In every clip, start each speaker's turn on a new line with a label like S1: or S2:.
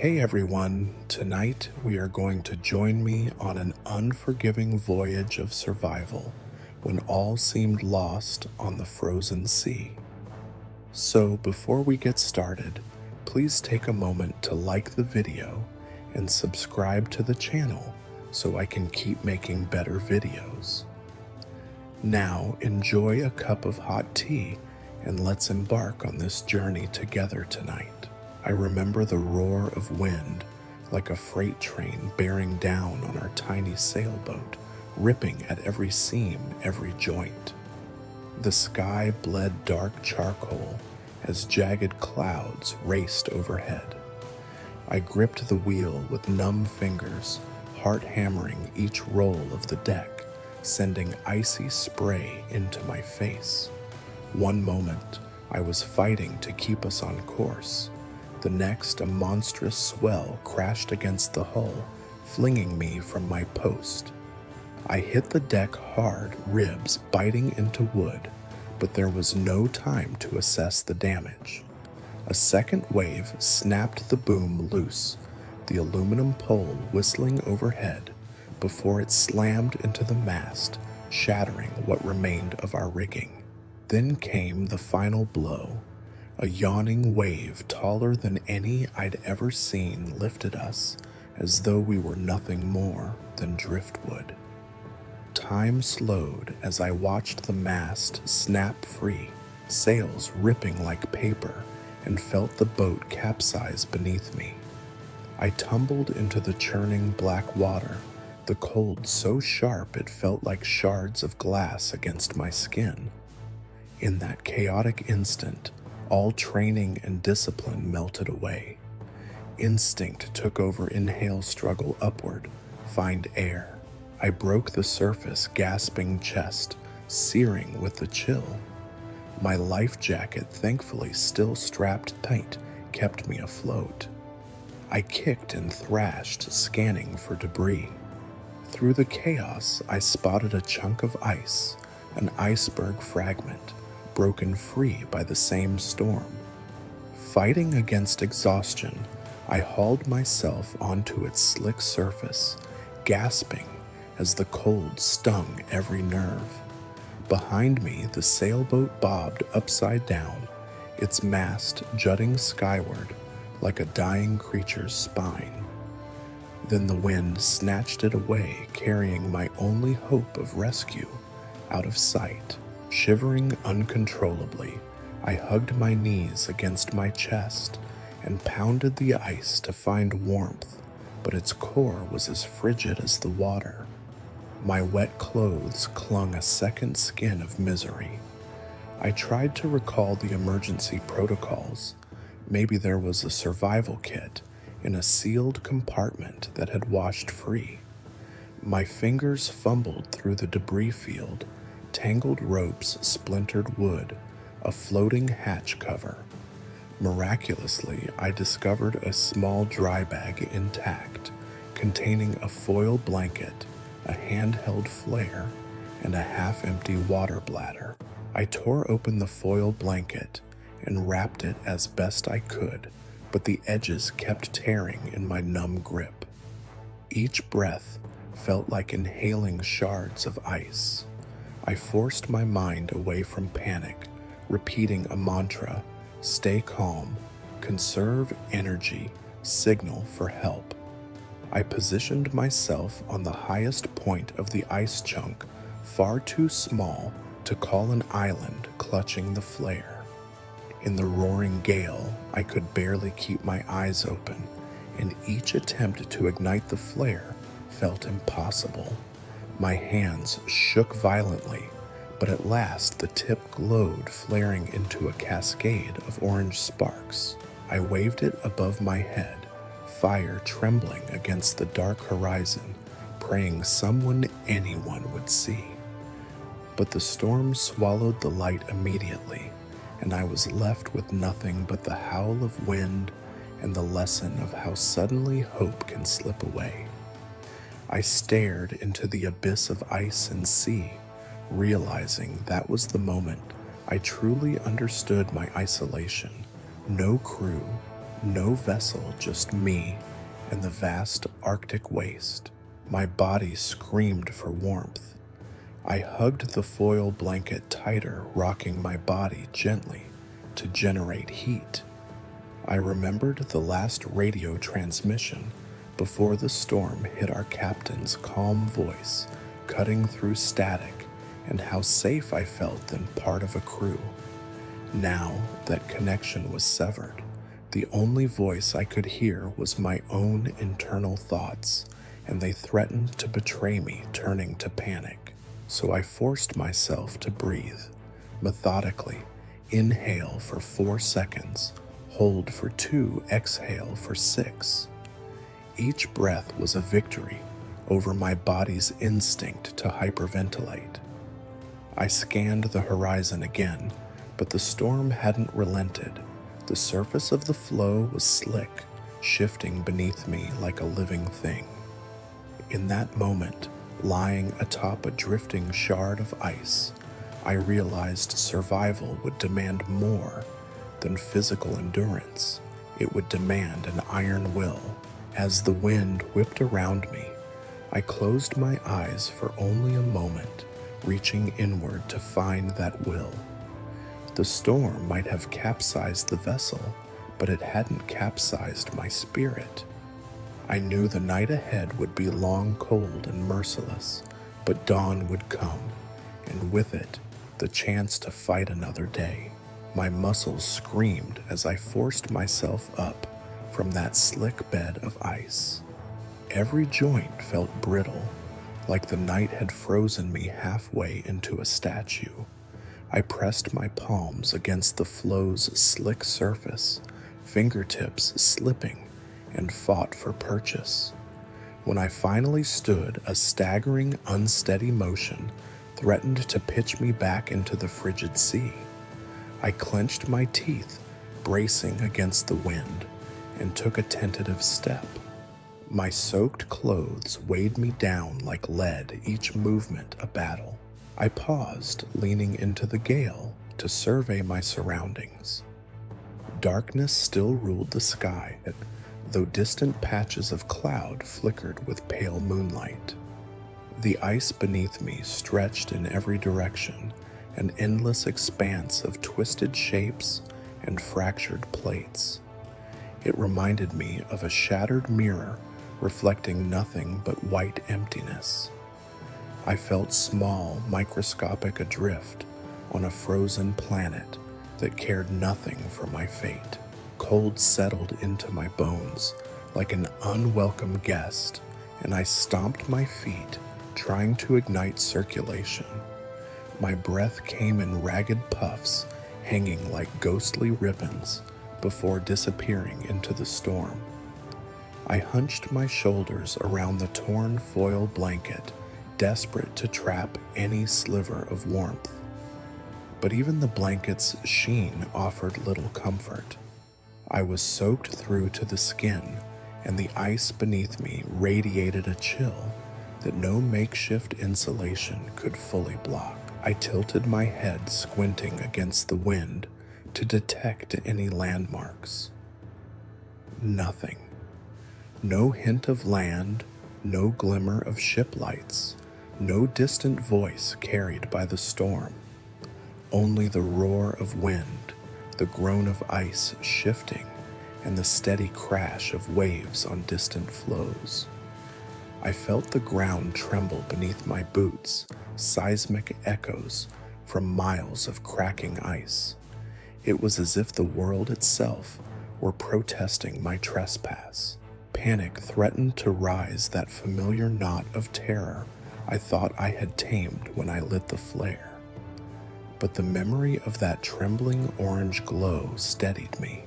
S1: Hey everyone, tonight we are going to join me on an unforgiving voyage of survival when all seemed lost on the frozen sea. So before we get started, please take a moment to like the video and subscribe to the channel so I can keep making better videos. Now enjoy a cup of hot tea and let's embark on this journey together tonight. I remember the roar of wind like a freight train bearing down on our tiny sailboat, ripping at every seam, every joint. The sky bled dark charcoal as jagged clouds raced overhead. I gripped the wheel with numb fingers, heart hammering each roll of the deck, sending icy spray into my face. One moment, I was fighting to keep us on course. The next, a monstrous swell crashed against the hull, flinging me from my post. I hit the deck hard, ribs biting into wood, but there was no time to assess the damage. A second wave snapped the boom loose, the aluminum pole whistling overhead, before it slammed into the mast, shattering what remained of our rigging. Then came the final blow. A yawning wave taller than any I'd ever seen lifted us as though we were nothing more than driftwood. Time slowed as I watched the mast snap free, sails ripping like paper, and felt the boat capsize beneath me. I tumbled into the churning black water, the cold so sharp it felt like shards of glass against my skin. In that chaotic instant, all training and discipline melted away. Instinct took over. Inhale, struggle upward, find air. I broke the surface, gasping chest, searing with the chill. My life jacket, thankfully still strapped tight, kept me afloat. I kicked and thrashed, scanning for debris. Through the chaos, I spotted a chunk of ice, an iceberg fragment, broken free by the same storm. Fighting against exhaustion, I hauled myself onto its slick surface, gasping as the cold stung every nerve. Behind me, the sailboat bobbed upside down, its mast jutting skyward like a dying creature's spine. Then the wind snatched it away, carrying my only hope of rescue out of sight. Shivering uncontrollably, I hugged my knees against my chest and pounded the ice to find warmth, but its core was as frigid as the water. My wet clothes clung a second skin of misery. I tried to recall the emergency protocols. Maybe there was a survival kit in a sealed compartment that had washed free. My fingers fumbled through the debris field, tangled ropes, splintered wood, a floating hatch cover. Miraculously, I discovered a small dry bag intact, containing a foil blanket, a handheld flare, and a half-empty water bladder. I tore open the foil blanket and wrapped it as best I could, but the edges kept tearing in my numb grip. Each breath felt like inhaling shards of ice. I forced my mind away from panic, repeating a mantra: stay calm, conserve energy, signal for help. I positioned myself on the highest point of the ice chunk, far too small to call an island clutching the flare. In the roaring gale, I could barely keep my eyes open, and each attempt to ignite the flare felt impossible. My hands shook violently, but at last the tip glowed, flaring into a cascade of orange sparks. I waved it above my head, fire trembling against the dark horizon, praying anyone would see. But the storm swallowed the light immediately, and I was left with nothing but the howl of wind and the lesson of how suddenly hope can slip away. I stared into the abyss of ice and sea, realizing that was the moment I truly understood my isolation. No crew, No vessel, just me and the vast Arctic waste. My body screamed for warmth. I hugged the foil blanket tighter, rocking my body gently to generate heat. I remembered the last radio transmission before the storm hit our captain's calm voice, cutting through static, and how safe I felt than part of a crew. Now that connection was severed, the only voice I could hear was my own internal thoughts, and they threatened to betray me, turning to panic. So I forced myself to breathe, methodically, inhale for 4 seconds, hold for 2, exhale for 6. Each breath was a victory over my body's instinct to hyperventilate. I scanned the horizon again, but the storm hadn't relented. The surface of the floe was slick, shifting beneath me like a living thing. In that moment, lying atop a drifting shard of ice, I realized survival would demand more than physical endurance. It would demand an iron will. As the wind whipped around me, I closed my eyes for only a moment, reaching inward to find that will. The storm might have capsized the vessel, but it hadn't capsized my spirit. I knew the night ahead would be long, cold, and merciless, but dawn would come, and with it, the chance to fight another day. My muscles screamed as I forced myself up from that slick bed of ice. Every joint felt brittle, like the night had frozen me halfway into a statue. I pressed my palms against the floe's slick surface, fingertips slipping, and fought for purchase. When I finally stood, a staggering, unsteady motion threatened to pitch me back into the frigid sea. I clenched my teeth, bracing against the wind, and took a tentative step. My soaked clothes weighed me down like lead, each movement a battle. I paused, leaning into the gale to survey my surroundings. Darkness still ruled the sky, though distant patches of cloud flickered with pale moonlight. The ice beneath me stretched in every direction, an endless expanse of twisted shapes and fractured plates. It reminded me of a shattered mirror reflecting nothing but white emptiness. I felt small, microscopic adrift on a frozen planet that cared nothing for my fate. Cold settled into my bones like an unwelcome guest, and I stomped my feet, trying to ignite circulation. My breath came in ragged puffs, hanging like ghostly ribbons, before disappearing into the storm. I hunched my shoulders around the torn foil blanket, desperate to trap any sliver of warmth. But even the blanket's sheen offered little comfort. I was soaked through to the skin, and the ice beneath me radiated a chill that no makeshift insulation could fully block. I tilted my head, squinting against the wind to detect any landmarks. Nothing. No hint of land, no glimmer of ship lights, no distant voice carried by the storm. Only the roar of wind, the groan of ice shifting, and the steady crash of waves on distant floes. I felt the ground tremble beneath my boots, seismic echoes from miles of cracking ice. It was as if the world itself were protesting my trespass. Panic threatened to rise, that familiar knot of terror I thought I had tamed when I lit the flare. But the memory of that trembling orange glow steadied me.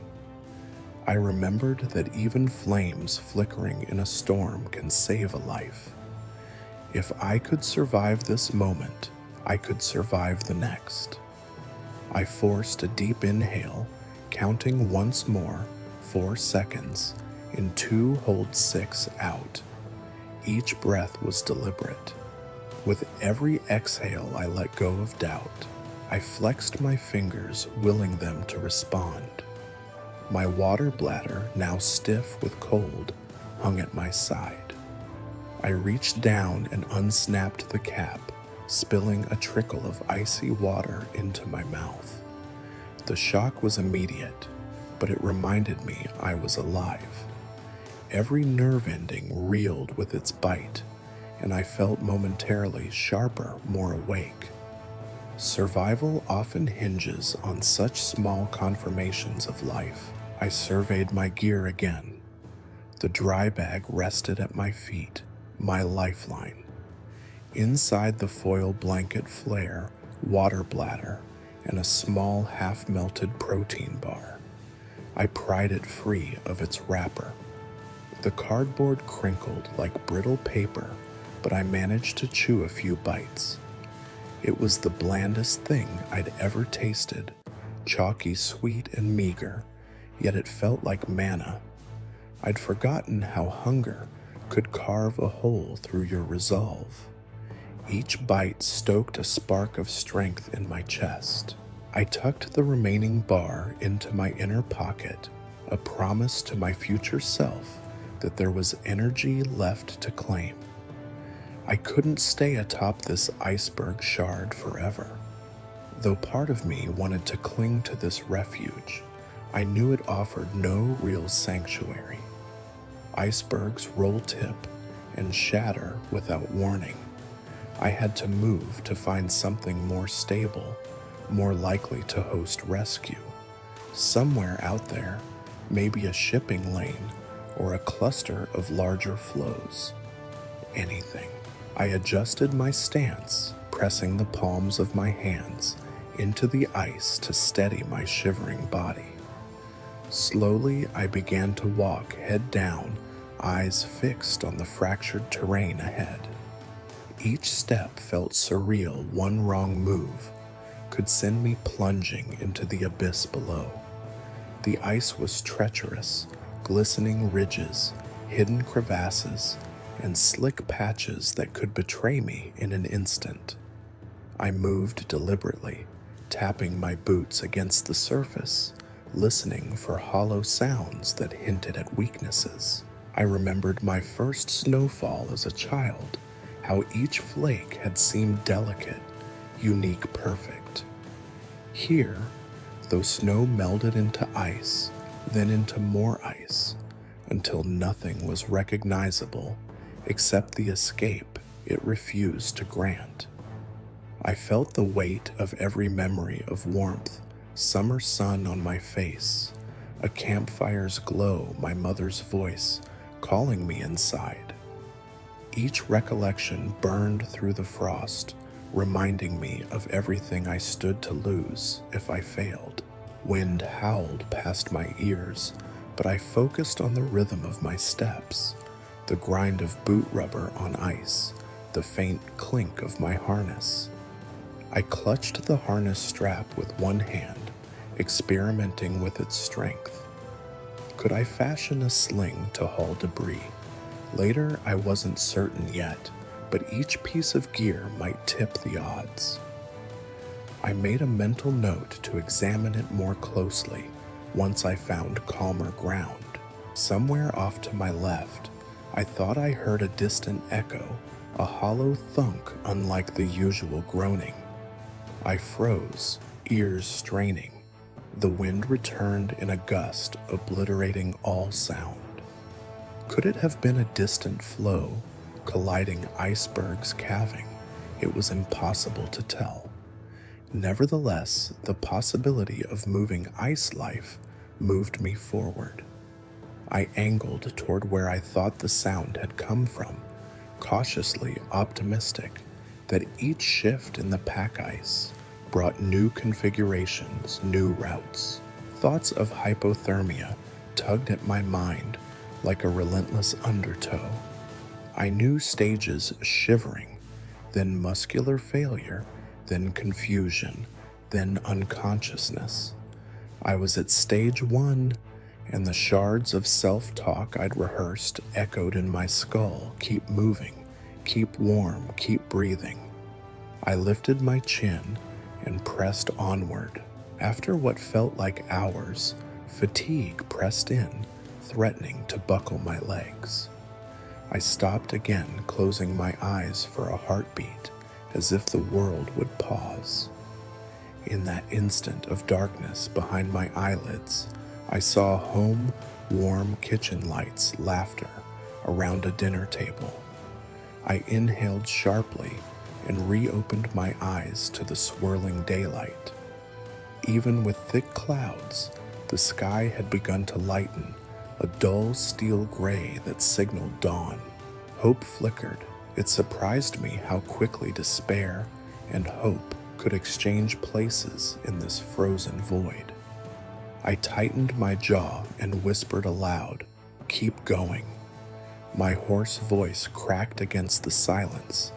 S1: I remembered that even flames flickering in a storm can save a life. If I could survive this moment, I could survive the next. I forced a deep inhale, counting once more, 4 seconds, in 2, hold 6, out. Each breath was deliberate. With every exhale, I let go of doubt. I flexed my fingers, willing them to respond. My water bladder, now stiff with cold, hung at my side. I reached down and unsnapped the cap, spilling a trickle of icy water into my mouth. The shock was immediate, but it reminded me I was alive. Every nerve ending reeled with its bite, and I felt momentarily sharper, more awake. Survival often hinges on such small confirmations of life. I surveyed my gear again. The dry bag rested at my feet, my lifeline. Inside the foil blanket flare, water bladder, and a small half-melted protein bar. I pried it free of its wrapper. The cardboard crinkled like brittle paper, but I managed to chew a few bites. It was the blandest thing I'd ever tasted, chalky sweet and meager, yet it felt like manna. I'd forgotten how hunger could carve a hole through your resolve. Each bite stoked a spark of strength in my chest. I tucked the remaining bar into my inner pocket, a promise to my future self that there was energy left to claim. I couldn't stay atop this iceberg shard forever. Though part of me wanted to cling to this refuge, I knew it offered no real sanctuary. Icebergs roll tip and shatter without warning. I had to move to find something more stable, more likely to host rescue. Somewhere out there, maybe a shipping lane or a cluster of larger flows. Anything. I adjusted my stance, pressing the palms of my hands into the ice to steady my shivering body. Slowly, I began to walk head down, eyes fixed on the fractured terrain ahead. Each step felt surreal. One wrong move could send me plunging into the abyss below. The ice was treacherous, glistening ridges, hidden crevasses, and slick patches that could betray me in an instant. I moved deliberately, tapping my boots against the surface, listening for hollow sounds that hinted at weaknesses. I remembered my first snowfall as a child, how each flake had seemed delicate, unique, perfect. Here, though snow melded into ice, then into more ice, until nothing was recognizable except the escape it refused to grant. I felt the weight of every memory of warmth, summer sun on my face, a campfire's glow, my mother's voice calling me inside. Each recollection burned through the frost, reminding me of everything I stood to lose if I failed. Wind howled past my ears, but I focused on the rhythm of my steps, the grind of boot rubber on ice, the faint clink of my harness. I clutched the harness strap with one hand, experimenting with its strength. Could I fashion a sling to haul debris? Later, I wasn't certain yet, but each piece of gear might tip the odds. I made a mental note to examine it more closely once I found calmer ground. Somewhere off to my left, I thought I heard a distant echo, a hollow thunk unlike the usual groaning. I froze, ears straining. The wind returned in a gust, obliterating all sound. Could it have been a distant flow, colliding icebergs calving? It was impossible to tell. Nevertheless, the possibility of moving ice life moved me forward. I angled toward where I thought the sound had come from, cautiously optimistic that each shift in the pack ice brought new configurations, new routes. Thoughts of hypothermia tugged at my mind like a relentless undertow. I knew stages: shivering, then muscular failure, then confusion, then unconsciousness. I was at stage 1, and the shards of self-talk I'd rehearsed echoed in my skull. Keep moving, keep warm, keep breathing. I lifted my chin and pressed onward. After what felt like hours, Fatigue pressed in, threatening to buckle my legs. I stopped again, closing my eyes for a heartbeat, as if the world would pause. In that instant of darkness behind my eyelids, I saw home, warm kitchen lights, laughter around a dinner table. I inhaled sharply and reopened my eyes to the swirling daylight. Even with thick clouds, the sky had begun to lighten, a dull steel gray that signaled dawn. Hope flickered. It surprised me how quickly despair and hope could exchange places in this frozen void. I tightened my jaw and whispered aloud, "Keep going." My hoarse voice cracked against the silence,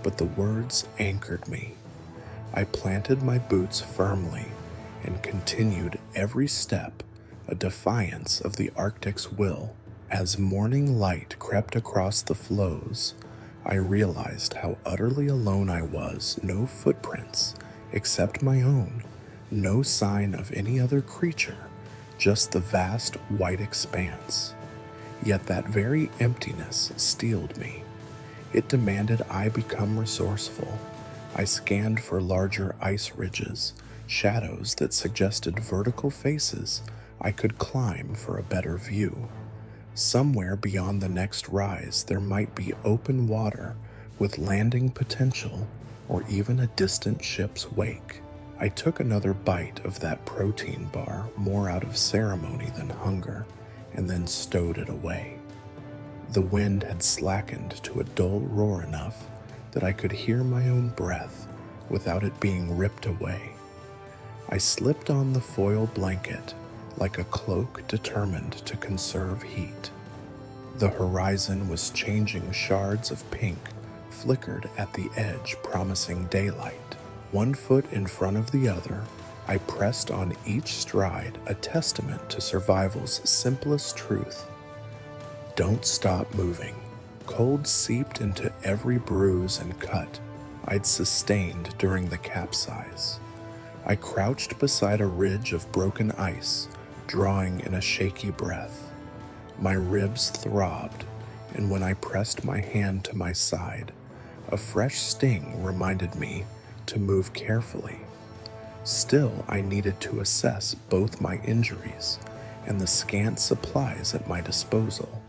S1: but the words anchored me. I planted my boots firmly and continued every step, a defiance of the Arctic's will. As morning light crept across the floes, I realized how utterly alone I was. No footprints except my own, no sign of any other creature, just the vast white expanse. Yet that very emptiness steeled me. It demanded I become resourceful. I scanned for larger ice ridges, shadows that suggested vertical faces I could climb for a better view. Somewhere beyond the next rise, there might be open water with landing potential, or even a distant ship's wake. I took another bite of that protein bar, more out of ceremony than hunger, and then stowed it away. The wind had slackened to a dull roar enough that I could hear my own breath without it being ripped away. I slipped on the foil blanket like a cloak determined to conserve heat. The horizon was changing. Shards of pink flickered at the edge, promising daylight. One foot in front of the other, I pressed on each stride, a testament to survival's simplest truth. Don't stop moving. Cold seeped into every bruise and cut I'd sustained during the capsize. I crouched beside a ridge of broken ice, drawing in a shaky breath. My ribs throbbed, and when I pressed my hand to my side, a fresh sting reminded me to move carefully. Still, I needed to assess both my injuries and the scant supplies at my disposal.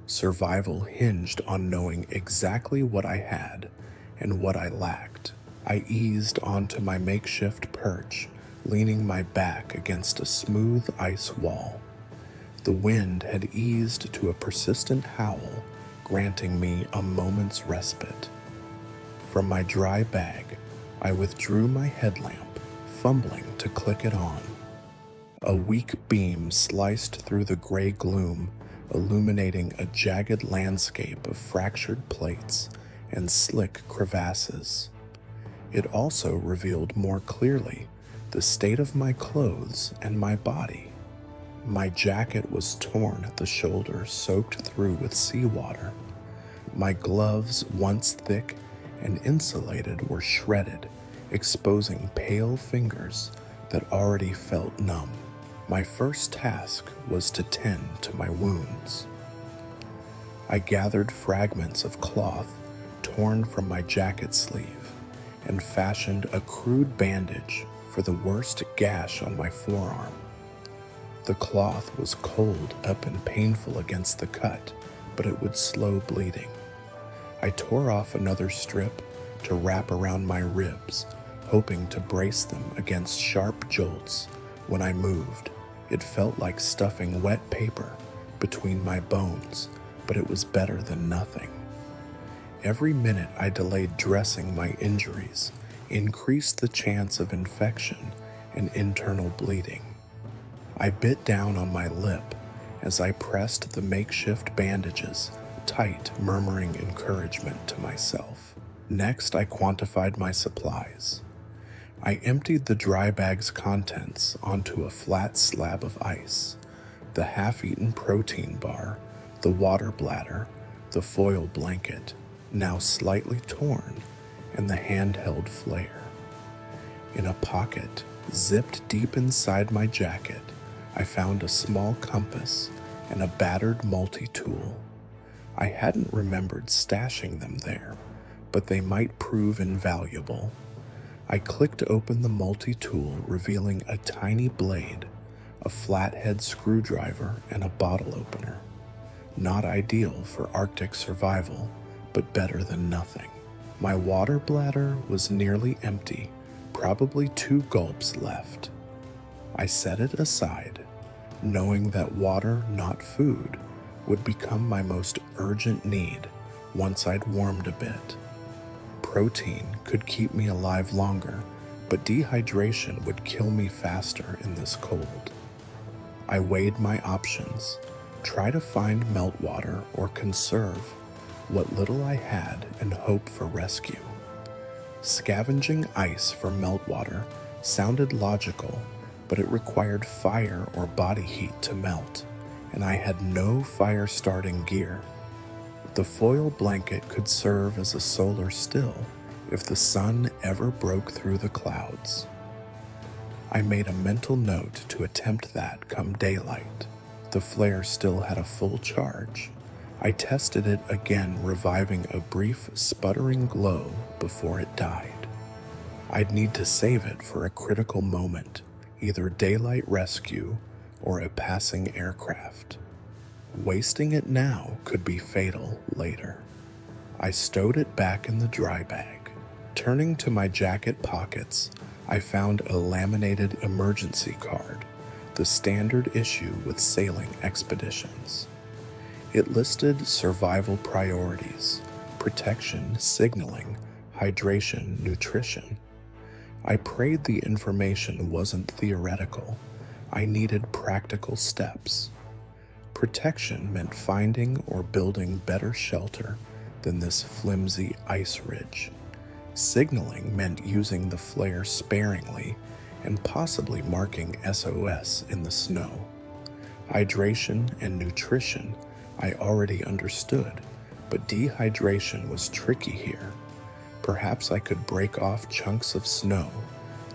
S1: Survival hinged on knowing exactly what I had and what I lacked. I eased onto my makeshift perch, leaning my back against a smooth ice wall. The wind had eased to a persistent howl, granting me a moment's respite. From my dry bag, I withdrew my headlamp, fumbling to click it on. A weak beam sliced through the gray gloom, illuminating a jagged landscape of fractured plates and slick crevasses. It also revealed more clearly the state of my clothes and my body. My jacket was torn at the shoulder, soaked through with seawater. My gloves, once thick and insulated, were shredded, exposing pale fingers that already felt numb. My first task was to tend to my wounds. I gathered fragments of cloth torn from my jacket sleeve and fashioned a crude bandage for the worst gash on my forearm. The cloth was cold up and painful against the cut, but it would slow bleeding. I tore off another strip to wrap around my ribs, hoping to brace them against sharp jolts. When I moved, it felt like stuffing wet paper between my bones, but it was better than nothing. Every minute I delayed dressing my injuries increased the chance of infection and internal bleeding. I bit down on my lip as I pressed the makeshift bandages tight, murmuring encouragement to myself. Next, I quantified my supplies. I emptied the dry bag's contents onto a flat slab of ice: the half-eaten protein bar, the water bladder, the foil blanket, now slightly torn, and the handheld flare. In a pocket, zipped deep inside my jacket, I found a small compass and a battered multi-tool. I hadn't remembered stashing them there, but they might prove invaluable. I clicked open the multi-tool, revealing a tiny blade, a flathead screwdriver, and a bottle opener. Not ideal for Arctic survival, but better than nothing. My water bladder was nearly empty, probably 2 gulps left. I set it aside, knowing that water, not food, would become my most urgent need once I'd warmed a bit. Protein could keep me alive longer, but dehydration would kill me faster in this cold. I weighed my options, try to find meltwater or conserve what little I had and hope for rescue. Scavenging ice for meltwater sounded logical, but it required fire or body heat to melt, and I had no fire-starting gear. The foil blanket could serve as a solar still if the sun ever broke through the clouds. I made a mental note to attempt that come daylight. The flare still had a full charge. I tested it again, reviving a brief sputtering glow before it died. I'd need to save it for a critical moment, either daylight rescue or a passing aircraft. Wasting it now could be fatal later. I stowed it back in the dry bag. Turning to my jacket pockets, I found a laminated emergency card, the standard issue with sailing expeditions. It listed survival priorities: protection, signaling, hydration, nutrition. I prayed the information wasn't theoretical. I needed practical steps. Protection meant finding or building better shelter than this flimsy ice ridge. Signaling meant using the flare sparingly and possibly marking SOS in the snow. Hydration and nutrition I already understood, but dehydration was tricky here. Perhaps I could break off chunks of snow,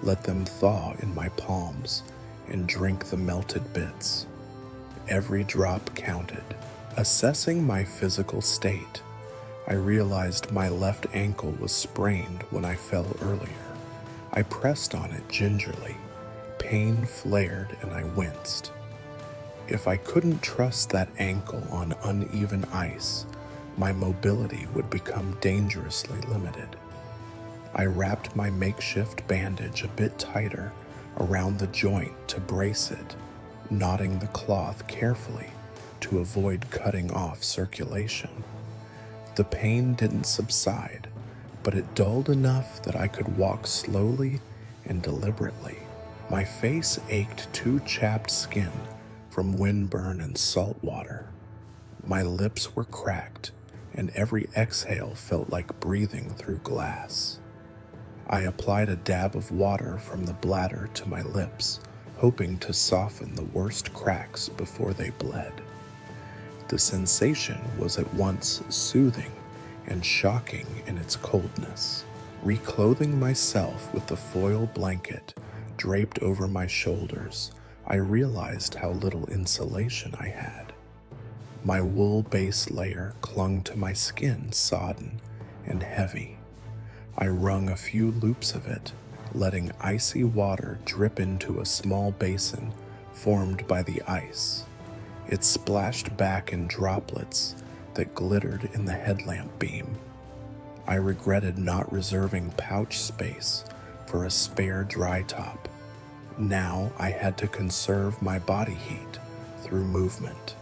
S1: let them thaw in my palms, and drink the melted bits. Every drop counted. Assessing my physical state, I realized my left ankle was sprained when I fell earlier. I pressed on it gingerly. Pain flared and I winced. If I couldn't trust that ankle on uneven ice, my mobility would become dangerously limited. I wrapped my makeshift bandage a bit tighter around the joint to brace it, knotting the cloth carefully to avoid cutting off circulation. The pain didn't subside, but it dulled enough that I could walk slowly and deliberately. My face ached to chapped skin from windburn and salt water. My lips were cracked, and every exhale felt like breathing through glass. I applied a dab of water from the bladder to my lips, hoping to soften the worst cracks before they bled. The sensation was at once soothing and shocking in its coldness. Reclothing myself with the foil blanket draped over my shoulders, I realized how little insulation I had. My wool base layer clung to my skin, sodden and heavy. I wrung a few loops of it, letting icy water drip into a small basin formed by the ice. It splashed back in droplets that glittered in the headlamp beam. I regretted not reserving pouch space for a spare dry top. Now I had to conserve my body heat through movement.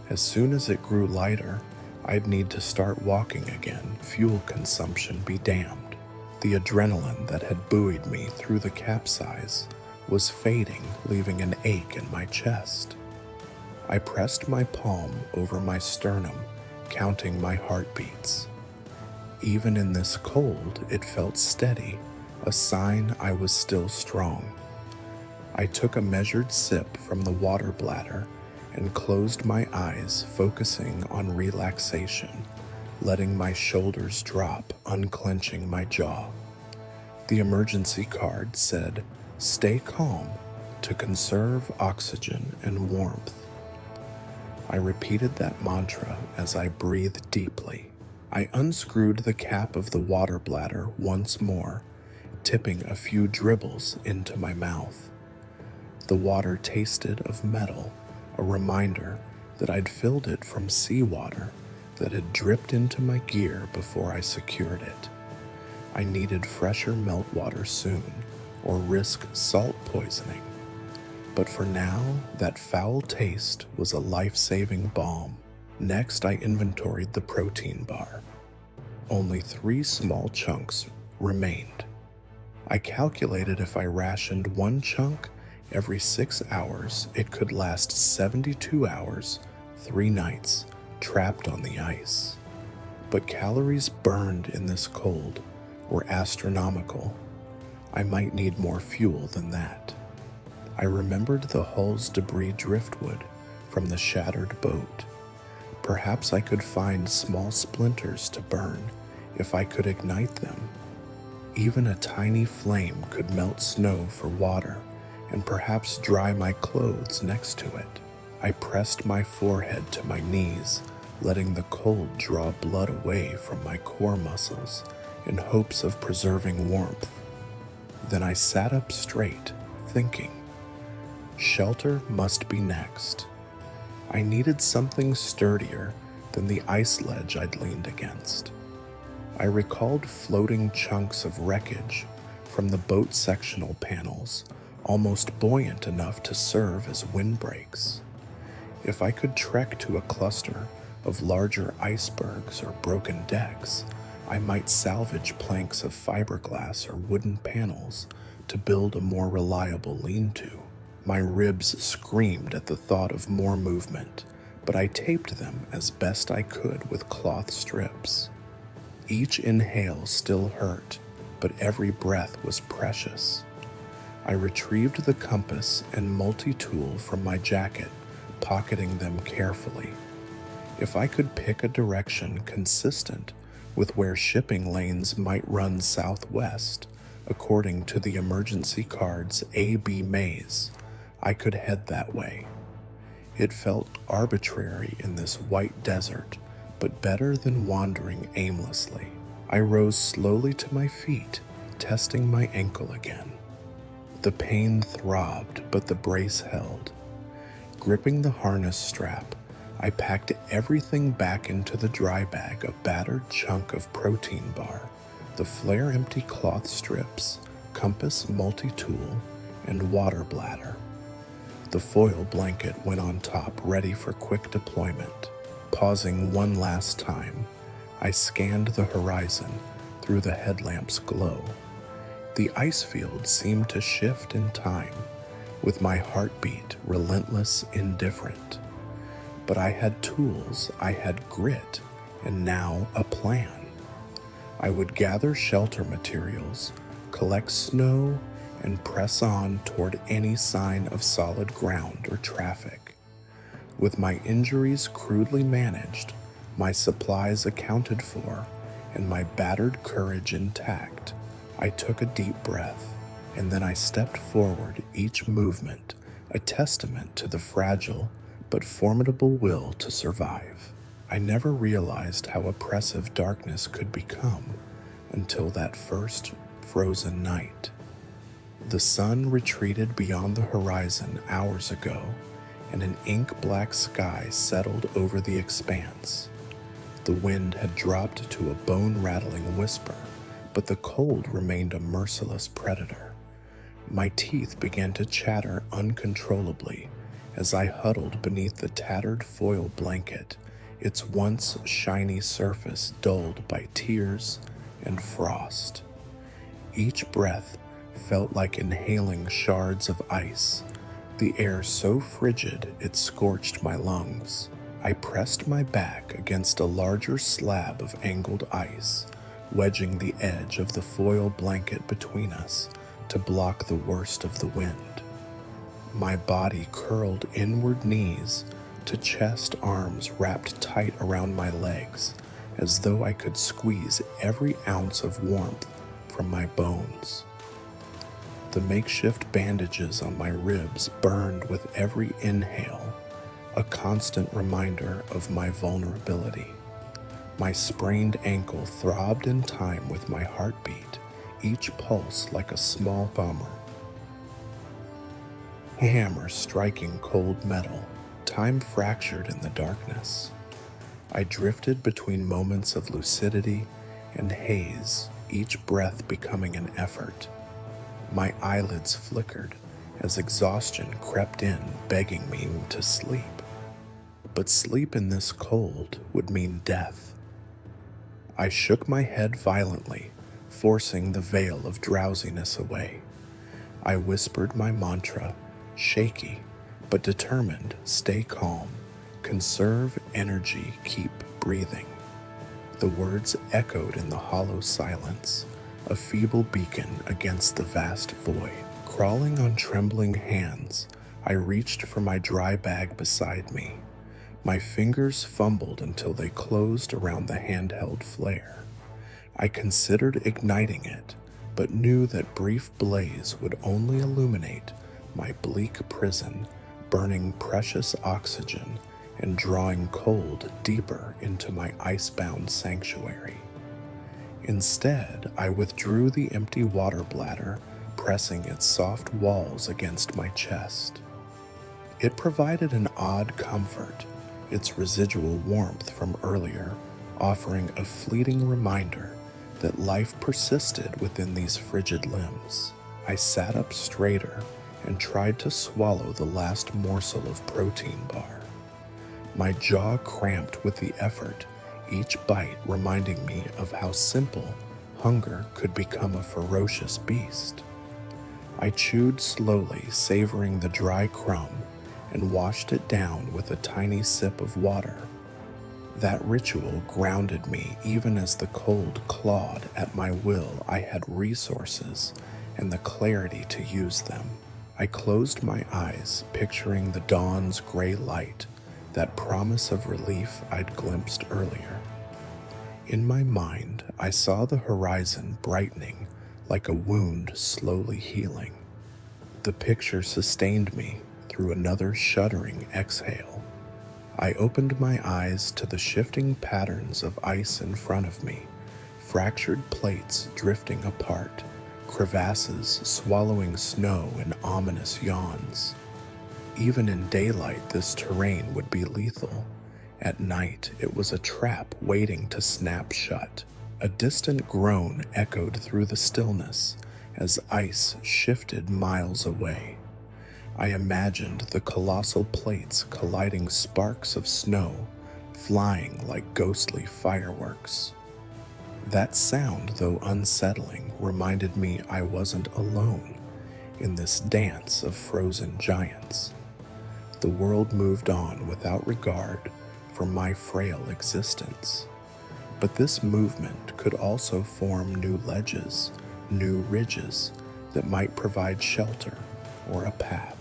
S1: As soon as it grew lighter, I'd need to start walking again, fuel consumption be damned. The adrenaline that had buoyed me through the capsize was fading, leaving an ache in my chest. I pressed my palm over my sternum, counting my heartbeats. Even in this cold, it felt steady, a sign I was still strong. I took a measured sip from the water bladder and closed my eyes, focusing on relaxation, letting my shoulders drop, unclenching my jaw. The emergency card said, "Stay calm, to conserve oxygen and warmth. I repeated that mantra as I breathed deeply. I unscrewed the cap of the water bladder once more, tipping a few dribbles into my mouth. The water tasted of metal, a reminder that I'd filled it from seawater that had dripped into my gear before I secured it. I needed fresher meltwater soon, or risk salt poisoning. But for now, that foul taste was a life-saving balm. Next, I inventoried the protein bar. Only 3 small chunks remained. I calculated if I rationed 1 chunk every 6 hours, it could last 72 hours, 3 nights, trapped on the ice. But calories burned in this cold were astronomical. I might need more fuel than that. I remembered the hull's debris driftwood from the shattered boat. Perhaps I could find small splinters to burn if I could ignite them. Even a tiny flame could melt snow for water and perhaps dry my clothes next to it. I pressed my forehead to my knees, letting the cold draw blood away from my core muscles in hopes of preserving warmth. Then I sat up straight, thinking, shelter must be next. I needed something sturdier than the ice ledge I'd leaned against. I recalled floating chunks of wreckage from the boat sectional panels, almost buoyant enough to serve as windbreaks. If I could trek to a cluster of larger icebergs or broken decks, I might salvage planks of fiberglass or wooden panels to build a more reliable lean-to. My ribs screamed at the thought of more movement, but I taped them as best I could with cloth strips. Each inhale still hurt, but every breath was precious. I retrieved the compass and multi-tool from my jacket, pocketing them carefully. If I could pick a direction consistent with where shipping lanes might run southwest, according to the emergency card's A-B maze, I could head that way. It felt arbitrary in this white desert, but better than wandering aimlessly. I rose slowly to my feet, testing my ankle again. The pain throbbed, but the brace held. Gripping the harness strap, I packed everything back into the dry bag, a battered chunk of protein bar, the flare-empty cloth strips, compass multi-tool, and water bladder. The foil blanket went on top, ready for quick deployment. Pausing one last time, I scanned the horizon through the headlamp's glow. The ice field seemed to shift in time, with my heartbeat relentless, indifferent. But I had tools, I had grit, and now a plan. I would gather shelter materials, collect snow, and press on toward any sign of solid ground or traffic. With my injuries crudely managed, my supplies accounted for, and my battered courage intact, I took a deep breath, and then I stepped forward, each movement a testament to the fragile but formidable will to survive. I never realized how oppressive darkness could become until that first frozen night. The sun retreated beyond the horizon hours ago, and an ink-black sky settled over the expanse. The wind had dropped to a bone-rattling whisper, but the cold remained a merciless predator. My teeth began to chatter uncontrollably as I huddled beneath the tattered foil blanket, its once shiny surface dulled by tears and frost. Each breath felt like inhaling shards of ice, the air so frigid it scorched my lungs. I pressed my back against a larger slab of angled ice, wedging the edge of the foil blanket between us to block the worst of the wind. My body curled inward, knees to chest, arms wrapped tight around my legs, as though I could squeeze every ounce of warmth from my bones. The makeshift bandages on my ribs burned with every inhale, a constant reminder of my vulnerability. My sprained ankle throbbed in time with my heartbeat, each pulse like a small bummer. Hammer striking cold metal, time fractured in the darkness. I drifted between moments of lucidity and haze, each breath becoming an effort. My eyelids flickered as exhaustion crept in, begging me to sleep. But sleep in this cold would mean death. I shook my head violently, forcing the veil of drowsiness away. I whispered my mantra, shaky but determined, stay calm, conserve energy, keep breathing. The words echoed in the hollow silence, a feeble beacon against the vast void. Crawling on trembling hands, I reached for my dry bag beside me. My fingers fumbled until they closed around the handheld flare. I considered igniting it, but knew that brief blaze would only illuminate my bleak prison, burning precious oxygen and drawing cold deeper into my icebound sanctuary. Instead, I withdrew the empty water bladder, pressing its soft walls against my chest. It provided an odd comfort, its residual warmth from earlier offering a fleeting reminder that life persisted within these frigid limbs. I sat up straighter and tried to swallow the last morsel of protein bar. My jaw cramped with the effort, each bite reminding me of how simple hunger could become a ferocious beast. I chewed slowly, savoring the dry crumb, and washed it down with a tiny sip of water. That ritual grounded me even as the cold clawed at my will. I had resources and the clarity to use them. I closed my eyes, picturing the dawn's gray light, that promise of relief I'd glimpsed earlier. In my mind, I saw the horizon brightening like a wound slowly healing. The picture sustained me through another shuddering exhale. I opened my eyes to the shifting patterns of ice in front of me, fractured plates drifting apart, crevasses swallowing snow in ominous yawns. Even in daylight, this terrain would be lethal. At night, it was a trap waiting to snap shut. A distant groan echoed through the stillness as ice shifted miles away. I imagined the colossal plates colliding, sparks of snow flying like ghostly fireworks. That sound, though unsettling, reminded me I wasn't alone in this dance of frozen giants. The world moved on without regard for my frail existence. But this movement could also form new ledges, new ridges that might provide shelter or a path.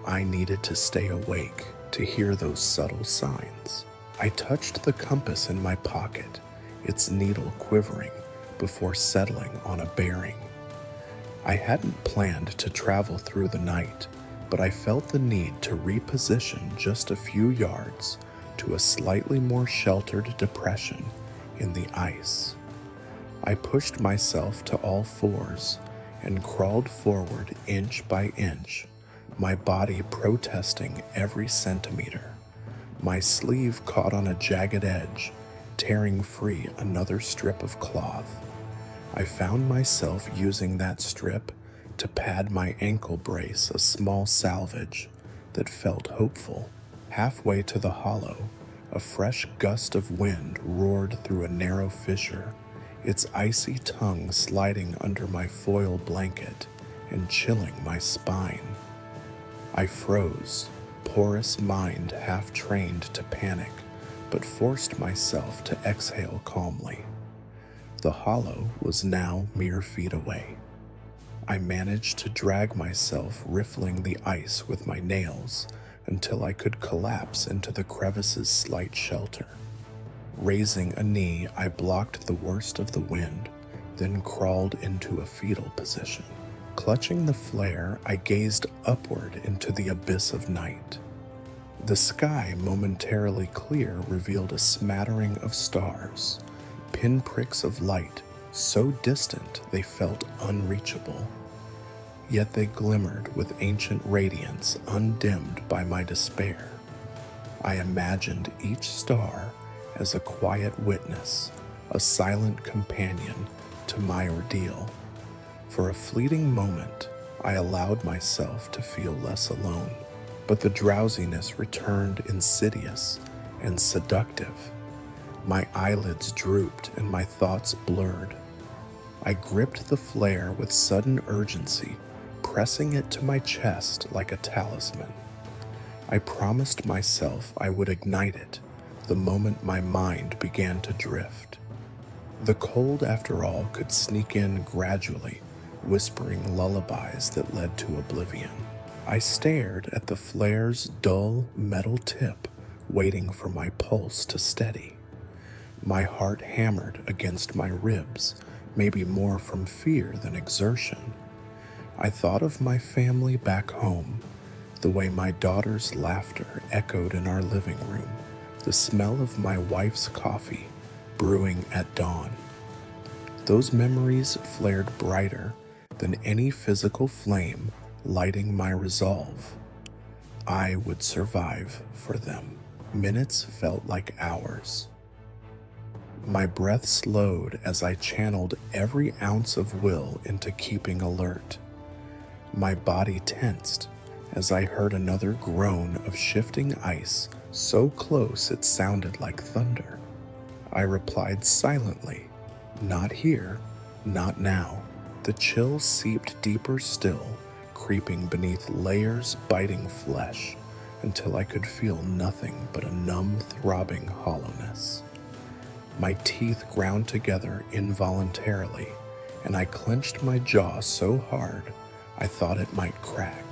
S1: I needed to stay awake to hear those subtle signs. I touched the compass in my pocket, its needle quivering before settling on a bearing. I hadn't planned to travel through the night, but I felt the need to reposition just a few yards to a slightly more sheltered depression in the ice. I pushed myself to all fours and crawled forward inch by inch, my body protesting every centimeter. My sleeve caught on a jagged edge, tearing free another strip of cloth. I found myself using that strip to pad my ankle brace, a small salvage that felt hopeful. Halfway to the hollow, a fresh gust of wind roared through a narrow fissure, its icy tongue sliding under my foil blanket and chilling my spine. I froze, porous mind half trained to panic, but forced myself to exhale calmly. The hollow was now mere feet away. I managed to drag myself, riffling the ice with my nails until I could collapse into the crevice's slight shelter. Raising a knee, I blocked the worst of the wind, then crawled into a fetal position. Clutching the flare, I gazed upward into the abyss of night. The sky, momentarily clear, revealed a smattering of stars, pinpricks of light, so distant they felt unreachable. Yet they glimmered with ancient radiance undimmed by my despair. I imagined each star as a quiet witness, a silent companion to my ordeal. For a fleeting moment, I allowed myself to feel less alone, but the drowsiness returned insidious and seductive. My eyelids drooped and my thoughts blurred. I gripped the flare with sudden urgency, pressing it to my chest like a talisman. I promised myself I would ignite it the moment my mind began to drift. The cold, after all, could sneak in gradually, whispering lullabies that led to oblivion. I stared at the flare's dull metal tip, waiting for my pulse to steady. My heart hammered against my ribs, maybe more from fear than exertion. I thought of my family back home, the way my daughter's laughter echoed in our living room, the smell of my wife's coffee brewing at dawn. Those memories flared brighter than any physical flame, lighting my resolve. I would survive for them. Minutes felt like hours. My breath slowed as I channeled every ounce of will into keeping alert. My body tensed as I heard another groan of shifting ice so close it sounded like thunder. I replied silently, "Not here, not now." The chill seeped deeper still, creeping beneath layers biting flesh until I could feel nothing but a numb, throbbing hollowness. My teeth ground together involuntarily, and I clenched my jaw so hard I thought it might crack.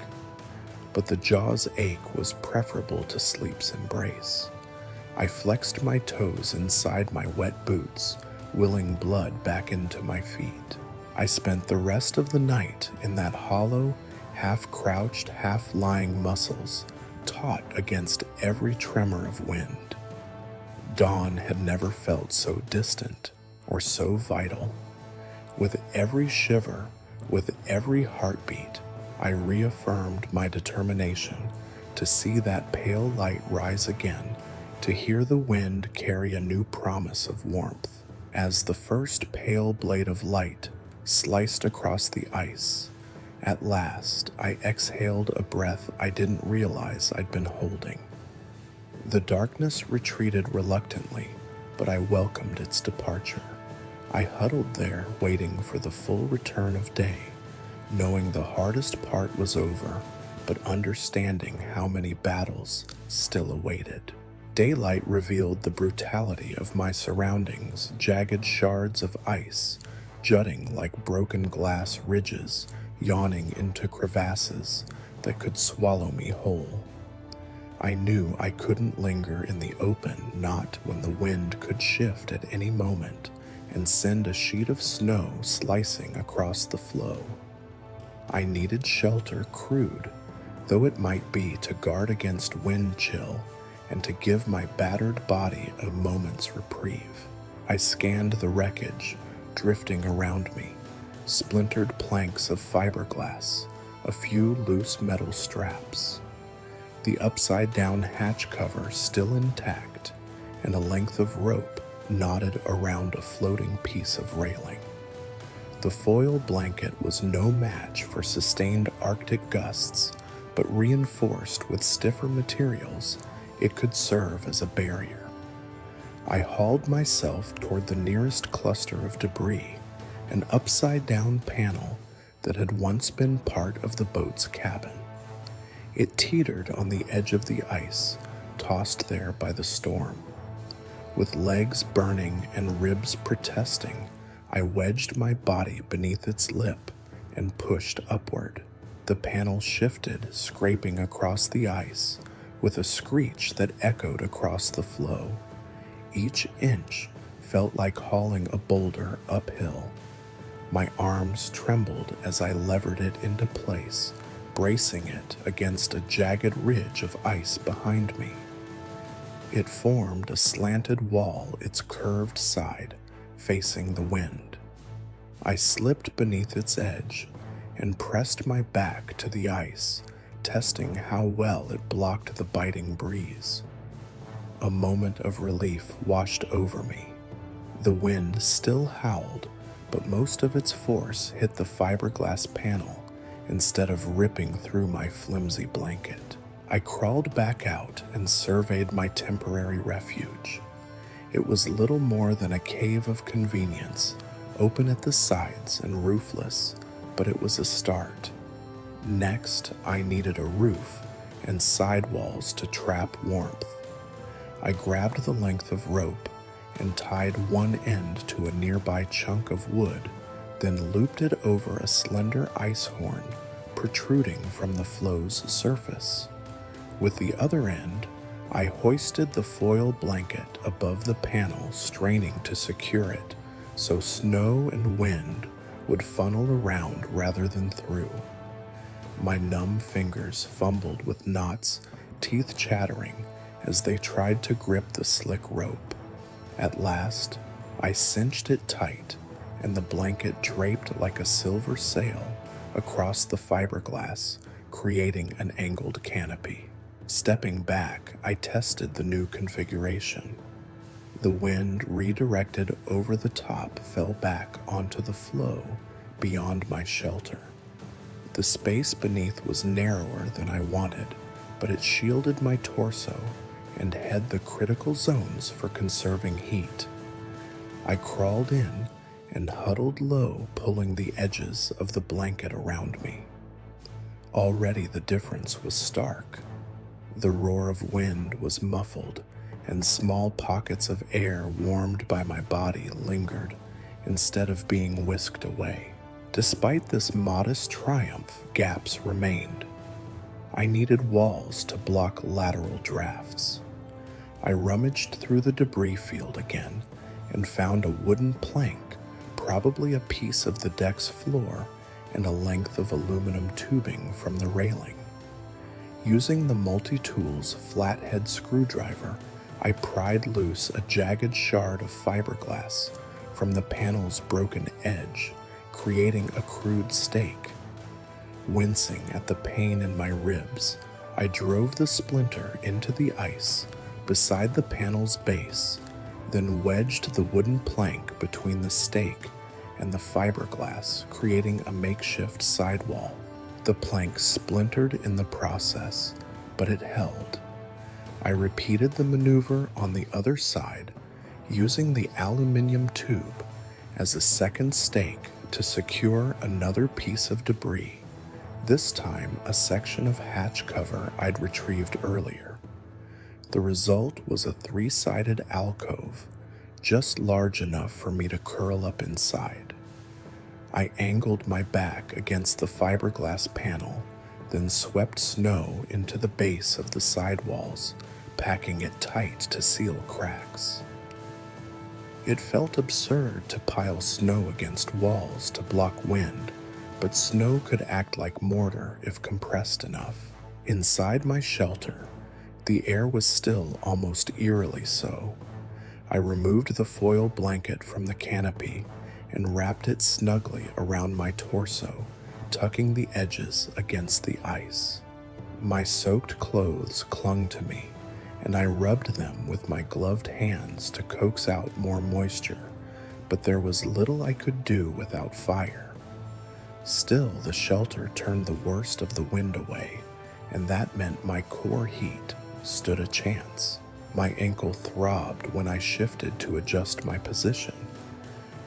S1: But the jaw's ache was preferable to sleep's embrace. I flexed my toes inside my wet boots, willing blood back into my feet. I spent the rest of the night in that hollow, half-crouched, half-lying muscles, taut against every tremor of wind. Dawn had never felt so distant or so vital. With every shiver, with every heartbeat, I reaffirmed my determination to see that pale light rise again, to hear the wind carry a new promise of warmth. As the first pale blade of light sliced across the ice, at last I exhaled a breath I didn't realize I'd been holding. The darkness retreated reluctantly, but I welcomed its departure. I huddled there waiting for the full return of day, knowing the hardest part was over, but understanding how many battles still awaited. Daylight revealed the brutality of my surroundings, jagged shards of ice, jutting like broken glass ridges, yawning into crevasses that could swallow me whole. I knew I couldn't linger in the open, not when the wind could shift at any moment and send a sheet of snow slicing across the floe. I needed shelter, crude though it might be, to guard against wind chill and to give my battered body a moment's reprieve. I scanned the wreckage drifting around me, splintered planks of fiberglass, a few loose metal straps, the upside-down hatch cover still intact, and a length of rope knotted around a floating piece of railing. The foil blanket was no match for sustained Arctic gusts, but reinforced with stiffer materials, it could serve as a barrier. I hauled myself toward the nearest cluster of debris, an upside-down panel that had once been part of the boat's cabin. It teetered on the edge of the ice, tossed there by the storm. With legs burning and ribs protesting, I wedged my body beneath its lip and pushed upward. The panel shifted, scraping across the ice, with a screech that echoed across the floe. Each inch felt like hauling a boulder uphill. My arms trembled as I levered it into place, bracing it against a jagged ridge of ice behind me. It formed a slanted wall, its curved side facing the wind. I slipped beneath its edge and pressed my back to the ice, testing how well it blocked the biting breeze. A moment of relief washed over me. The wind still howled, but most of its force hit the fiberglass panel instead of ripping through my flimsy blanket. I crawled back out and surveyed my temporary refuge. It was little more than a cave of convenience, open at the sides and roofless, but it was a start. Next, I needed a roof and sidewalls to trap warmth. I grabbed the length of rope and tied one end to a nearby chunk of wood, then looped it over a slender ice horn protruding from the flow's surface. With the other end, I hoisted the foil blanket above the panel, straining to secure it so snow and wind would funnel around rather than through. My numb fingers fumbled with knots, teeth chattering as they tried to grip the slick rope. At last, I cinched it tight, and the blanket draped like a silver sail across the fiberglass, creating an angled canopy. Stepping back, I tested the new configuration. The wind, redirected over the top, fell back onto the floe beyond my shelter. The space beneath was narrower than I wanted, but it shielded my torso and had the critical zones for conserving heat. I crawled in and huddled low, pulling the edges of the blanket around me. Already the difference was stark. The roar of wind was muffled, and small pockets of air warmed by my body lingered instead of being whisked away. Despite this modest triumph, gaps remained. I needed walls to block lateral drafts. I rummaged through the debris field again and found a wooden plank, probably a piece of the deck's floor, and a length of aluminum tubing from the railing. Using the multi-tools flathead screwdriver, I pried loose a jagged shard of fiberglass from the panel's broken edge, creating a crude stake. Wincing at the pain in my ribs, I drove the splinter into the ice beside the panel's base, then wedged the wooden plank between the stake and the fiberglass, creating a makeshift sidewall. The plank splintered in the process, but it held. I repeated the maneuver on the other side, using the aluminum tube as a second stake to secure another piece of debris, this time a section of hatch cover I'd retrieved earlier. The result was a three-sided alcove, just large enough for me to curl up inside. I angled my back against the fiberglass panel, then swept snow into the base of the sidewalls, packing it tight to seal cracks. It felt absurd to pile snow against walls to block wind, but snow could act like mortar if compressed enough. Inside my shelter, the air was still almost eerily so. I removed the foil blanket from the canopy and wrapped it snugly around my torso, tucking the edges against the ice. My soaked clothes clung to me, and I rubbed them with my gloved hands to coax out more moisture, but there was little I could do without fire. Still, the shelter turned the worst of the wind away, and that meant my core heat stood a chance. My ankle throbbed when I shifted to adjust my position.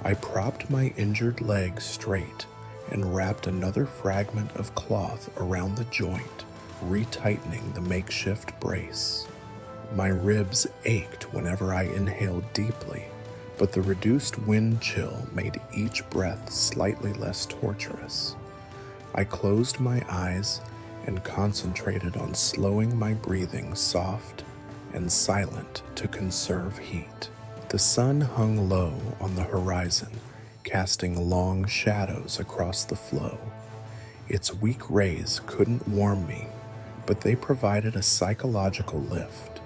S1: I propped my injured leg straight and wrapped another fragment of cloth around the joint, retightening the makeshift brace. My ribs ached whenever I inhaled deeply, but the reduced wind chill made each breath slightly less torturous. I closed my eyes and concentrated on slowing my breathing soft and silent to conserve heat. The sun hung low on the horizon, casting long shadows across the flow. Its weak rays couldn't warm me, but they provided a psychological lift.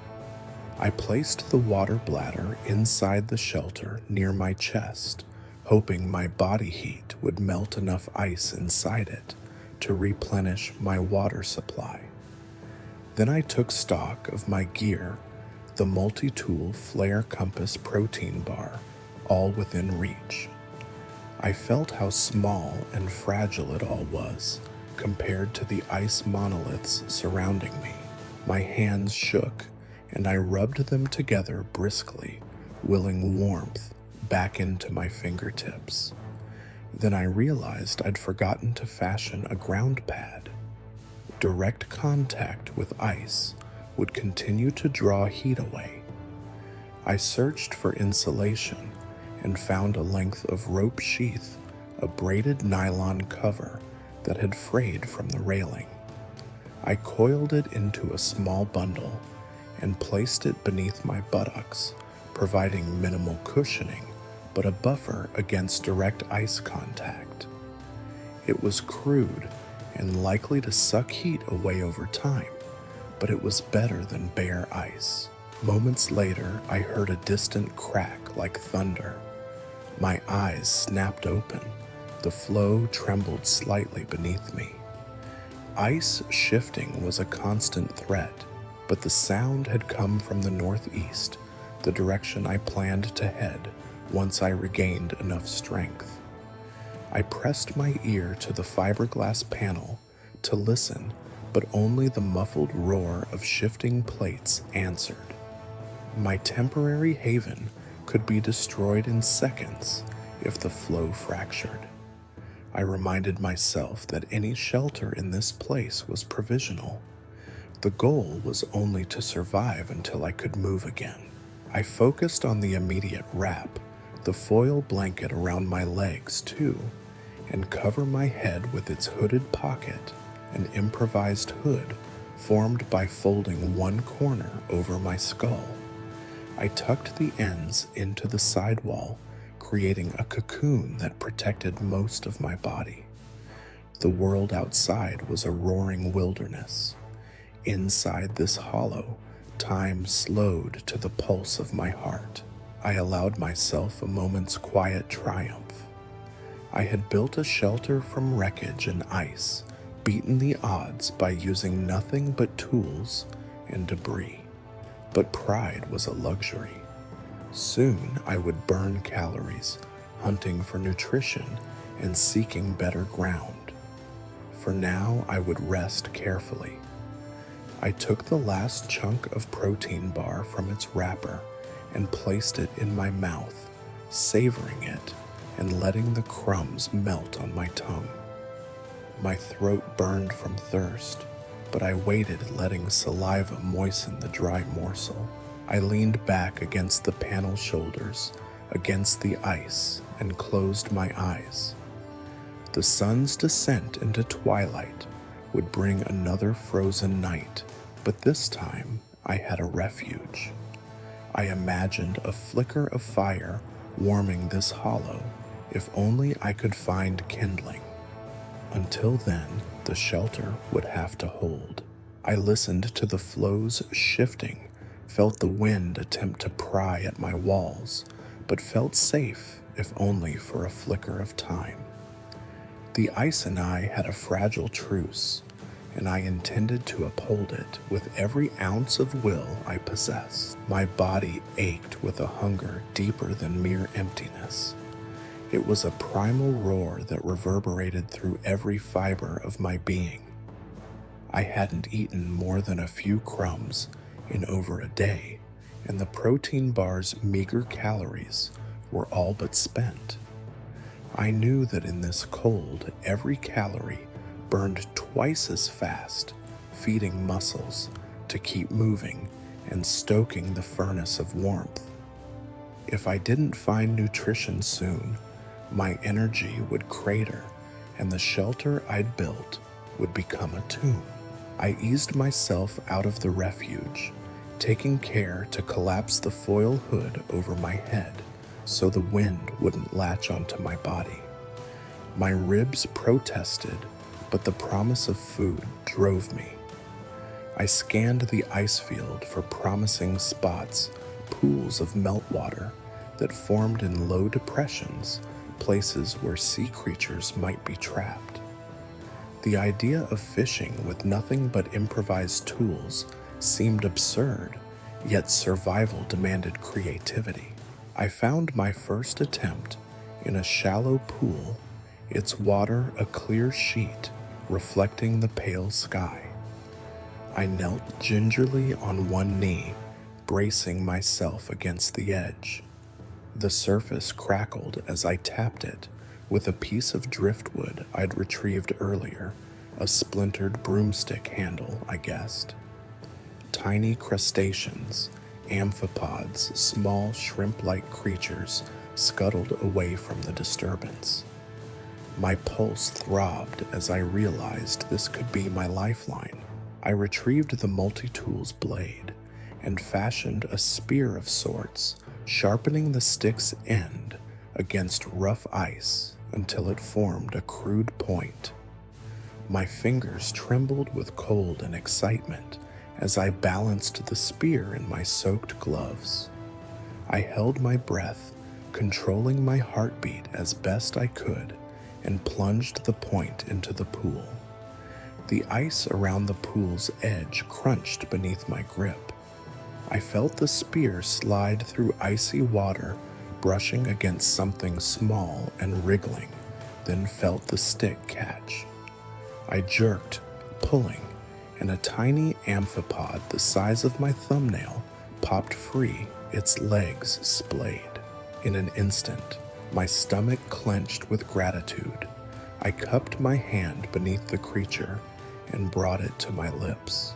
S1: I placed the water bladder inside the shelter near my chest, hoping my body heat would melt enough ice inside it to replenish my water supply. Then I took stock of my gear, the multi-tool Flare Compass protein bar, all within reach. I felt how small and fragile it all was compared to the ice monoliths surrounding me. My hands shook, and I rubbed them together briskly, willing warmth back into my fingertips. Then I realized I'd forgotten to fashion a ground pad. Direct contact with ice would continue to draw heat away. I searched for insulation and found a length of rope sheath, a braided nylon cover that had frayed from the railing. I coiled it into a small bundle and placed it beneath my buttocks, providing minimal cushioning but a buffer against direct ice contact. It was crude and likely to suck heat away over time, but it was better than bare ice. Moments later, I heard a distant crack like thunder. My eyes snapped open. The flow trembled slightly beneath me. Ice shifting was a constant threat, but the sound had come from the northeast, the direction I planned to head once I regained enough strength. I pressed my ear to the fiberglass panel to listen, but only the muffled roar of shifting plates answered. My temporary haven could be destroyed in seconds if the flow fractured. I reminded myself that any shelter in this place was provisional. The goal was only to survive until I could move again. I focused on the immediate wrap, the foil blanket around my legs too, and cover my head with its hooded pocket, an improvised hood formed by folding one corner over my skull. I tucked the ends into the sidewall, creating a cocoon that protected most of my body. The world outside was a roaring wilderness. Inside this hollow, time slowed to the pulse of my heart. I allowed myself a moment's quiet triumph. I had built a shelter from wreckage and ice, beaten the odds by using nothing but tools and debris. But pride was a luxury. Soon I would burn calories, hunting for nutrition and seeking better ground. For now, I would rest carefully. I took the last chunk of protein bar from its wrapper and placed it in my mouth, savoring it and letting the crumbs melt on my tongue. My throat burned from thirst, but I waited, letting saliva moisten the dry morsel. I leaned back against the panel shoulders, against the ice, and closed my eyes. The sun's descent into twilight would bring another frozen night, but this time I had a refuge. I imagined a flicker of fire warming this hollow, if only I could find kindling. Until then, the shelter would have to hold. I listened to the flows shifting, felt the wind attempt to pry at my walls, but felt safe if only for a flicker of time. The ice and I had a fragile truce, and I intended to uphold it with every ounce of will I possessed. My body ached with a hunger deeper than mere emptiness. It was a primal roar that reverberated through every fiber of my being. I hadn't eaten more than a few crumbs in over a day, and the protein bar's meager calories were all but spent. I knew that in this cold, every calorie burned twice as fast, feeding muscles to keep moving and stoking the furnace of warmth. If I didn't find nutrition soon, my energy would crater and the shelter I'd built would become a tomb. I eased myself out of the refuge, taking care to collapse the foil hood over my head so the wind wouldn't latch onto my body. My ribs protested, but the promise of food drove me. I scanned the ice field for promising spots, pools of meltwater that formed in low depressions, places where sea creatures might be trapped. The idea of fishing with nothing but improvised tools seemed absurd, yet survival demanded creativity. I found my first attempt in a shallow pool, its water a clear sheet reflecting the pale sky. I knelt gingerly on one knee, bracing myself against the edge. The surface crackled as I tapped it with a piece of driftwood I'd retrieved earlier, a splintered broomstick handle, I guessed. Tiny crustaceans, amphipods, small shrimp-like creatures scuttled away from the disturbance. My pulse throbbed as I realized this could be my lifeline. I retrieved the multi-tool's blade and fashioned a spear of sorts, sharpening the stick's end against rough ice until it formed a crude point. My fingers trembled with cold and excitement as I balanced the spear in my soaked gloves. I held my breath, controlling my heartbeat as best I could, and plunged the point into the pool. The ice around the pool's edge crunched beneath my grip. I felt the spear slide through icy water, brushing against something small and wriggling, then felt the stick catch. I jerked, pulling, and a tiny amphipod the size of my thumbnail popped free, its legs splayed. In an instant, my stomach clenched with gratitude. I cupped my hand beneath the creature and brought it to my lips.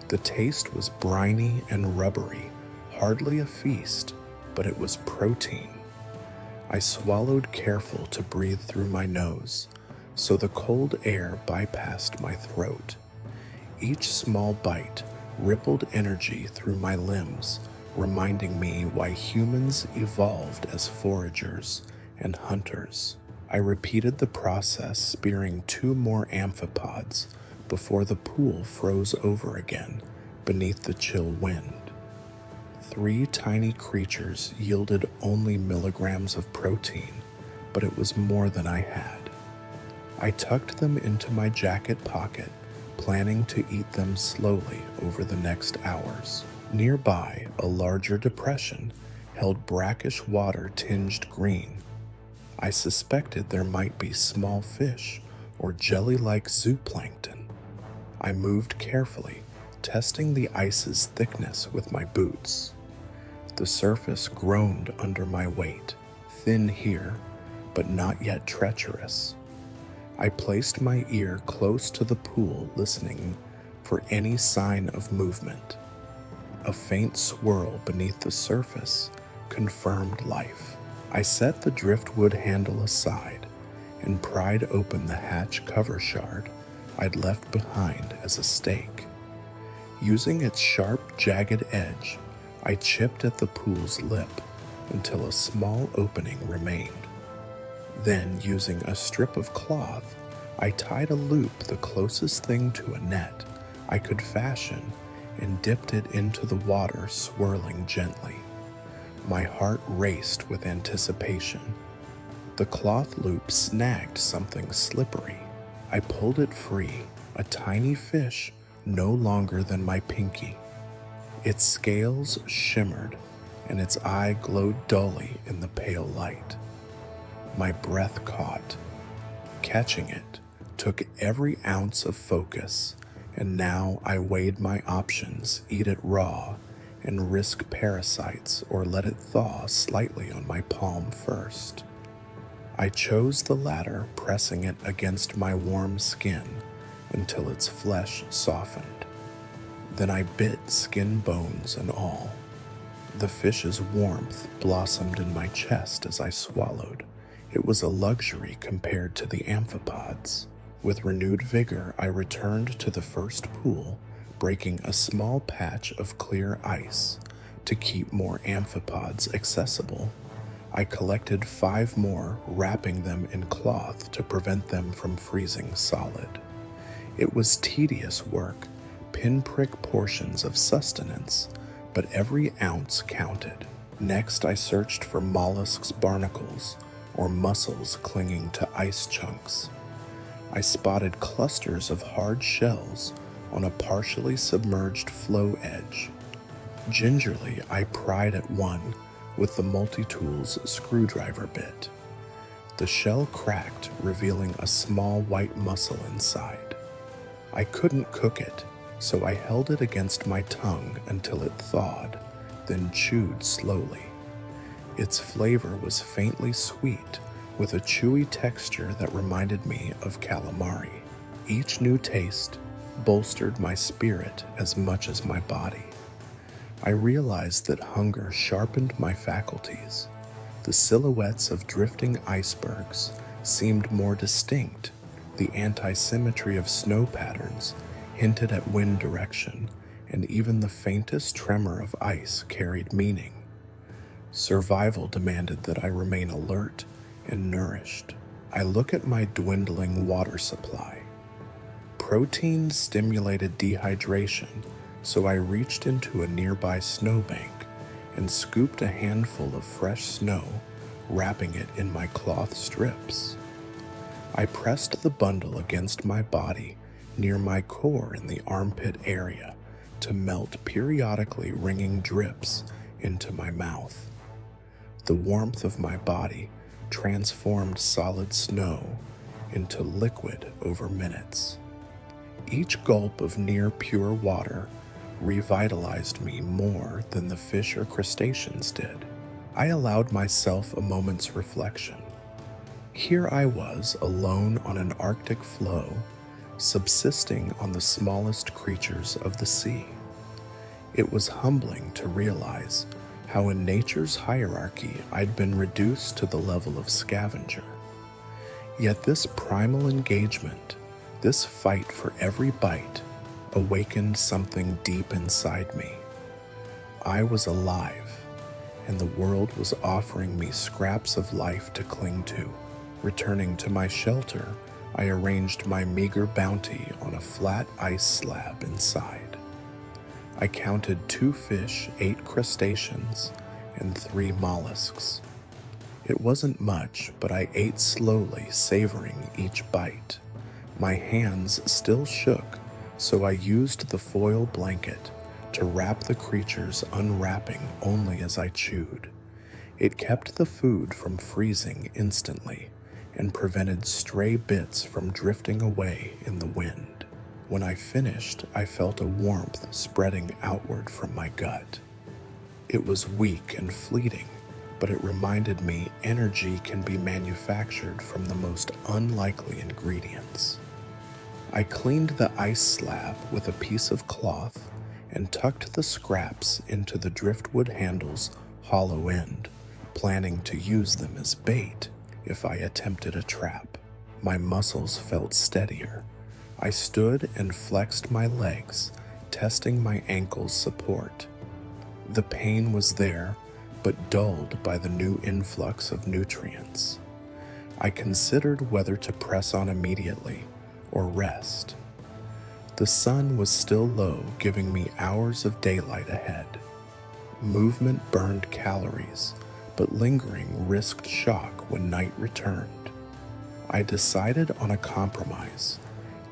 S1: The taste was briny and rubbery, hardly a feast, but it was protein. I swallowed careful to breathe through my nose, so the cold air bypassed my throat. Each small bite rippled energy through my limbs, reminding me why humans evolved as foragers and hunters. I repeated the process, spearing 2 more amphipods before the pool froze over again beneath the chill wind. 3 tiny creatures yielded only milligrams of protein, but it was more than I had. I tucked them into my jacket pocket, planning to eat them slowly over the next hours. Nearby, a larger depression held brackish water tinged green. I suspected there might be small fish or jelly-like zooplankton. I moved carefully, testing the ice's thickness with my boots. The surface groaned under my weight, thin here, but not yet treacherous. I placed my ear close to the pool, listening for any sign of movement. A faint swirl beneath the surface confirmed life. I set the driftwood handle aside and pried open the hatch cover shard I'd left behind as a stake. Using its sharp, jagged edge, I chipped at the pool's lip until a small opening remained. Then, using a strip of cloth, I tied a loop the closest thing to a net I could fashion and dipped it into the water, swirling gently. My heart raced with anticipation. The cloth loop snagged something slippery. I pulled it free, a tiny fish no longer than my pinky. Its scales shimmered, and its eye glowed dully in the pale light. My breath caught. Catching it took every ounce of focus, and now I weighed my options: eat it raw and risk parasites, or let it thaw slightly on my palm first. I chose the latter, pressing it against my warm skin until its flesh softened. Then I bit skin, bones, and all. The fish's warmth blossomed in my chest as I swallowed. It was a luxury compared to the amphipods. With renewed vigor, I returned to the first pool, breaking a small patch of clear ice to keep more amphipods accessible. I collected 5 more, wrapping them in cloth to prevent them from freezing solid. It was tedious work, pinprick portions of sustenance, but every ounce counted. Next, I searched for mollusks' barnacles or mussels clinging to ice chunks. I spotted clusters of hard shells on a partially submerged floe edge. Gingerly, I pried at one with the multi-tool's screwdriver bit. The shell cracked, revealing a small white mussel inside. I couldn't cook it, so I held it against my tongue until it thawed, then chewed slowly. Its flavor was faintly sweet, with a chewy texture that reminded me of calamari. Each new taste bolstered my spirit as much as my body. I realized that hunger sharpened my faculties. The silhouettes of drifting icebergs seemed more distinct. The anti-symmetry of snow patterns hinted at wind direction, and even the faintest tremor of ice carried meaning. Survival demanded that I remain alert and nourished. I look at my dwindling water supply. Protein stimulated dehydration, so I reached into a nearby snowbank and scooped a handful of fresh snow, wrapping it in my cloth strips. I pressed the bundle against my body near my core in the armpit area to melt periodically ringing drips into my mouth. The warmth of my body transformed solid snow into liquid over minutes. Each gulp of near pure water revitalized me more than the fish or crustaceans did. I allowed myself a moment's reflection. Here I was, alone on an Arctic floe, subsisting on the smallest creatures of the sea. It was humbling to realize how in nature's hierarchy I'd been reduced to the level of scavenger. Yet this primal engagement, this fight for every bite, awakened something deep inside me. I was alive, and the world was offering me scraps of life to cling to. Returning to my shelter, I arranged my meager bounty on a flat ice slab inside. I counted 2 fish, 8 crustaceans, and 3 mollusks. It wasn't much, but I ate slowly, savoring each bite. My hands still shook, so I used the foil blanket to wrap the creatures, unwrapping only as I chewed. It kept the food from freezing instantly and prevented stray bits from drifting away in the wind. When I finished, I felt a warmth spreading outward from my gut. It was weak and fleeting, but it reminded me energy can be manufactured from the most unlikely ingredients. I cleaned the ice slab with a piece of cloth and tucked the scraps into the driftwood handle's hollow end, planning to use them as bait if I attempted a trap. My muscles felt steadier. I stood and flexed my legs, testing my ankles' support. The pain was there, but dulled by the new influx of nutrients. I considered whether to press on immediately or rest. The sun was still low, giving me hours of daylight ahead. Movement burned calories, but lingering risked shock when night returned. I decided on a compromise.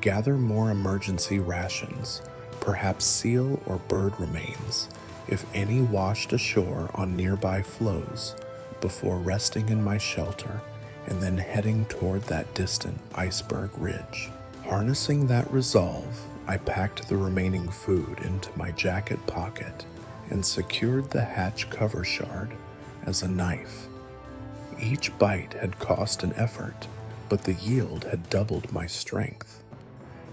S1: Gather more emergency rations, perhaps seal or bird remains, if any washed ashore on nearby floes, before resting in my shelter and then heading toward that distant iceberg ridge. Harnessing that resolve, I packed the remaining food into my jacket pocket and secured the hatch cover shard as a knife. Each bite had cost an effort, but the yield had doubled my strength.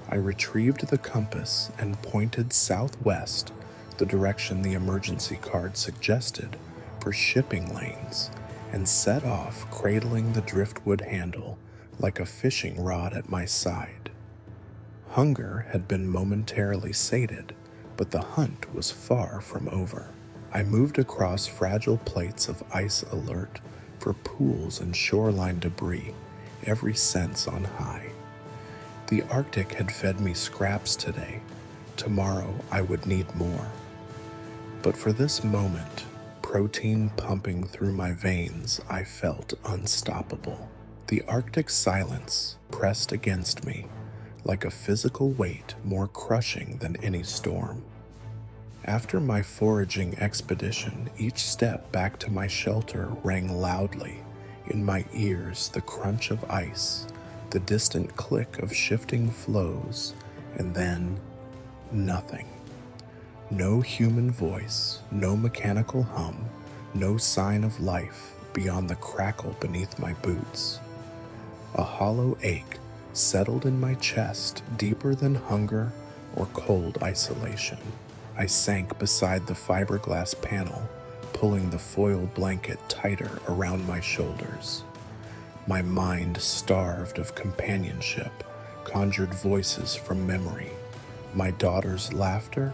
S1: I retrieved the compass and pointed southwest, the direction the emergency card suggested for shipping lanes, and set off, cradling the driftwood handle like a fishing rod at my side. Hunger had been momentarily sated, but the hunt was far from over. I moved across fragile plates of ice alert for pools and shoreline debris, every sense on high. The Arctic had fed me scraps today. Tomorrow I would need more. But for this moment, protein pumping through my veins, I felt unstoppable. The Arctic silence pressed against me like a physical weight more crushing than any storm. After my foraging expedition, each step back to my shelter rang loudly. In my ears, the crunch of ice, the distant click of shifting floes, and then nothing. No human voice, no mechanical hum, no sign of life beyond the crackle beneath my boots. A hollow ache settled in my chest, deeper than hunger or cold isolation. I sank beside the fiberglass panel, pulling the foil blanket tighter around my shoulders. My mind, starved of companionship, conjured voices from memory. My daughter's laughter,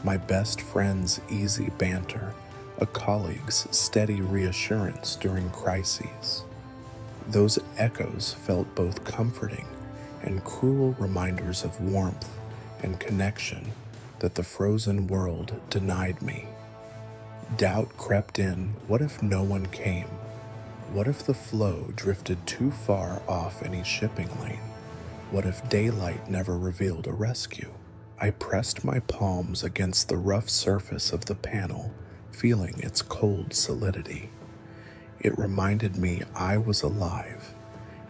S1: my best friend's easy banter, a colleague's steady reassurance during crises. Those echoes felt both comforting and cruel reminders of warmth and connection that the frozen world denied me. Doubt crept in. What if no one came? What if the flow drifted too far off any shipping lane? What if daylight never revealed a rescue? I pressed my palms against the rough surface of the panel, feeling its cold solidity. It reminded me I was alive,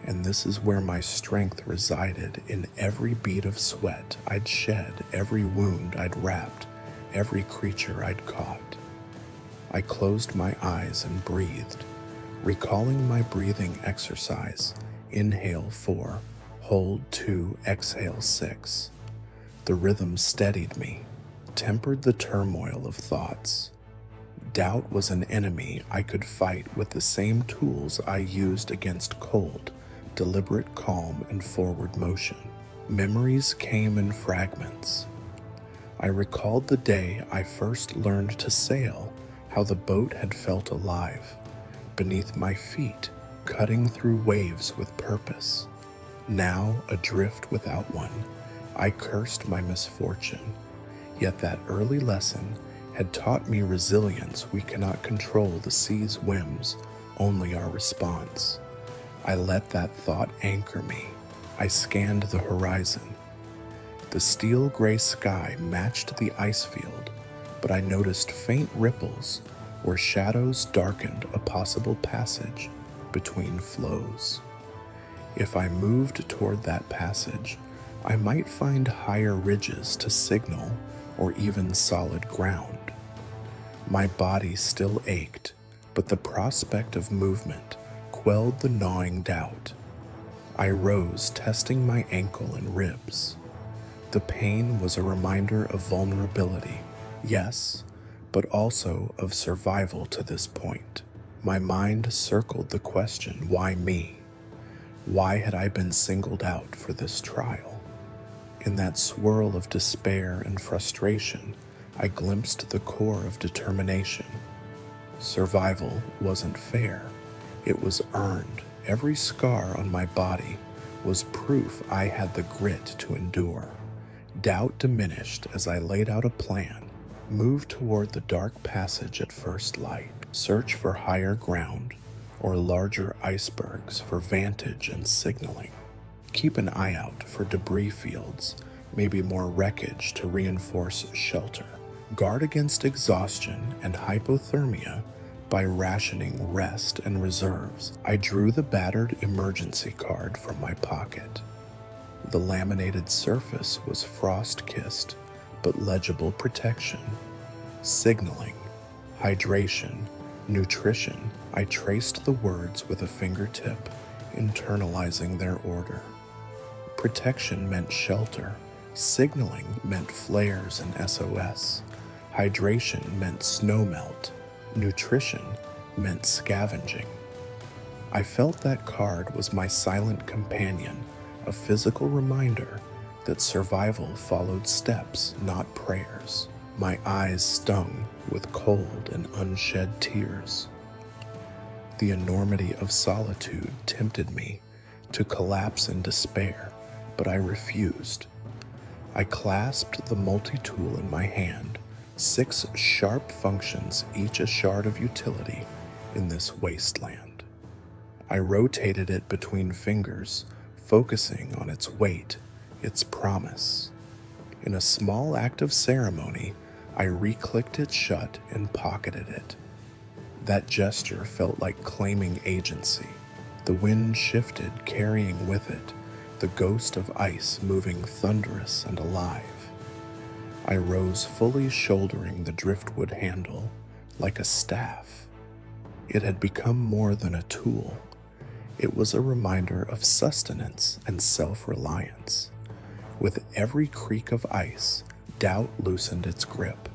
S1: and this is where my strength resided, in every bead of sweat I'd shed, every wound I'd wrapped, every creature I'd caught. I closed my eyes and breathed, recalling my breathing exercise. Inhale 4, hold 2, exhale 6. The rhythm steadied me, tempered the turmoil of thoughts. Doubt was an enemy I could fight with the same tools I used against cold, deliberate calm and forward motion. Memories came in fragments. I recalled the day I first learned to sail, how the boat had felt alive, beneath my feet, cutting through waves with purpose. Now, adrift without one, I cursed my misfortune. Yet that early lesson had taught me resilience. We cannot control the sea's whims, only our response. I let that thought anchor me. I scanned the horizon. The steel gray sky matched the ice field, but I noticed faint ripples where shadows darkened a possible passage between flows. If I moved toward that passage, I might find higher ridges to signal, or even solid ground. My body still ached, but the prospect of movement quelled the gnawing doubt. I rose, testing my ankle and ribs. The pain was a reminder of vulnerability, yes, but also of survival to this point. My mind circled the question, why me? Why had I been singled out for this trial? In that swirl of despair and frustration, I glimpsed the core of determination. Survival wasn't fair. It was earned. Every scar on my body was proof I had the grit to endure. Doubt diminished as I laid out a plan, moved toward the dark passage at first light, search for higher ground or larger icebergs for vantage and signaling. Keep an eye out for debris fields, maybe more wreckage to reinforce shelter. Guard against exhaustion and hypothermia by rationing rest and reserves. I drew the battered emergency card from my pocket. The laminated surface was frost-kissed, but legible protection. Signaling, hydration, nutrition. I traced the words with a fingertip, internalizing their order. Protection meant shelter. Signaling meant flares and SOS. Hydration meant snowmelt. Nutrition meant scavenging. I felt that card was my silent companion, a physical reminder that survival followed steps, not prayers. My eyes stung with cold and unshed tears. The enormity of solitude tempted me to collapse in despair, but I refused. I clasped the multi-tool in my hand, 6 sharp functions, each a shard of utility in this wasteland. I rotated it between fingers, focusing on its weight, its promise. In a small act of ceremony, I re-clicked it shut and pocketed it. That gesture felt like claiming agency. The wind shifted, carrying with it the ghost of ice moving thunderous and alive. I rose fully shouldering the driftwood handle like a staff. It had become more than a tool. It was a reminder of sustenance and self-reliance. With every creak of ice, doubt loosened its grip.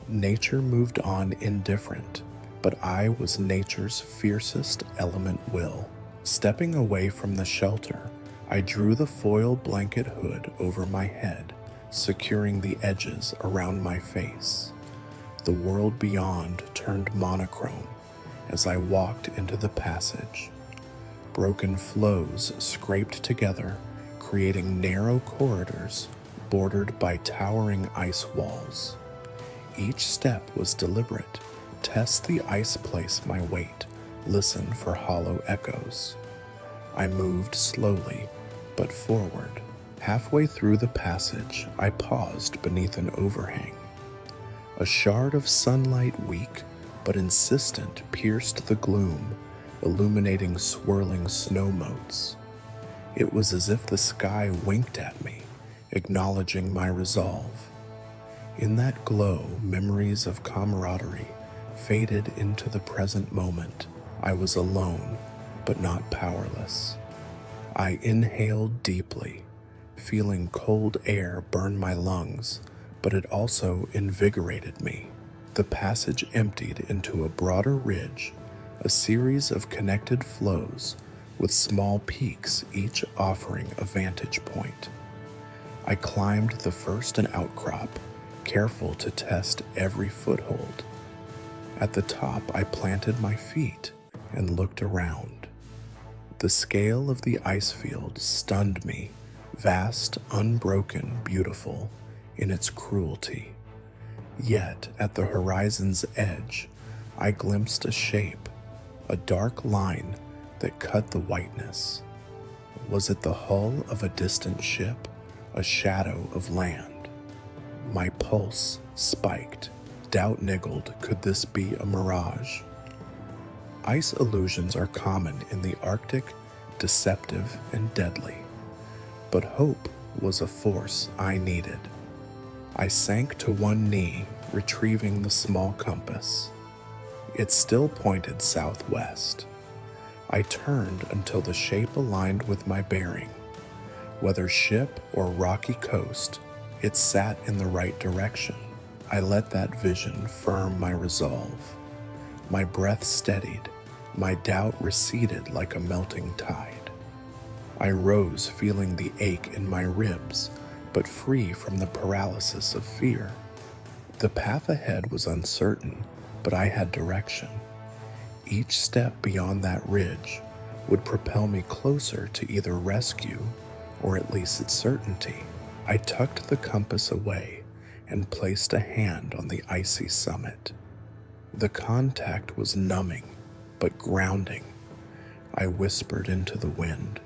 S1: Nature moved on indifferent, but I was nature's fiercest element will. Stepping away from the shelter, I drew the foil blanket hood over my head, securing the edges around my face. The world beyond turned monochrome as I walked into the passage. Broken flows scraped together, creating narrow corridors bordered by towering ice walls. Each step was deliberate. Test the ice, place my weight, listen for hollow echoes. I moved slowly, but forward. Halfway through the passage, I paused beneath an overhang. A shard of sunlight, weak but insistent, pierced the gloom, illuminating swirling snow motes. It was as if the sky winked at me, acknowledging my resolve. In that glow, memories of camaraderie faded into the present moment. I was alone, but not powerless. I inhaled deeply, feeling cold air burn my lungs, but it also invigorated me. The passage emptied into a broader ridge, a series of connected flows with small peaks, each offering a vantage point. I climbed the first an outcrop, careful to test every foothold. At the top, I planted my feet and looked around. The scale of the ice field stunned me, vast, unbroken, beautiful in its cruelty. Yet, at the horizon's edge, I glimpsed a shape, a dark line that cut the whiteness. Was it the hull of a distant ship, a shadow of land? My pulse spiked. Doubt niggled, could this be a mirage? Ice illusions are common in the Arctic, deceptive and deadly. But hope was a force I needed. I sank to one knee, retrieving the small compass. It still pointed southwest. I turned until the shape aligned with my bearing. Whether ship or rocky coast, it sat in the right direction. I let that vision firm my resolve. My breath steadied. My doubt receded like a melting tide. I rose, feeling the ache in my ribs, but free from the paralysis of fear. The path ahead was uncertain, but I had direction. Each step beyond that ridge would propel me closer to either rescue or at least its certainty. I tucked the compass away and placed a hand on the icy summit. The contact was numbing, but grounding. I whispered into the wind,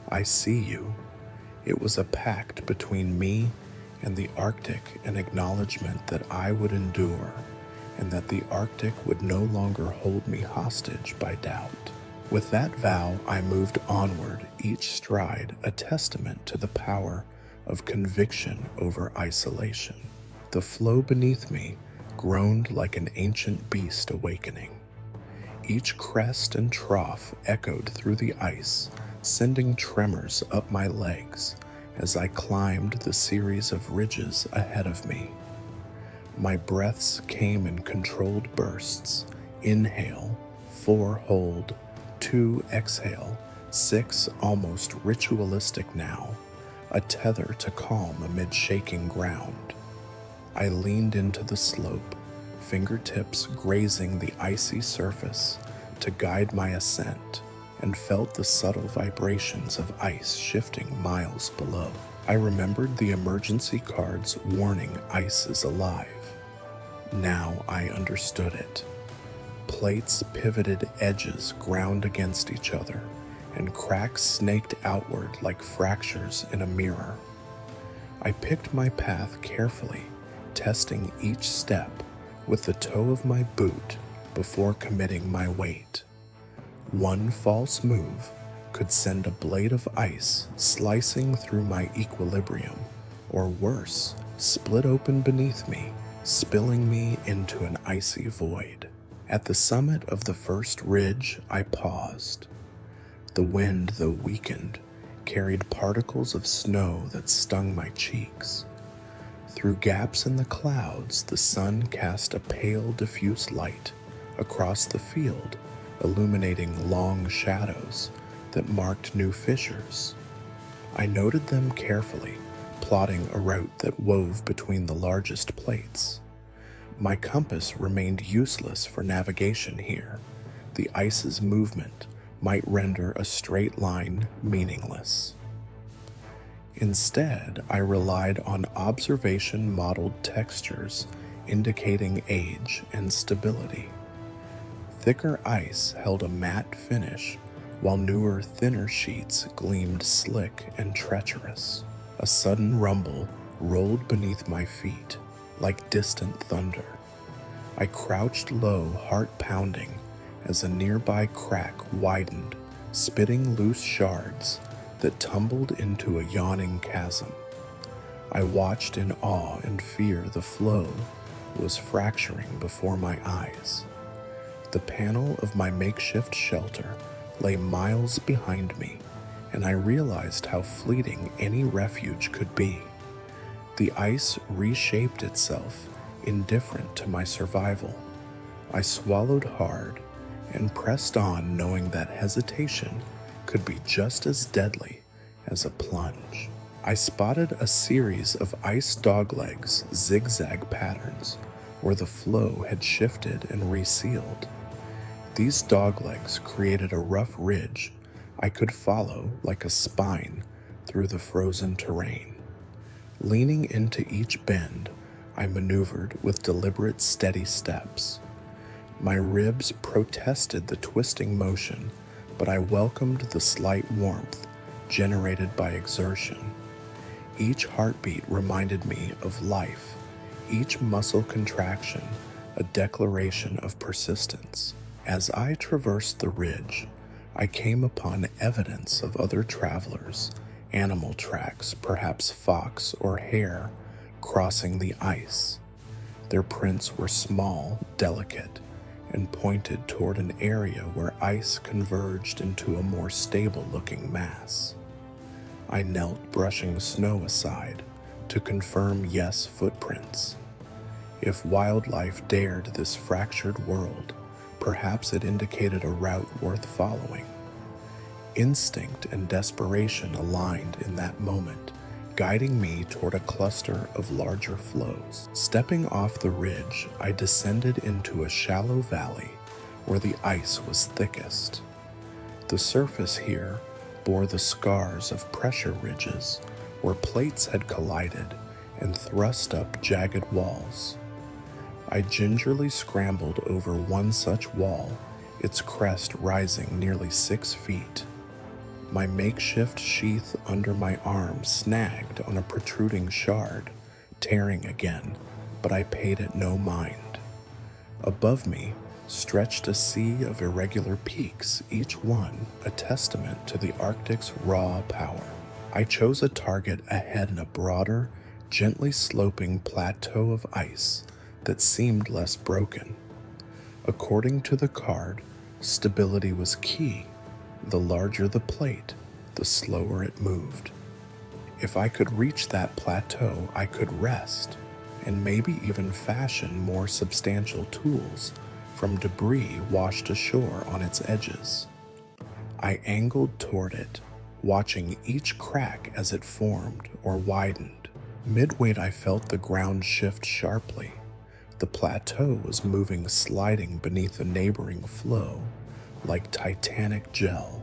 S1: "I see you." It was a pact between me and the Arctic, an acknowledgement that I would endure, and that the Arctic would no longer hold me hostage by doubt. With that vow, I moved onward, each stride a testament to the power of conviction over isolation. The flow beneath me groaned like an ancient beast awakening. Each crest and trough echoed through the ice, sending tremors up my legs as I climbed the series of ridges ahead of me. My breaths came in controlled bursts. Inhale, 4 hold, 2 exhale, 6 almost ritualistic now, a tether to calm amid shaking ground. I leaned into the slope, fingertips grazing the icy surface, to guide my ascent and felt the subtle vibrations of ice shifting miles below. I remembered the emergency card's warning ice is alive. Now I understood it. Plates' pivoted edges ground against each other, and cracks snaked outward like fractures in a mirror. I picked my path carefully, testing each step with the toe of my boot before committing my weight. One false move could send a blade of ice slicing through my equilibrium, or worse, split open beneath me, spilling me into an icy void. At the summit of the first ridge, I paused. The wind, though weakened, carried particles of snow that stung my cheeks. Through gaps in the clouds, the sun cast a pale, diffuse light across the field, illuminating long shadows that marked new fissures. I noted them carefully, plotting a route that wove between the largest plates. My compass remained useless for navigation here. The ice's movement might render a straight line meaningless. Instead, I relied on observation-modeled textures indicating age and stability. Thicker ice held a matte finish, while newer, thinner sheets gleamed slick and treacherous. A sudden rumble rolled beneath my feet, like distant thunder. I crouched low, heart pounding, as a nearby crack widened, spitting loose shards that tumbled into a yawning chasm. I watched in awe and fear. The flow was fracturing before my eyes. The panel of my makeshift shelter lay miles behind me, and I realized how fleeting any refuge could be. The ice reshaped itself, indifferent to my survival. I swallowed hard and pressed on, knowing that hesitation could be just as deadly as a plunge. I spotted a series of ice doglegs, zigzag patterns, where the flow had shifted and resealed. These doglegs created a rough ridge I could follow like a spine through the frozen terrain. Leaning into each bend, I maneuvered with deliberate, steady steps. My ribs protested the twisting motion, but I welcomed the slight warmth generated by exertion. Each heartbeat reminded me of life, each muscle contraction a declaration of persistence. As I traversed the ridge, I came upon evidence of other travelers, animal tracks, perhaps fox or hare, crossing the ice. Their prints were small, delicate, and pointed toward an area where ice converged into a more stable-looking mass. I knelt, brushing snow aside, to confirm yes footprints. If wildlife dared this fractured world, perhaps it indicated a route worth following. Instinct and desperation aligned in that moment, guiding me toward a cluster of larger flows. Stepping off the ridge, I descended into a shallow valley where the ice was thickest. The surface here bore the scars of pressure ridges where plates had collided and thrust up jagged walls. I gingerly scrambled over one such wall, its crest rising nearly 6 feet. My makeshift sheath under my arm snagged on a protruding shard, tearing again, but I paid it no mind. Above me stretched a sea of irregular peaks, each one a testament to the Arctic's raw power. I chose a target ahead in a broader, gently sloping plateau of ice that seemed less broken. According to the card, stability was key. The larger the plate, the slower it moved. If I could reach that plateau, I could rest, and maybe even fashion more substantial tools from debris washed ashore on its edges. I angled toward it, watching each crack as it formed or widened. Midway, I felt the ground shift sharply. The plateau was moving, sliding beneath a neighboring flow, like titanic gel.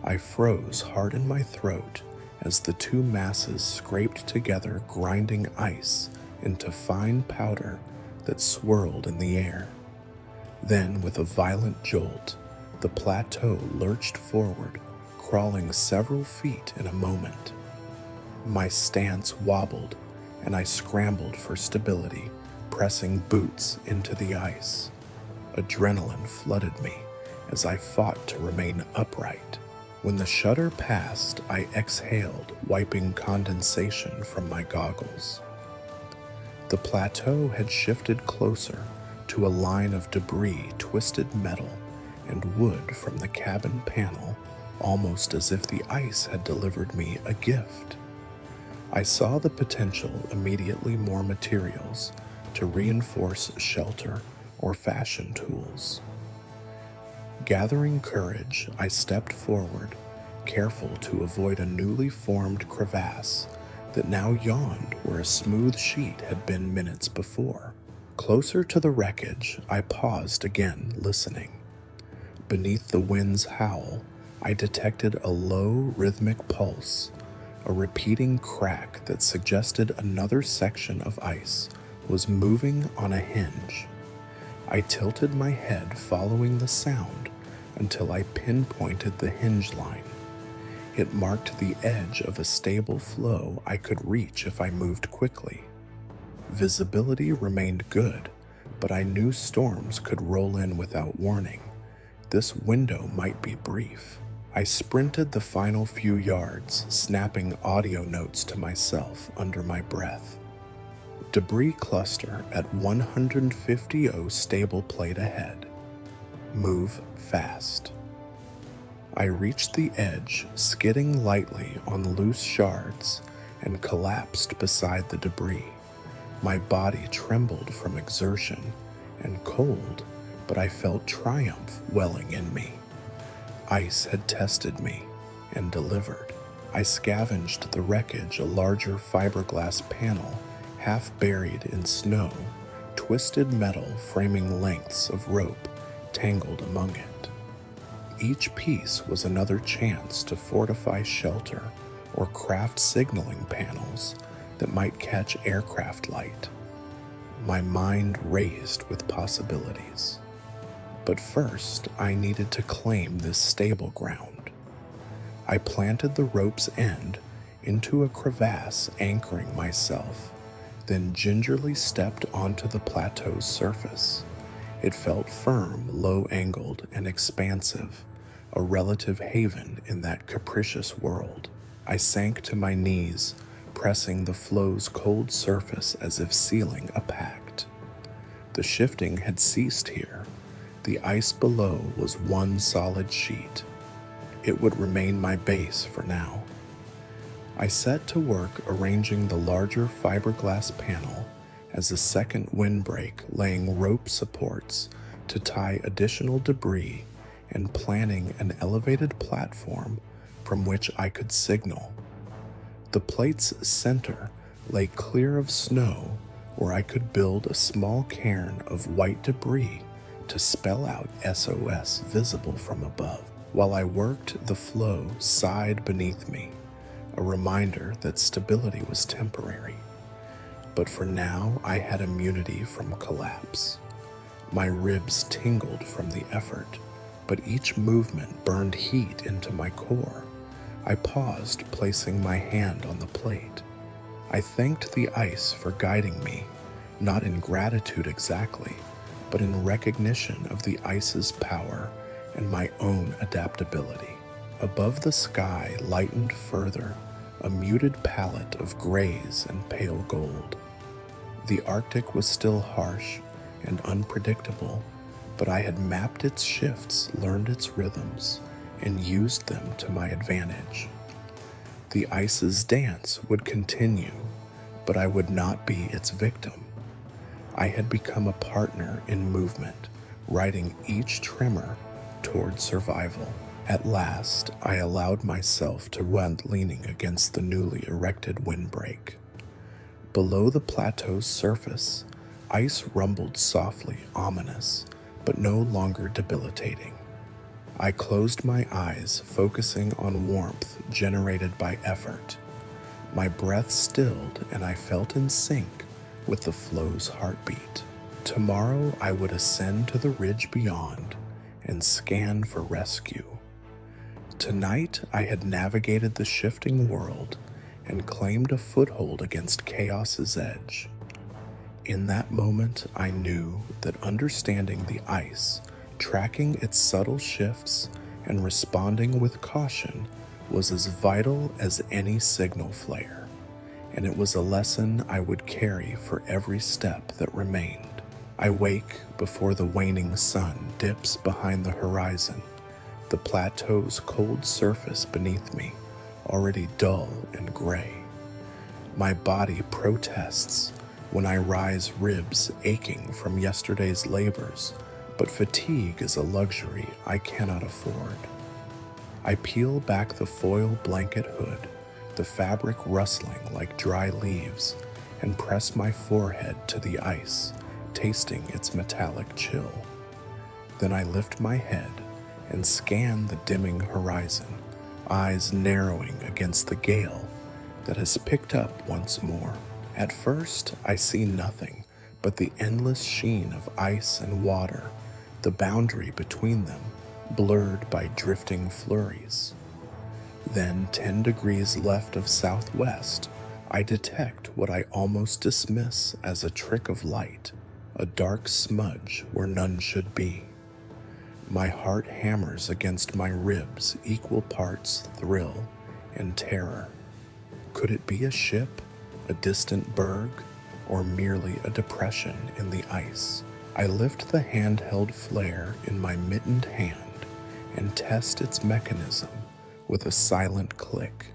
S1: I froze hard in my throat as the two masses scraped together, grinding ice into fine powder that swirled in the air. Then, with a violent jolt, the plateau lurched forward, crawling several feet in a moment. My stance wobbled, and I scrambled for stability, pressing boots into the ice. Adrenaline flooded me as I fought to remain upright. When the shudder passed, I exhaled, wiping condensation from my goggles. The plateau had shifted closer to a line of debris, twisted metal, and wood from the cabin panel, almost as if the ice had delivered me a gift. I saw the potential: immediately more materials to reinforce shelter or fashion tools. Gathering courage, I stepped forward, careful to avoid a newly formed crevasse that now yawned where a smooth sheet had been minutes before. Closer to the wreckage, I paused again, listening. Beneath the wind's howl, I detected a low, rhythmic pulse, a repeating crack that suggested another section of ice was moving on a hinge. I tilted my head, following the sound, until I pinpointed the hinge line. It marked the edge of a stable flow I could reach if I moved quickly. Visibility remained good, but I knew storms could roll in without warning. This window might be brief. I sprinted the final few yards, snapping audio notes to myself under my breath. Debris cluster at 150 stable plate ahead. Move fast. I reached the edge, skidding lightly on loose shards, and collapsed beside the debris. My body trembled from exertion and cold, but I felt triumph welling in me. Ice had tested me and delivered. I scavenged the wreckage, a larger fiberglass panel half buried in snow, twisted metal framing lengths of rope tangled among it. Each piece was another chance to fortify shelter or craft signaling panels that might catch aircraft light. My mind raced with possibilities. But first, I needed to claim this stable ground. I planted the rope's end into a crevasse, anchoring myself, then gingerly stepped onto the plateau's surface. It felt firm, low-angled, and expansive, a relative haven in that capricious world. I sank to my knees, pressing the flow's cold surface as if sealing a pact. The shifting had ceased here. The ice below was one solid sheet. It would remain my base for now. I set to work arranging the larger fiberglass panel as a second windbreak, laying rope supports to tie additional debris and planning an elevated platform from which I could signal. The plate's center lay clear of snow, where I could build a small cairn of white debris to spell out SOS visible from above. While I worked, the flow sighed beneath me, a reminder that stability was temporary. But for now, I had immunity from collapse. My ribs tingled from the effort, but each movement burned heat into my core. I paused, placing my hand on the plate. I thanked the ice for guiding me, not in gratitude exactly, but in recognition of the ice's power and my own adaptability. Above, the sky lightened further, a muted palette of grays and pale gold. The Arctic was still harsh and unpredictable, but I had mapped its shifts, learned its rhythms, and used them to my advantage. The ice's dance would continue, but I would not be its victim. I had become a partner in movement, riding each tremor toward survival. At last, I allowed myself to run, leaning against the newly erected windbreak. Below the plateau's surface, ice rumbled softly, ominous, but no longer debilitating. I closed my eyes, focusing on warmth generated by effort. My breath stilled, and I felt in sync with the flow's heartbeat. Tomorrow I would ascend to the ridge beyond and scan for rescue. Tonight I had navigated the shifting world and claimed a foothold against chaos's edge. In that moment, I knew that understanding the ice, tracking its subtle shifts, and responding with caution was as vital as any signal flare, and it was a lesson I would carry for every step that remained. I wake before the waning sun dips behind the horizon, the plateau's cold surface beneath me, already dull and gray. My body protests when I rise, ribs aching from yesterday's labors, but fatigue is a luxury I cannot afford. I peel back the foil blanket hood, the fabric rustling like dry leaves, and press my forehead to the ice, tasting its metallic chill. Then I lift my head and scan the dimming horizon, eyes narrowing against the gale that has picked up once more. At first, I see nothing but the endless sheen of ice and water, the boundary between them blurred by drifting flurries. Then, 10 degrees left of southwest, I detect what I almost dismiss as a trick of light, a dark smudge where none should be. My heart hammers against my ribs, equal parts thrill and terror. Could it be a ship, a distant berg, or merely a depression in the ice? I lift the handheld flare in my mittened hand and test its mechanism with a silent click.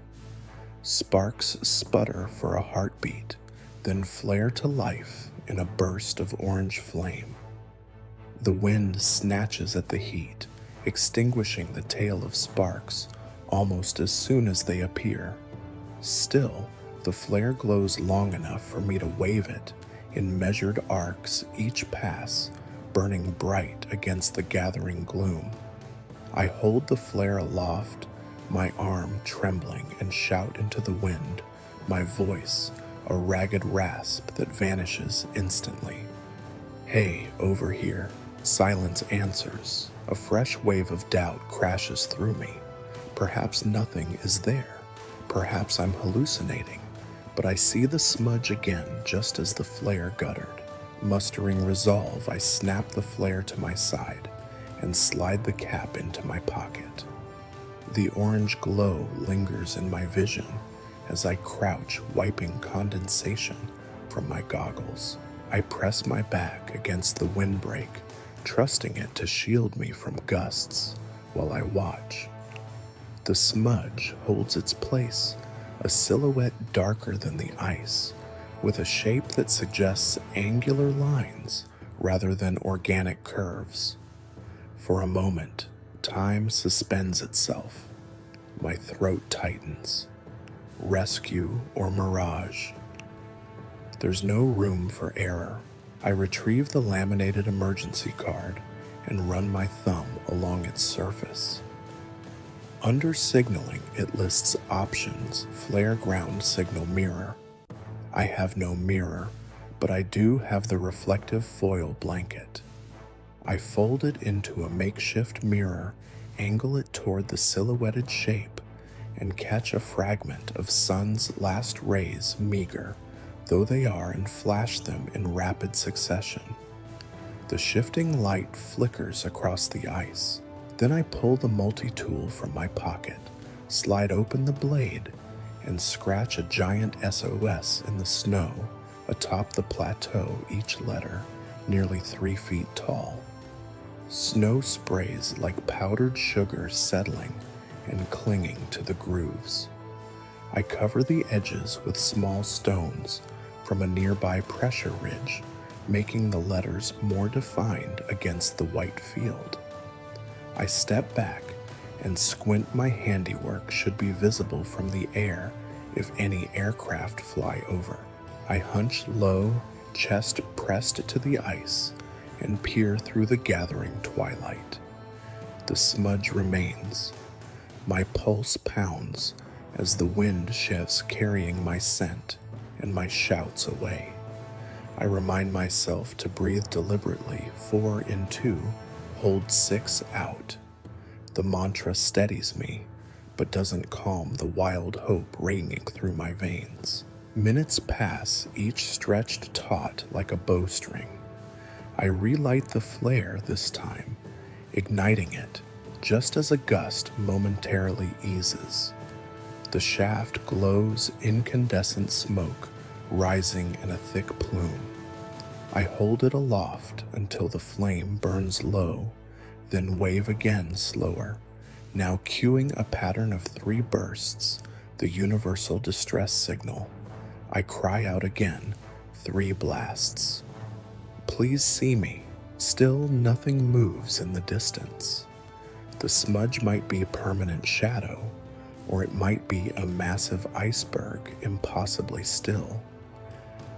S1: Sparks sputter for a heartbeat, then flare to life in a burst of orange flame. The wind snatches at the heat, extinguishing the tail of sparks almost as soon as they appear. Still, the flare glows long enough for me to wave it in measured arcs, each pass burning bright against the gathering gloom. I hold the flare aloft, my arm trembling, and shout into the wind, my voice a ragged rasp that vanishes instantly. Hey, over here. Silence answers. A fresh wave of doubt crashes through me. Perhaps nothing is there. Perhaps I'm hallucinating. But I see the smudge again just as the flare guttered. Mustering resolve, I snap the flare to my side and slide the cap into my pocket. The orange glow lingers in my vision as I crouch, wiping condensation from my goggles. I press my back against the windbreak, trusting it to shield me from gusts while I watch. The smudge holds its place, a silhouette darker than the ice, with a shape that suggests angular lines rather than organic curves. For a moment, time suspends itself. My throat tightens. Rescue or mirage? There's no room for error. I retrieve the laminated emergency card and run my thumb along its surface. Under signaling, it lists options: flare ground signal mirror. I have no mirror, but I do have the reflective foil blanket. I fold it into a makeshift mirror, angle it toward the silhouetted shape, and catch a fragment of sun's last rays, meager though they are, and flash them in rapid succession. The shifting light flickers across the ice. Then I pull the multi-tool from my pocket, slide open the blade, and scratch a giant SOS in the snow atop the plateau, each letter nearly 3 feet tall. Snow sprays like powdered sugar settling and clinging to the grooves. I cover the edges with small stones from a nearby pressure ridge, making the letters more defined against the white field. I step back and squint. My handiwork should be visible from the air if any aircraft fly over. I hunch low, chest pressed to the ice, and peer through the gathering twilight. The smudge remains. My pulse pounds as the wind shifts, carrying my scent and my shouts away. I remind myself to breathe deliberately, 4 in 2, hold 6 out. The mantra steadies me, but doesn't calm the wild hope raining through my veins. Minutes pass, each stretched taut like a bowstring. I relight the flare this time, igniting it just as a gust momentarily eases. The shaft glows incandescent smoke, rising in a thick plume. I hold it aloft until the flame burns low, then wave again slower, now cueing a pattern of 3 bursts, the universal distress signal. I cry out again, 3 blasts. Please see me. Still nothing moves in the distance. The smudge might be a permanent shadow, or it might be a massive iceberg impossibly still.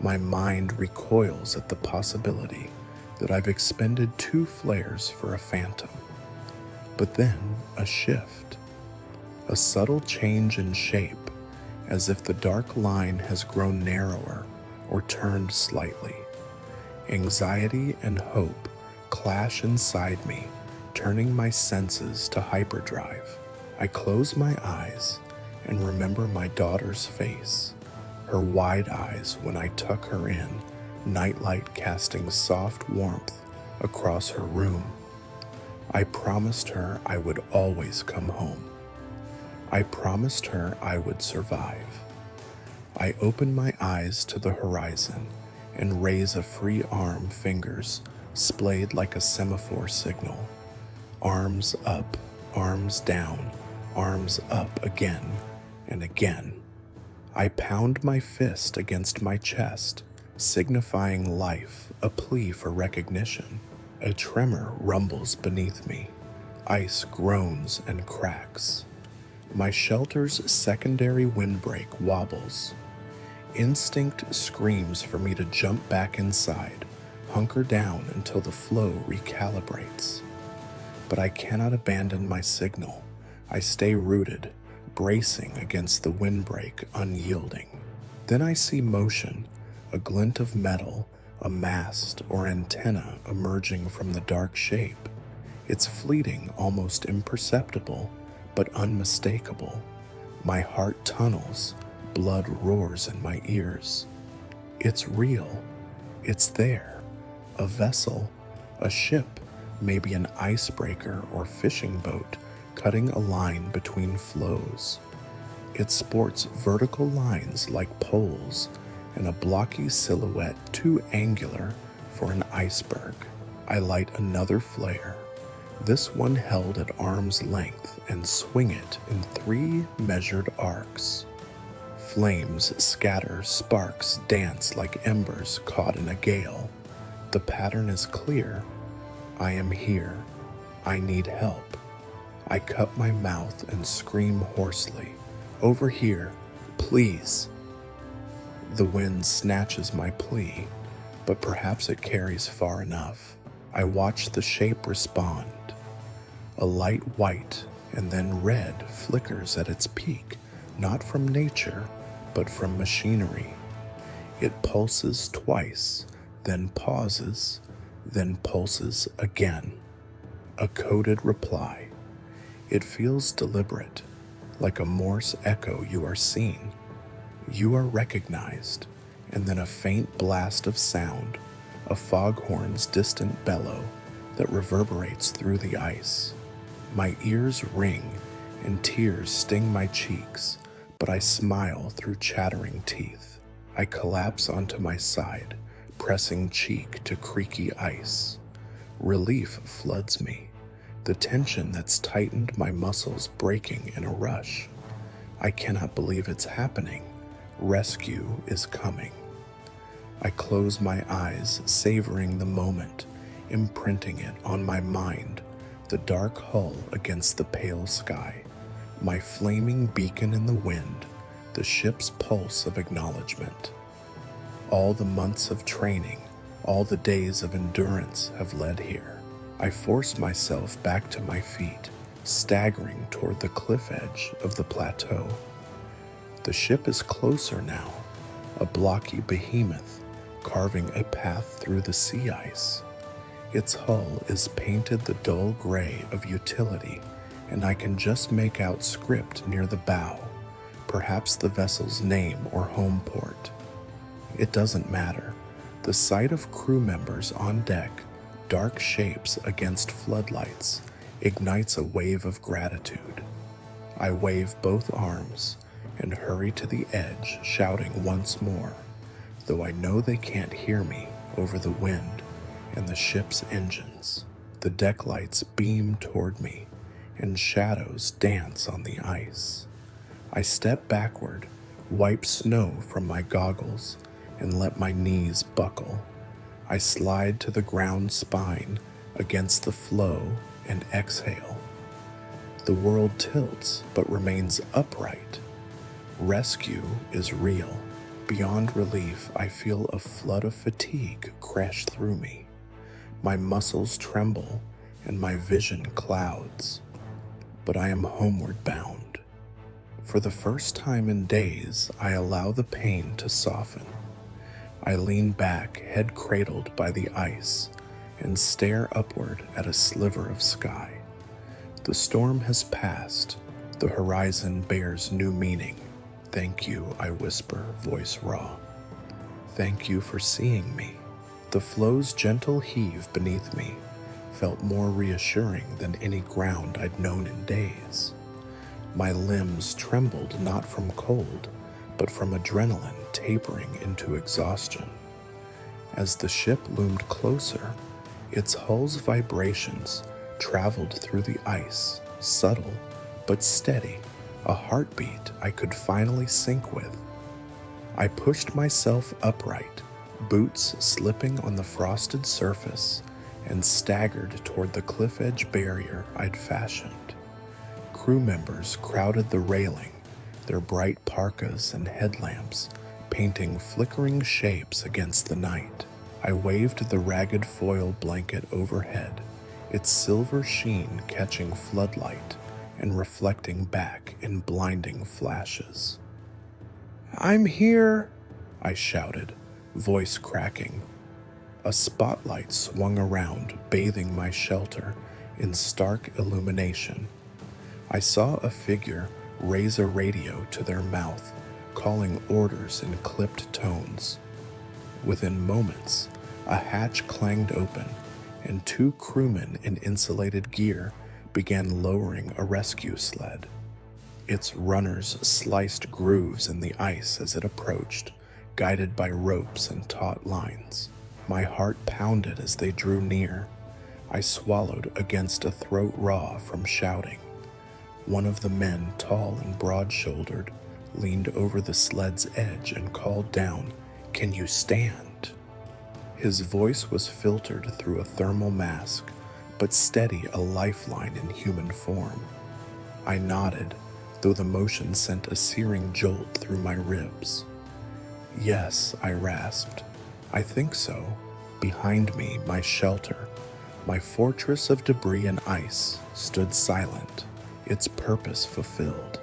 S1: My mind recoils at the possibility that I've expended 2 flares for a phantom. But then a shift, a subtle change in shape, as if the dark line has grown narrower or turned slightly. Anxiety and hope clash inside me, turning my senses to hyperdrive. I close my eyes and remember my daughter's face, her wide eyes when I tuck her in, nightlight casting soft warmth across her room. I promised her I would always come home. I promised her I would survive. I open my eyes to the horizon and raise a free arm, fingers splayed like a semaphore signal. Arms up, arms down, arms up again and again. I pound my fist against my chest, signifying life, a plea for recognition. A tremor rumbles beneath me. Ice groans and cracks. My shelter's secondary windbreak wobbles. Instinct screams for me to jump back inside, hunker down until the flow recalibrates. But I cannot abandon my signal. I stay rooted, bracing against the windbreak, unyielding. Then I see motion, a glint of metal, a mast or antenna emerging from the dark shape. It's fleeting, almost imperceptible, but unmistakable. My heart tunnels, blood roars in my ears. It's real. It's there. A vessel, a ship, maybe an icebreaker or fishing boat, cutting a line between flows. It sports vertical lines like poles and a blocky silhouette too angular for an iceberg. I light another flare, this one held at arm's length, and swing it in 3 measured arcs. Flames scatter, sparks dance like embers caught in a gale. The pattern is clear. I am here. I need help. I cup my mouth and scream hoarsely. Over here, please. The wind snatches my plea, but perhaps it carries far enough. I watch the shape respond. A light white and then red flickers at its peak, not from nature, but from machinery. It pulses twice, then pauses, then pulses again. A coded reply. It feels deliberate, like a Morse echo. You are seen. You are recognized, and then a faint blast of sound, a foghorn's distant bellow that reverberates through the ice. My ears ring, and tears sting my cheeks, but I smile through chattering teeth. I collapse onto my side, pressing cheek to creaky ice. Relief floods me, the tension that's tightened my muscles breaking in a rush. I cannot believe it's happening. Rescue is coming. I close my eyes, savoring the moment, imprinting it on my mind, the dark hull against the pale sky, my flaming beacon in the wind, the ship's pulse of acknowledgement. All the months of training, all the days of endurance have led here. I force myself back to my feet, staggering toward the cliff edge of the plateau. The ship is closer now, a blocky behemoth carving a path through the sea ice. Its hull is painted the dull gray of utility, and I can just make out script near the bow, perhaps the vessel's name or home port. It doesn't matter. The sight of crew members on deck, dark shapes against floodlights, ignites a wave of gratitude. I wave both arms and hurry to the edge, shouting once more, though I know they can't hear me over the wind and the ship's engines. The deck lights beam toward me, and shadows dance on the ice. I step backward, wipe snow from my goggles, and let my knees buckle. I slide to the ground spine against the floe and exhale. The world tilts but remains upright. Rescue is real. Beyond relief, I feel a flood of fatigue crash through me. My muscles tremble and my vision clouds. But I am homeward bound. For the first time in days, I allow the pain to soften. I lean back, head cradled by the ice, and stare upward at a sliver of sky. The storm has passed. The horizon bears new meaning. Thank you, I whisper, voice raw. Thank you for seeing me. The flow's gentle heave beneath me felt more reassuring than any ground I'd known in days. My limbs trembled not from cold, but from adrenaline tapering into exhaustion. As the ship loomed closer, its hull's vibrations traveled through the ice, subtle but steady, a heartbeat I could finally sync with. I pushed myself upright, boots slipping on the frosted surface, and staggered toward the cliff edge barrier I'd fashioned. Crew members crowded the railing, their bright parkas and headlamps painting flickering shapes against the night. I waved the ragged foil blanket overhead, its silver sheen catching floodlight and reflecting back in blinding flashes. "I'm here," I shouted, voice cracking. A spotlight swung around, bathing my shelter in stark illumination. I saw a figure raise a radio to their mouth, calling orders in clipped tones. Within moments, a hatch clanged open, and two crewmen in insulated gear began lowering a rescue sled. Its runners sliced grooves in the ice as it approached, guided by ropes and taut lines. My heart pounded as they drew near. I swallowed against a throat raw from shouting. One of the men, tall and broad-shouldered, leaned over the sled's edge and called down, "Can you stand?" His voice was filtered through a thermal mask, but steady, a lifeline in human form. I nodded, though the motion sent a searing jolt through my ribs. "Yes," I rasped. "I think so." Behind me, my shelter, my fortress of debris and ice, stood silent, its purpose fulfilled.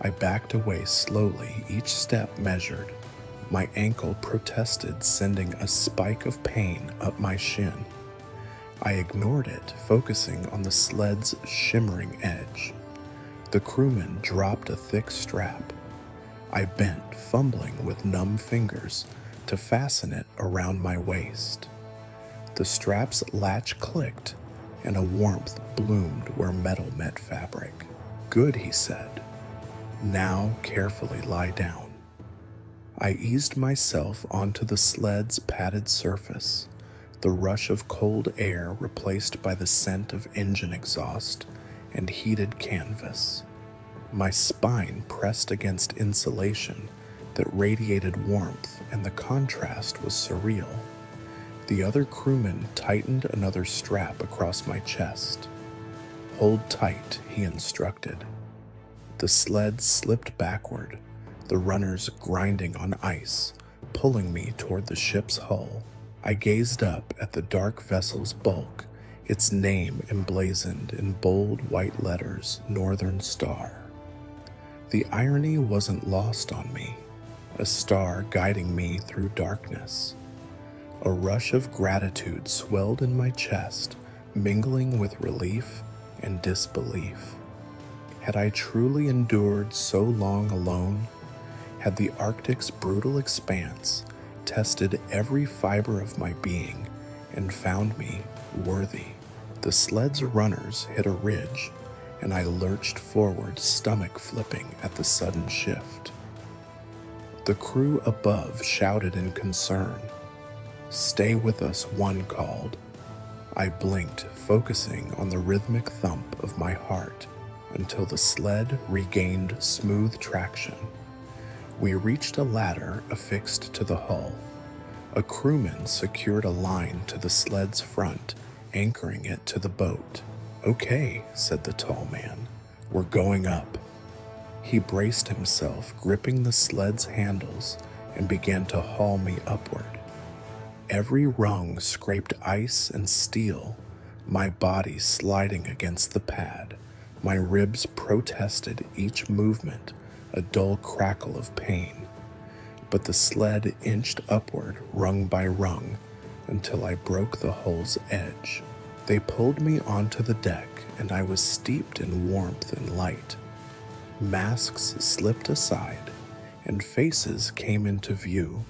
S1: I backed away slowly, each step measured. My ankle protested, sending a spike of pain up my shin. I ignored it, focusing on the sled's shimmering edge. The crewman dropped a thick strap. I bent, fumbling with numb fingers, to fasten it around my waist. The strap's latch clicked, and a warmth bloomed where metal met fabric. "Good," he said. "Now carefully lie down." I eased myself onto the sled's padded surface, the rush of cold air replaced by the scent of engine exhaust and heated canvas. My spine pressed against insulation that radiated warmth, and the contrast was surreal. The other crewman tightened another strap across my chest. "Hold tight," he instructed. The sled slipped backward, the runners grinding on ice, pulling me toward the ship's hull. I gazed up at the dark vessel's bulk, its name emblazoned in bold white letters, Northern Star. The irony wasn't lost on me, a star guiding me through darkness. A rush of gratitude swelled in my chest, mingling with relief and disbelief. Had I truly endured so long alone? Had the Arctic's brutal expanse tested every fiber of my being and found me worthy? The sled's runners hit a ridge, and I lurched forward, stomach flipping at the sudden shift. The crew above shouted in concern. "Stay with us," one called. I blinked, focusing on the rhythmic thump of my heart until the sled regained smooth traction. We reached a ladder affixed to the hull. A crewman secured a line to the sled's front, anchoring it to the boat. "Okay," said the tall man, "we're going up." He braced himself, gripping the sled's handles, and began to haul me upward. Every rung scraped ice and steel, my body sliding against the pad. My ribs protested each movement, a dull crackle of pain. But the sled inched upward, rung by rung, until I broke the hull's edge. They pulled me onto the deck, and I was steeped in warmth and light. Masks slipped aside, and faces came into view,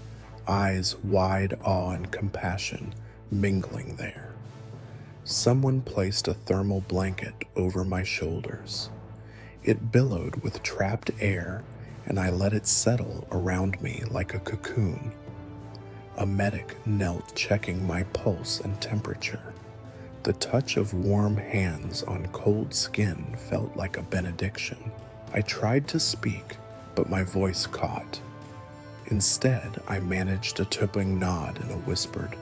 S1: eyes wide awe and compassion mingling there. Someone placed a thermal blanket over my shoulders. It billowed with trapped air, and I let it settle around me like a cocoon. A medic knelt, checking my pulse and temperature. The touch of warm hands on cold skin felt like a benediction. I tried to speak, but my voice caught. Instead, I managed a tipping nod and a whispered,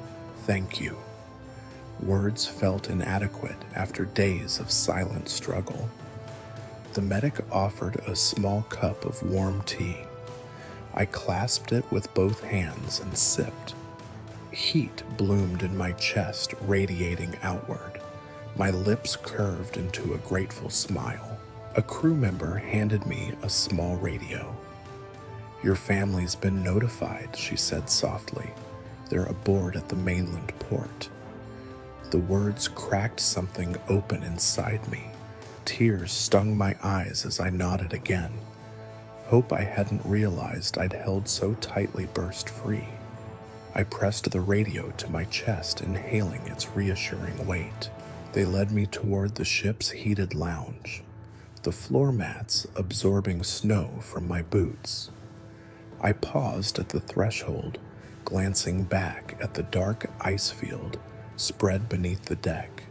S1: "Thank you." Words felt inadequate after days of silent struggle. The medic offered a small cup of warm tea. I clasped it with both hands and sipped. Heat bloomed in my chest, radiating outward. My lips curved into a grateful smile. A crew member handed me a small radio. "Your family's been notified," she said softly. "They're aboard at the mainland port." The words cracked something open inside me. Tears stung my eyes as I nodded again. Hope I hadn't realized I'd held so tightly burst free. I pressed the radio to my chest, inhaling its reassuring weight. They led me toward the ship's heated lounge, the floor mats absorbing snow from my boots. I paused at the threshold, glancing back at the dark ice field spread beneath the deck.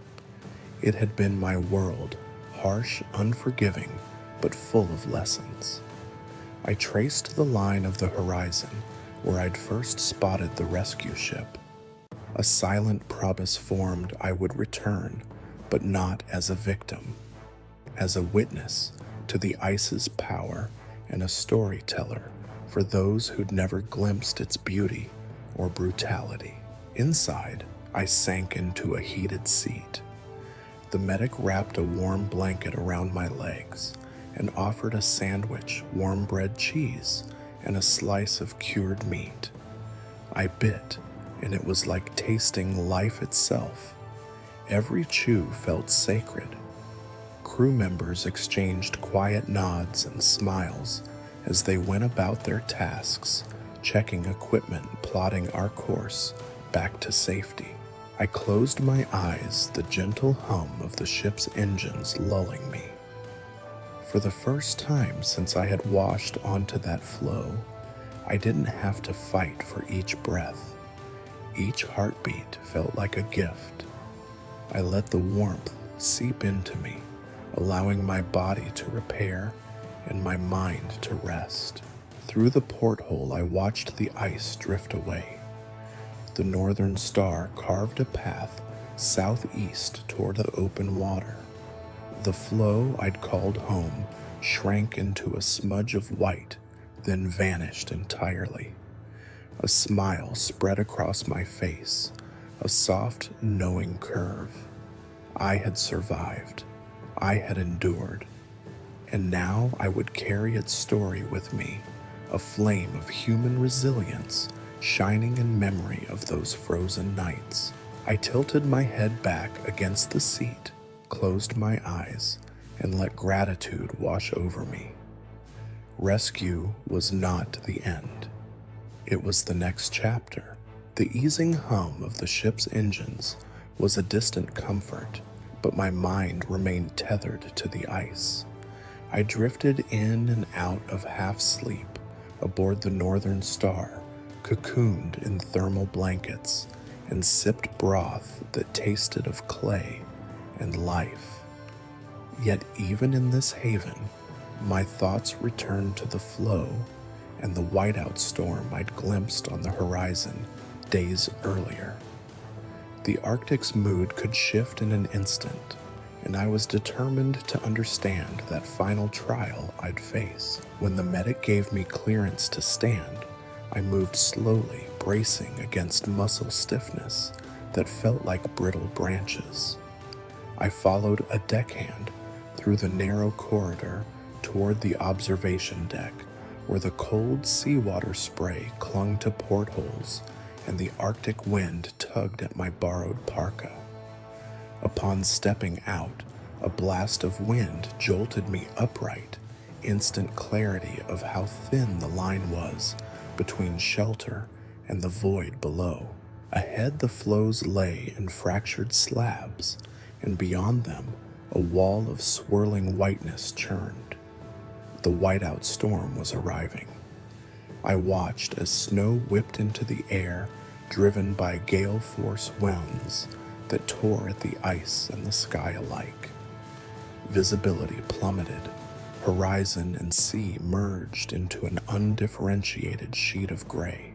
S1: It had been my world, harsh, unforgiving, but full of lessons. I traced the line of the horizon where I'd first spotted the rescue ship. A silent promise formed I would return, but not as a victim, as a witness to the ice's power and a storyteller for those who'd never glimpsed its beauty or brutality. Inside, I sank into a heated seat. The medic wrapped a warm blanket around my legs and offered a sandwich, warm bread, cheese, and a slice of cured meat. I bit, and it was like tasting life itself. Every chew felt sacred. Crew members exchanged quiet nods and smiles as they went about their tasks, checking equipment, plotting our course back to safety. I closed my eyes, the gentle hum of the ship's engines lulling me. For the first time since I had washed onto that floe, I didn't have to fight for each breath. Each heartbeat felt like a gift. I let the warmth seep into me, allowing my body to repair and my mind to rest. Through the porthole, I watched the ice drift away. The Northern Star carved a path southeast toward the open water. The floe I'd called home shrank into a smudge of white, then vanished entirely. A smile spread across my face, a soft, knowing curve. I had survived. I had endured. And now I would carry its story with me, a flame of human resilience shining in memory of those frozen nights. I tilted my head back against the seat, closed my eyes, and let gratitude wash over me. Rescue was not the end. It was the next chapter. The easing hum of the ship's engines was a distant comfort, but my mind remained tethered to the ice. I drifted in and out of half-sleep aboard the Northern Star, cocooned in thermal blankets, and sipped broth that tasted of clay and life. Yet even in this haven, my thoughts returned to the flow and the whiteout storm I'd glimpsed on the horizon days earlier. The Arctic's mood could shift in an instant, and I was determined to understand that final trial I'd face. When the medic gave me clearance to stand, I moved slowly, bracing against muscle stiffness that felt like brittle branches. I followed a deckhand through the narrow corridor toward the observation deck, where the cold seawater spray clung to portholes and the Arctic wind tugged at my borrowed parka. Upon stepping out, a blast of wind jolted me upright, instant clarity of how thin the line was between shelter and the void below. Ahead, the floes lay in fractured slabs, and beyond them, a wall of swirling whiteness churned. The whiteout storm was arriving. I watched as snow whipped into the air, driven by gale-force winds that tore at the ice and the sky alike. Visibility plummeted. Horizon and sea merged into an undifferentiated sheet of gray.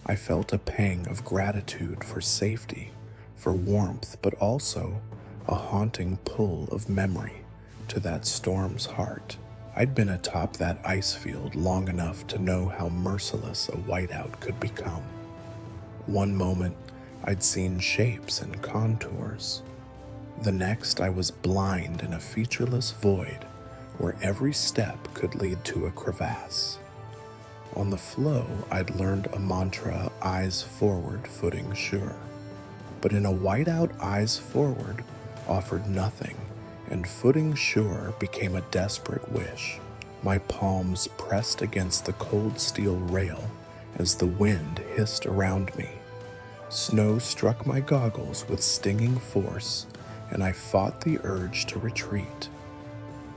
S1: I felt a pang of gratitude for safety, for warmth, but also a haunting pull of memory to that storm's heart. I'd been atop that ice field long enough to know how merciless a whiteout could become. One moment, I'd seen shapes and contours. The next, I was blind in a featureless void where every step could lead to a crevasse. On the floe, I'd learned a mantra, eyes forward, footing sure. But in a whiteout, eyes forward offered nothing, and footing sure became a desperate wish. My palms pressed against the cold steel rail as the wind hissed around me. Snow struck my goggles with stinging force, and I fought the urge to retreat.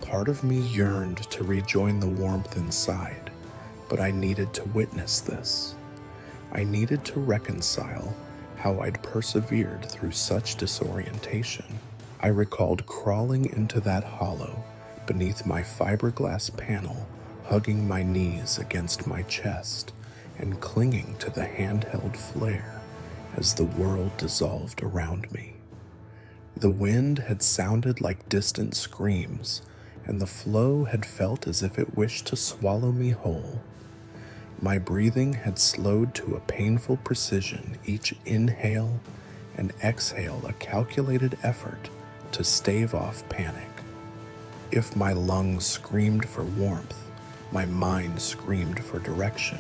S1: Part of me yearned to rejoin the warmth inside, but I needed to witness this. I needed to reconcile how I'd persevered through such disorientation. I recalled crawling into that hollow beneath my fiberglass panel, hugging my knees against my chest and clinging to the handheld flare as the world dissolved around me. The wind had sounded like distant screams, and the floe had felt as if it wished to swallow me whole. My breathing had slowed to a painful precision, each inhale and exhale a calculated effort to stave off panic. If my lungs screamed for warmth, my mind screamed for direction,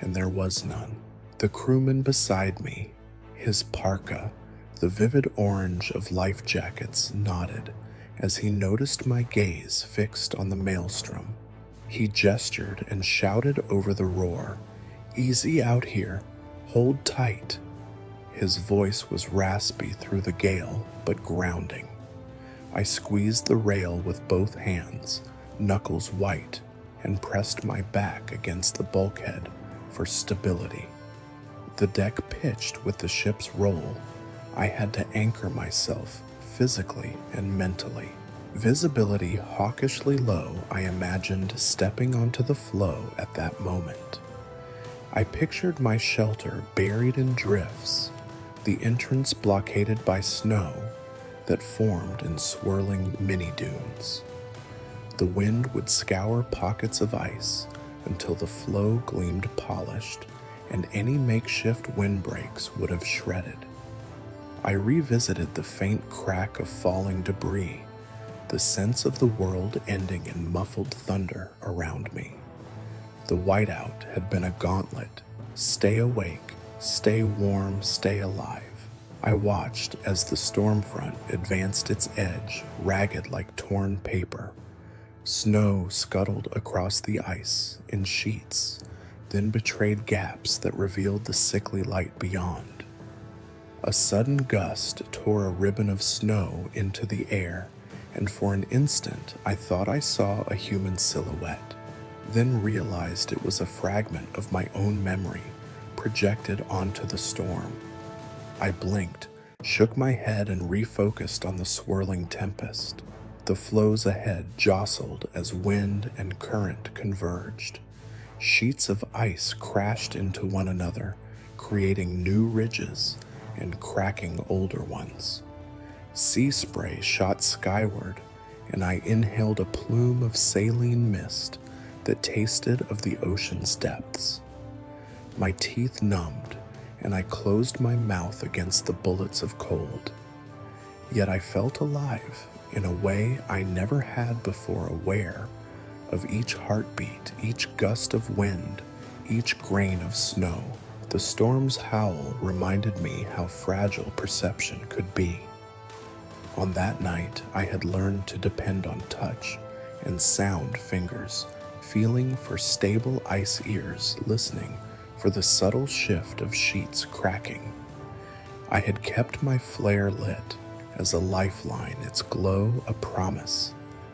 S1: and there was none. The crewman beside me, his parka, the vivid orange of life jackets, nodded as he noticed my gaze fixed on the maelstrom. He gestured and shouted over the roar, "Easy out here, hold tight." His voice was raspy through the gale, but grounding. I squeezed the rail with both hands, knuckles white, and pressed my back against the bulkhead for stability. The deck pitched with the ship's roll. I had to anchor myself physically and mentally. Visibility hawkishly low, I imagined stepping onto the floe at that moment. I pictured my shelter buried in drifts, the entrance blockaded by snow that formed in swirling mini-dunes. The wind would scour pockets of ice until the floe gleamed polished, and any makeshift windbreaks would have shredded. I revisited the faint crack of falling debris, the sense of the world ending in muffled thunder around me. The whiteout had been a gauntlet. Stay awake, stay warm, stay alive. I watched as the storm front advanced its edge, ragged like torn paper. Snow scuttled across the ice in sheets, then betrayed gaps that revealed the sickly light beyond. A sudden gust tore a ribbon of snow into the air, and for an instant I thought I saw a human silhouette, then realized it was a fragment of my own memory projected onto the storm. I blinked, shook my head, and refocused on the swirling tempest. The floes ahead jostled as wind and current converged. Sheets of ice crashed into one another, creating new ridges and cracking older ones. Sea spray shot skyward, and I inhaled a plume of saline mist that tasted of the ocean's depths. My teeth numbed, and I closed my mouth against the bullets of cold. Yet I felt alive in a way I never had before, aware of each heartbeat, each gust of wind, each grain of snow. The storm's howl reminded me how fragile perception could be. On that night, I had learned to depend on touch and sound fingers, feeling for stable ice ears, listening for the subtle shift of sheets cracking. I had kept my flare lit as a lifeline, its glow a promise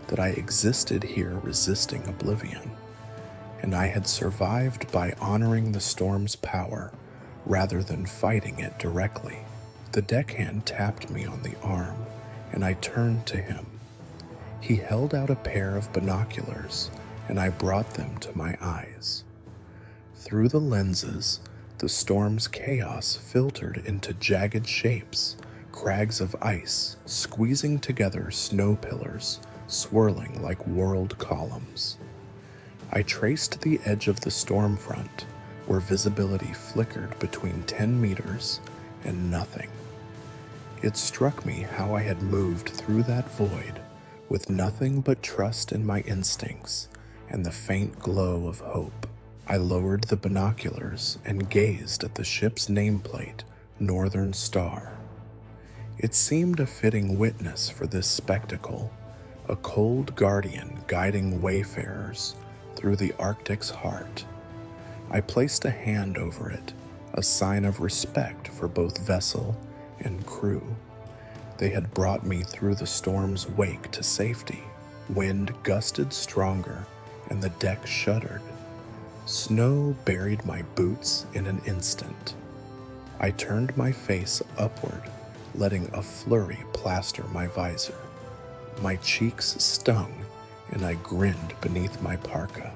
S1: that I existed here resisting oblivion, and I had survived by honoring the storm's power rather than fighting it directly. The deckhand tapped me on the arm, and I turned to him. He held out a pair of binoculars, and I brought them to my eyes. Through the lenses, the storm's chaos filtered into jagged shapes, crags of ice, squeezing together snow pillars, swirling like world columns. I traced the edge of the storm front, where visibility flickered between 10 meters and nothing. It struck me how I had moved through that void with nothing but trust in my instincts and the faint glow of hope. I lowered the binoculars and gazed at the ship's nameplate, Northern Star. It seemed a fitting witness for this spectacle, a cold guardian guiding wayfarers through the Arctic's heart. I placed a hand over it, a sign of respect for both vessel and crew. They had brought me through the storm's wake to safety. Wind gusted stronger, and the deck shuddered. Snow buried my boots in an instant. I turned my face upward, letting a flurry plaster my visor. My cheeks stung, and I grinned beneath my parka.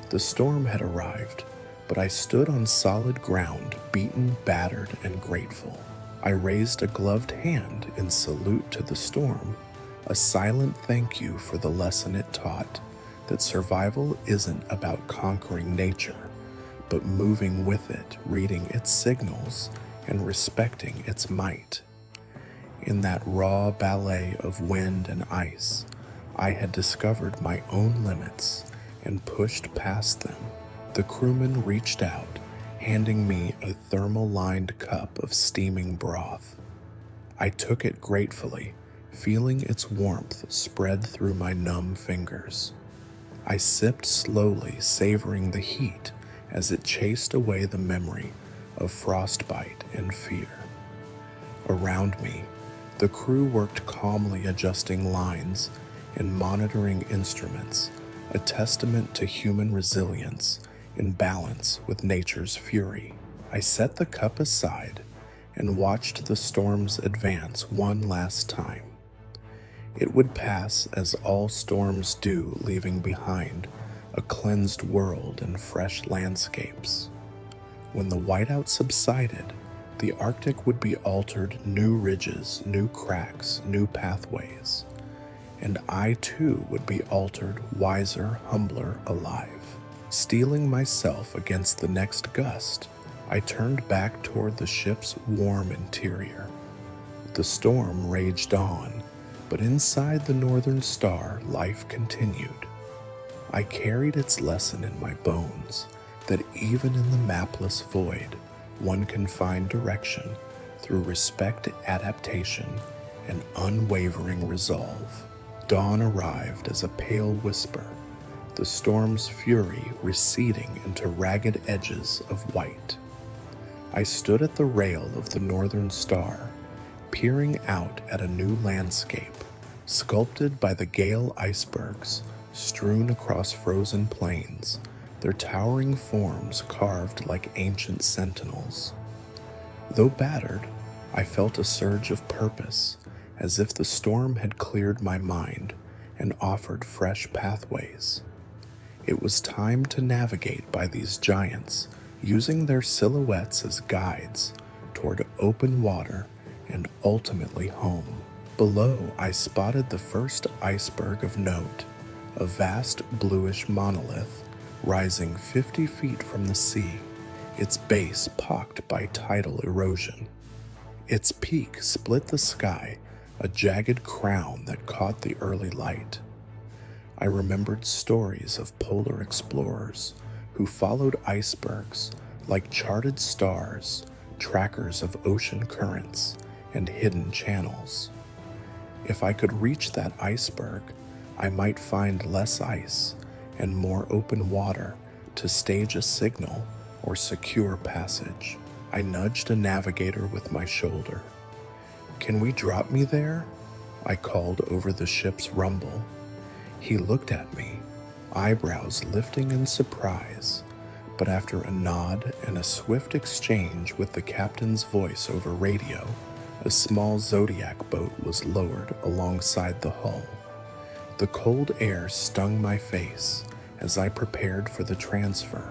S1: The storm had arrived, but I stood on solid ground, beaten, battered, and grateful. I raised a gloved hand in salute to the storm, a silent thank you for the lesson it taught, that survival isn't about conquering nature, but moving with it, reading its signals, and respecting its might. In that raw ballet of wind and ice, I had discovered my own limits and pushed past them. The crewman reached out, handing me a thermal-lined cup of steaming broth. I took it gratefully, feeling its warmth spread through my numb fingers. I sipped slowly, savoring the heat as it chased away the memory of frostbite and fear. Around me, the crew worked calmly, adjusting lines and monitoring instruments, a testament to human resilience in balance with nature's fury. I set the cup aside and watched the storms advance one last time. It would pass as all storms do, leaving behind a cleansed world and fresh landscapes. When the whiteout subsided, the Arctic would be altered, new ridges, new cracks, new pathways. And I too would be altered, wiser, humbler, alive. Steeling myself against the next gust, I turned back toward the ship's warm interior. The storm raged on, but inside the northern star, life continued. I carried its lesson in my bones, that even in the mapless void, one can find direction through respect, adaptation, and unwavering resolve. Dawn arrived as a pale whisper, the storm's fury receding into ragged edges of white. I stood at the rail of the northern star, peering out at a new landscape, sculpted by the gale icebergs strewn across frozen plains, their towering forms carved like ancient sentinels. Though battered, I felt a surge of purpose, as if the storm had cleared my mind and offered fresh pathways. It was time to navigate by these giants, using their silhouettes as guides toward open water and ultimately home. Below, I spotted the first iceberg of note, a vast bluish monolith rising 50 feet from the sea, its base pocked by tidal erosion. Its peak split the sky, a jagged crown that caught the early light. I remembered stories of polar explorers who followed icebergs like charted stars, trackers of ocean currents and hidden channels. If I could reach that iceberg, I might find less ice and more open water to stage a signal or secure passage. I nudged a navigator with my shoulder. "Can we drop me there?" I called over the ship's rumble. He looked at me, eyebrows lifting in surprise, but after a nod and a swift exchange with the captain's voice over radio, a small Zodiac boat was lowered alongside the hull. The cold air stung my face as I prepared for the transfer,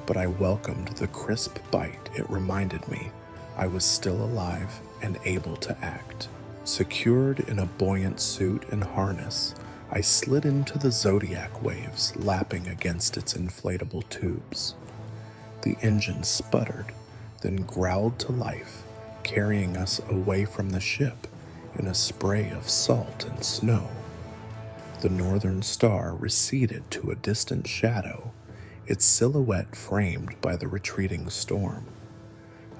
S1: but I welcomed the crisp bite it reminded me I was still alive and able to act. Secured in a buoyant suit and harness, I slid into the Zodiac waves lapping against its inflatable tubes. The engine sputtered, then growled to life, carrying us away from the ship in a spray of salt and snow. The northern star receded to a distant shadow, its silhouette framed by the retreating storm.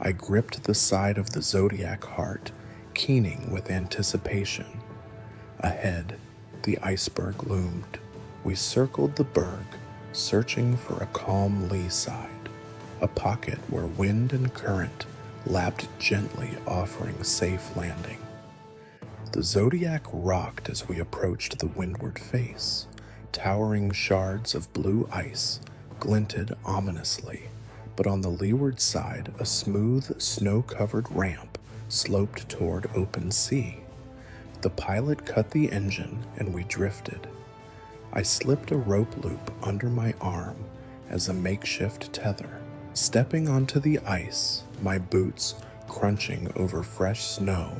S1: I gripped the side of the Zodiac heart, keening with anticipation. Ahead, the iceberg loomed. We circled the berg, searching for a calm lee side, a pocket where wind and current lapped gently, offering safe landing. The Zodiac rocked as we approached the windward face. Towering shards of blue ice glinted ominously, but on the leeward side, a smooth, snow-covered ramp sloped toward open sea. The pilot cut the engine and we drifted. I slipped a rope loop under my arm as a makeshift tether. Stepping onto the ice, my boots crunching over fresh snow,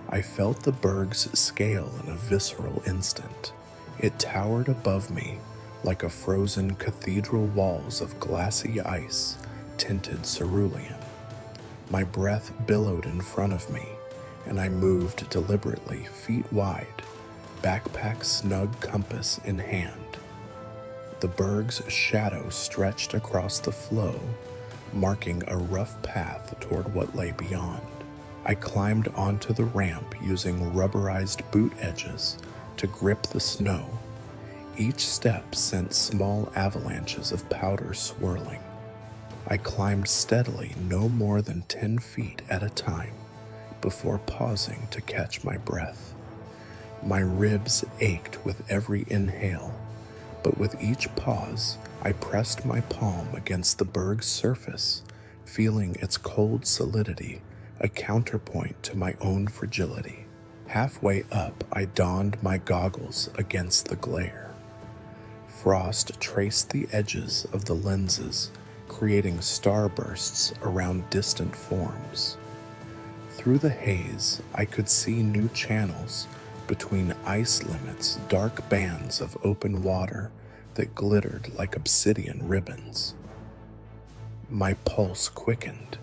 S1: I felt the berg's scale in a visceral instant. It towered above me like a frozen cathedral walls of glassy ice, tinted cerulean. My breath billowed in front of me, and I moved deliberately, feet wide, backpack snug compass in hand. The berg's shadow stretched across the floe, marking a rough path toward what lay beyond. I climbed onto the ramp using rubberized boot edges to grip the snow. Each step sent small avalanches of powder swirling. I climbed steadily no more than 10 feet at a time before pausing to catch my breath. My ribs ached with every inhale, but with each pause, I pressed my palm against the berg's surface, feeling its cold solidity, a counterpoint to my own fragility. Halfway up, I donned my goggles against the glare. Frost traced the edges of the lenses, creating starbursts around distant forms. Through the haze, I could see new channels between ice limits, dark bands of open water that glittered like obsidian ribbons. My pulse quickened.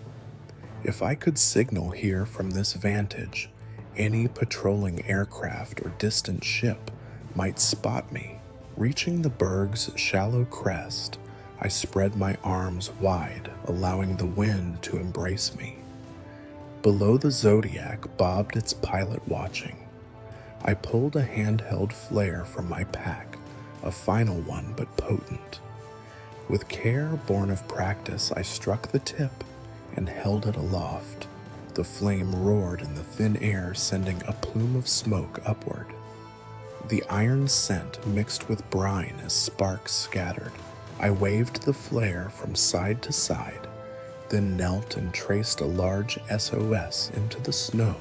S1: If I could signal here from this vantage, Any patrolling aircraft or distant ship might spot me. Reaching the berg's shallow crest, I spread my arms wide, allowing the wind to embrace me. Below the Zodiac bobbed its pilot watching. I pulled a handheld flare from my pack, a final one but potent. With care born of practice, I struck the tip and held it aloft. The flame roared in the thin air, sending a plume of smoke upward. The iron scent mixed with brine as sparks scattered. I waved the flare from side to side, then knelt and traced a large SOS into the snow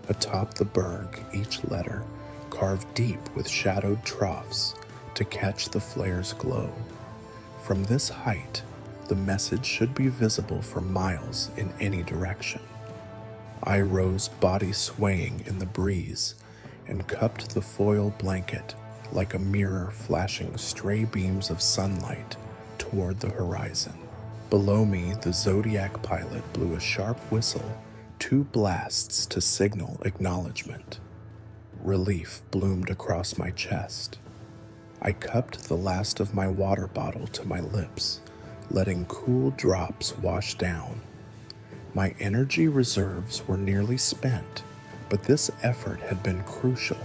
S1: atop the berg, each letter carved deep with shadowed troughs to catch the flare's glow. From this height, the message should be visible for miles in any direction. I rose, body swaying in the breeze, and cupped the foil blanket like a mirror, flashing stray beams of sunlight toward the horizon. Below me, the Zodiac pilot blew a sharp whistle, 2 blasts to signal acknowledgement. Relief bloomed across my chest. I cupped the last of my water bottle to my lips, letting cool drops wash down. My energy reserves were nearly spent, but this effort had been crucial.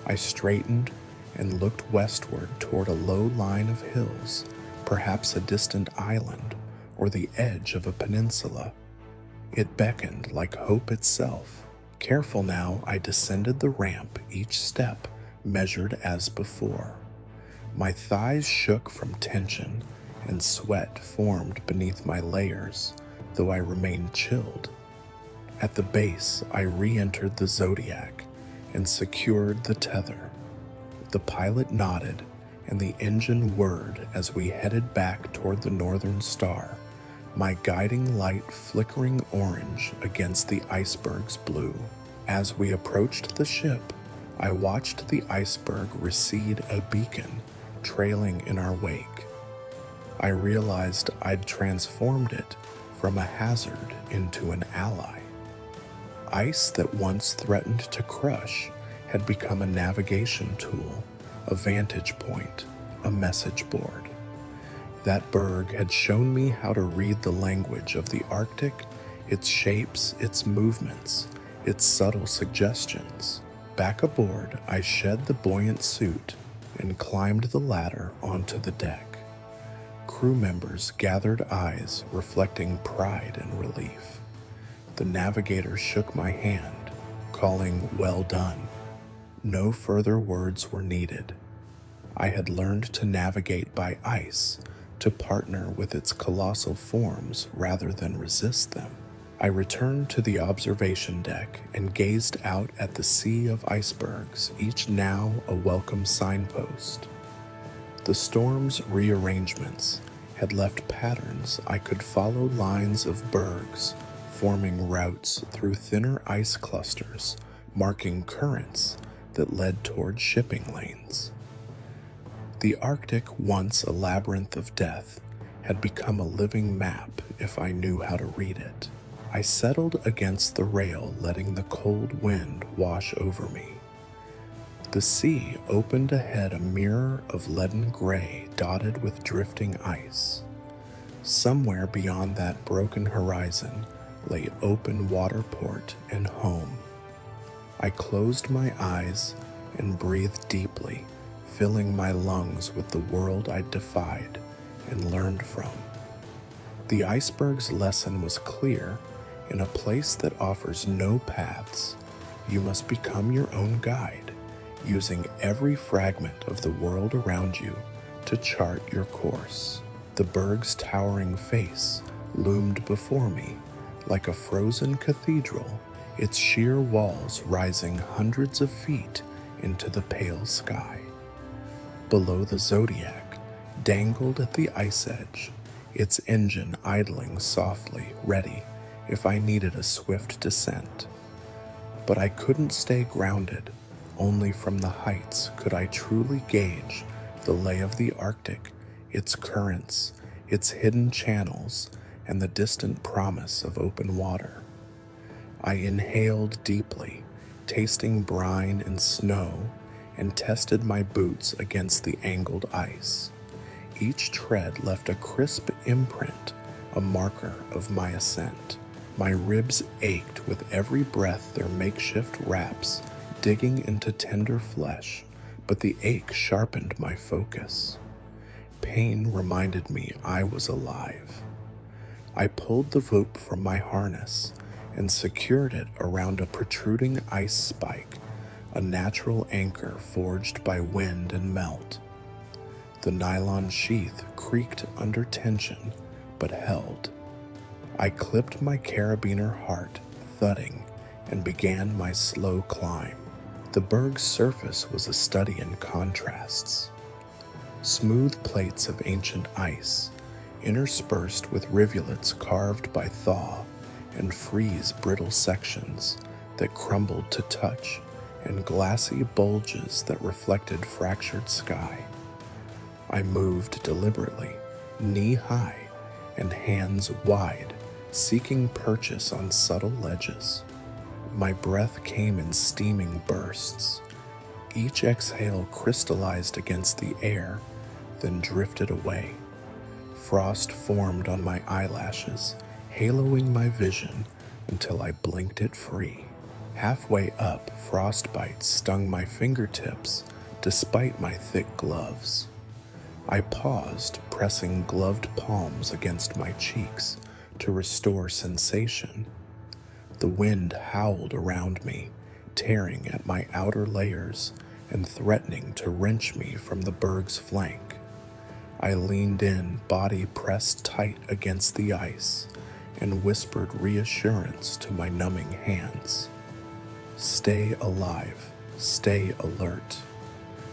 S1: I straightened and looked westward toward a low line of hills, perhaps a distant island or the edge of a peninsula. It beckoned like hope itself. Careful now, I descended the ramp, each step measured as before. My thighs shook from tension, and sweat formed beneath my layers, though I remained chilled. At the base, I re-entered the Zodiac and secured the tether. The pilot nodded, and the engine whirred as we headed back toward the northern star, my guiding light flickering orange against the iceberg's blue. As we approached the ship, I watched the iceberg recede, a beacon trailing in our wake. I realized I'd transformed it from a hazard into an ally. Ice that once threatened to crush had become a navigation tool, a vantage point, a message board. That berg had shown me how to read the language of the Arctic, its shapes, its movements, its subtle suggestions. Back aboard, I shed the buoyant suit and climbed the ladder onto the deck. Crew members gathered, eyes reflecting pride and relief. The navigator shook my hand, calling well done. No further words were needed. I had learned to navigate by ice, to partner with its colossal forms rather than resist them. I returned to the observation deck and gazed out at the sea of icebergs, each now a welcome signpost. The storm's rearrangements had left patterns. I could follow lines of bergs, forming routes through thinner ice clusters, marking currents that led toward shipping lanes. The Arctic, once a labyrinth of death, had become a living map if I knew how to read it. I settled against the rail, letting the cold wind wash over me. The sea opened ahead, a mirror of leaden gray dotted with drifting ice. Somewhere beyond that broken horizon lay open waterport and home. I closed my eyes and breathed deeply, filling my lungs with the world I'd defied and learned from. The iceberg's lesson was clear. In a place that offers no paths, you must become your own guide, using every fragment of the world around you to chart your course. The berg's towering face loomed before me like a frozen cathedral, its sheer walls rising hundreds of feet into the pale sky. Below, the Zodiac dangled at the ice edge, its engine idling softly, ready if I needed a swift descent. But I couldn't stay grounded. Only from the heights could I truly gauge the lay of the Arctic, its currents, its hidden channels, and the distant promise of open water. I inhaled deeply, tasting brine and snow, and tested my boots against the angled ice. Each tread left a crisp imprint, a marker of my ascent. My ribs ached with every breath, their makeshift wraps digging into tender flesh, but the ache sharpened my focus. Pain reminded me I was alive. I pulled the rope from my harness and secured it around a protruding ice spike, a natural anchor forged by wind and melt. The nylon sheath creaked under tension, but held. I clipped my carabiner heart, thudding, and began my slow climb. The berg's surface was a study in contrasts. Smooth plates of ancient ice, interspersed with rivulets carved by thaw, and freeze-brittle sections that crumbled to touch, and glassy bulges that reflected fractured sky. I moved deliberately, knee-high and hands wide, seeking purchase on subtle ledges. My breath came in steaming bursts. Each exhale crystallized against the air, then drifted away. Frost formed on my eyelashes, haloing my vision until I blinked it free. Halfway up, frostbite stung my fingertips despite my thick gloves. I paused, pressing gloved palms against my cheeks to restore sensation. The wind howled around me, tearing at my outer layers and threatening to wrench me from the berg's flank. I leaned in, body pressed tight against the ice, and whispered reassurance to my numbing hands. Stay alive, stay alert.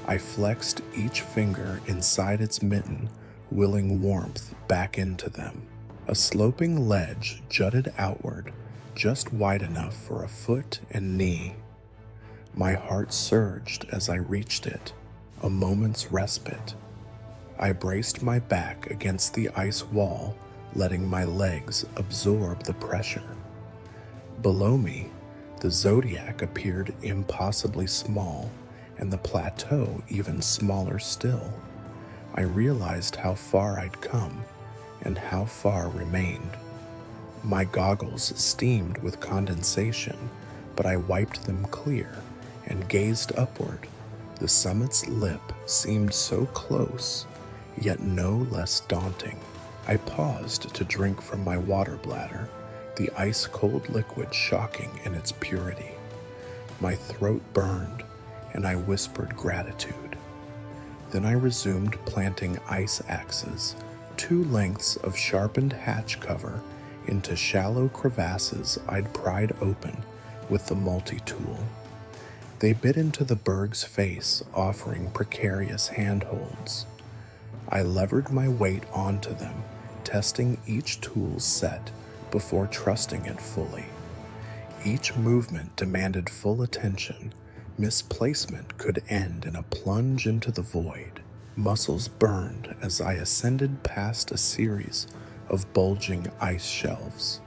S1: I flexed each finger inside its mitten, willing warmth back into them. A sloping ledge jutted outward, just wide enough for a foot and knee. My heart surged as I reached it, a moment's respite. I braced my back against the ice wall, letting my legs absorb the pressure. Below me, the zodiac appeared impossibly small, and the plateau even smaller still. I realized how far I'd come and how far remained. My goggles steamed with condensation, but I wiped them clear and gazed upward. The summit's lip seemed so close, yet no less daunting. I paused to drink from my water bladder, the ice-cold liquid shocking in its purity. My throat burned, and I whispered gratitude. Then I resumed planting ice axes, 2 lengths of sharpened hatch cover, into shallow crevasses I'd pried open with the multi-tool. They bit into the berg's face, offering precarious handholds. I levered my weight onto them, testing each tool's set before trusting it fully. Each movement demanded full attention. Misplacement could end in a plunge into the void. Muscles burned as I ascended past a series of bulging ice shelves.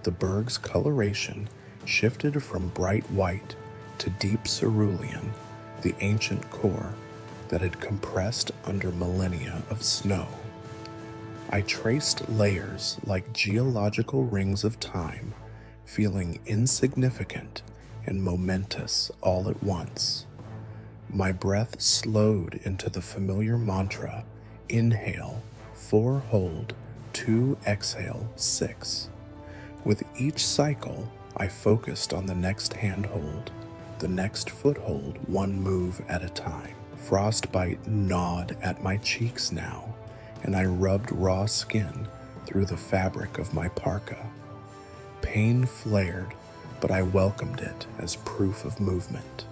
S1: The berg's coloration shifted from bright white to deep cerulean, the ancient core that had compressed under millennia of snow. I traced layers like geological rings of time, feeling insignificant and momentous all at once. My breath slowed into the familiar mantra, inhale, 4 hold, 2 exhale, 6. With each cycle, I focused on the next handhold, the next foothold, 1 move at a time. Frostbite gnawed at my cheeks now, and I rubbed raw skin through the fabric of my parka. Pain flared, but I welcomed it as proof of movement.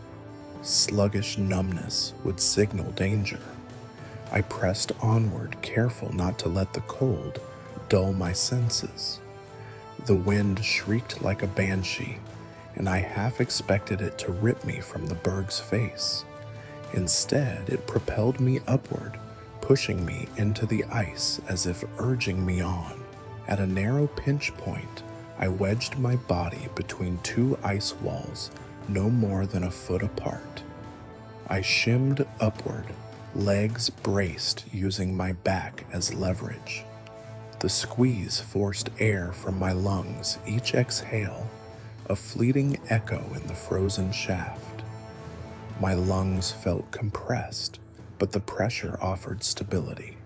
S1: Sluggish numbness would signal danger. I pressed onward, careful not to let the cold dull my senses. The wind shrieked like a banshee, and I half expected it to rip me from the berg's face. Instead, it propelled me upward, pushing me into the ice as if urging me on. At a narrow pinch point, I wedged my body between 2 ice walls, no more than a foot apart. I shimmed upward, legs braced using my back as leverage. The squeeze forced air from my lungs, each exhale, a fleeting echo in the frozen shaft. My lungs felt compressed, but the pressure offered stability.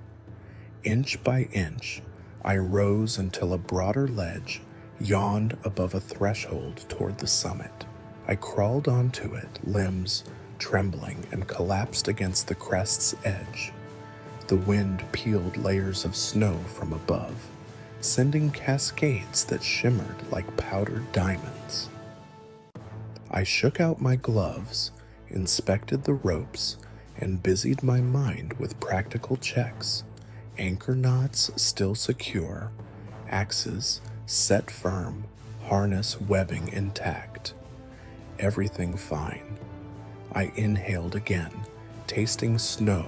S1: Inch by inch, I rose until a broader ledge yawned above a threshold toward the summit. I crawled onto it, limbs trembling, and collapsed against the crest's edge. The wind peeled layers of snow from above, sending cascades that shimmered like powdered diamonds. I shook out my gloves, inspected the ropes, and busied my mind with practical checks. Anchor knots still secure, axes set firm, harness webbing intact. Everything fine. I inhaled again, tasting snow,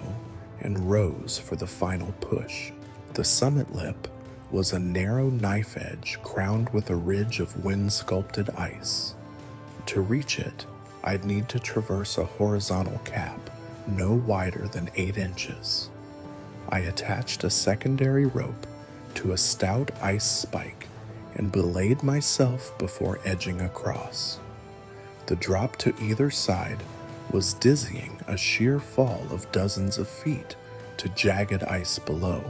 S1: and rose for the final push. The summit lip was a narrow knife edge crowned with a ridge of wind-sculpted ice. To reach it, I'd need to traverse a horizontal cap no wider than 8 inches. I attached a secondary rope to a stout ice spike and belayed myself before edging across. The drop to either side was dizzying, a sheer fall of dozens of feet to jagged ice below.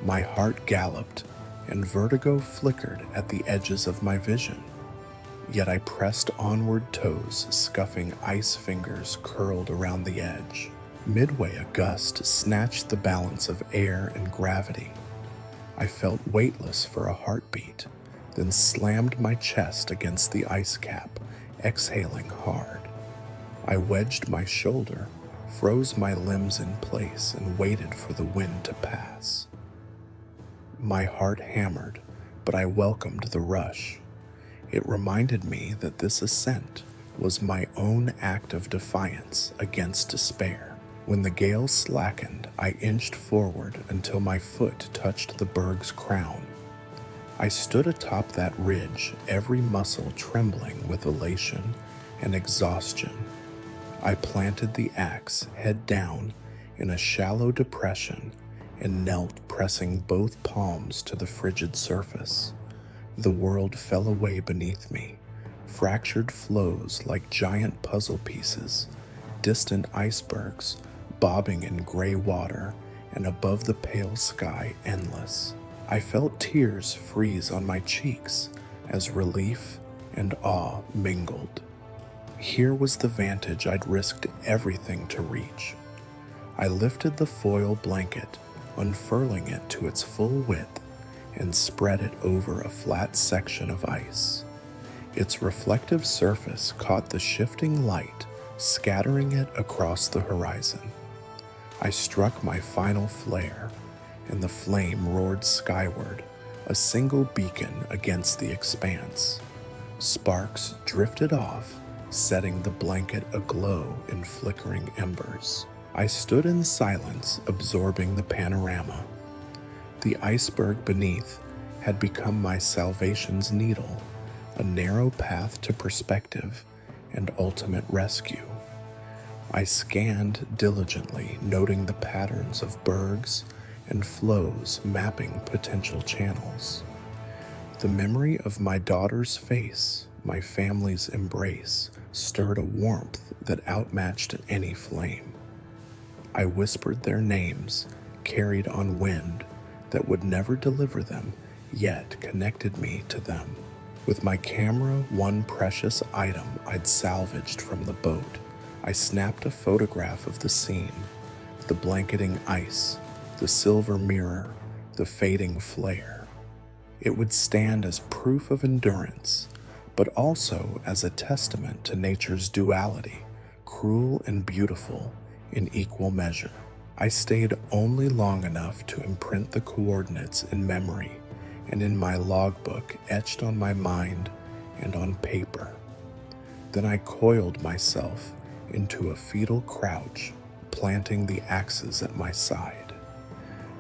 S1: My heart galloped, and vertigo flickered at the edges of my vision. Yet I pressed onward, toes scuffing, ice fingers curled around the edge. Midway, a gust snatched the balance of air and gravity. I felt weightless for a heartbeat, then slammed my chest against the ice cap, exhaling hard. I wedged my shoulder, froze my limbs in place, and waited for the wind to pass. My heart hammered, but I welcomed the rush. It reminded me that this ascent was my own act of defiance against despair. When the gale slackened, I inched forward until my foot touched the berg's crown. I stood atop that ridge, every muscle trembling with elation and exhaustion. I planted the axe, head down, in a shallow depression and knelt, pressing both palms to the frigid surface. The world fell away beneath me, fractured floes like giant puzzle pieces, distant icebergs bobbing in gray water, and above the pale sky endless. I felt tears freeze on my cheeks as relief and awe mingled. Here was the vantage I'd risked everything to reach. I lifted the foil blanket, unfurling it to its full width, and spread it over a flat section of ice. Its reflective surface caught the shifting light, scattering it across the horizon. I struck my final flare, and the flame roared skyward, a single beacon against the expanse. Sparks drifted off, setting the blanket aglow in flickering embers. I stood in silence, absorbing the panorama. The iceberg beneath had become my salvation's needle, a narrow path to perspective and ultimate rescue. I scanned diligently, noting the patterns of bergs and flows, mapping potential channels. The memory of my daughter's face, my family's embrace, stirred a warmth that outmatched any flame. I whispered their names, carried on wind that would never deliver them, yet connected me to them. With my camera, one precious item I'd salvaged from the boat, I snapped a photograph of the scene, the blanketing ice, the silver mirror, the fading flare. It would stand as proof of endurance, but also as a testament to nature's duality, cruel and beautiful in equal measure. I stayed only long enough to imprint the coordinates in memory and in my logbook etched on my mind and on paper. Then I coiled myself into a fetal crouch, planting the axes at my side.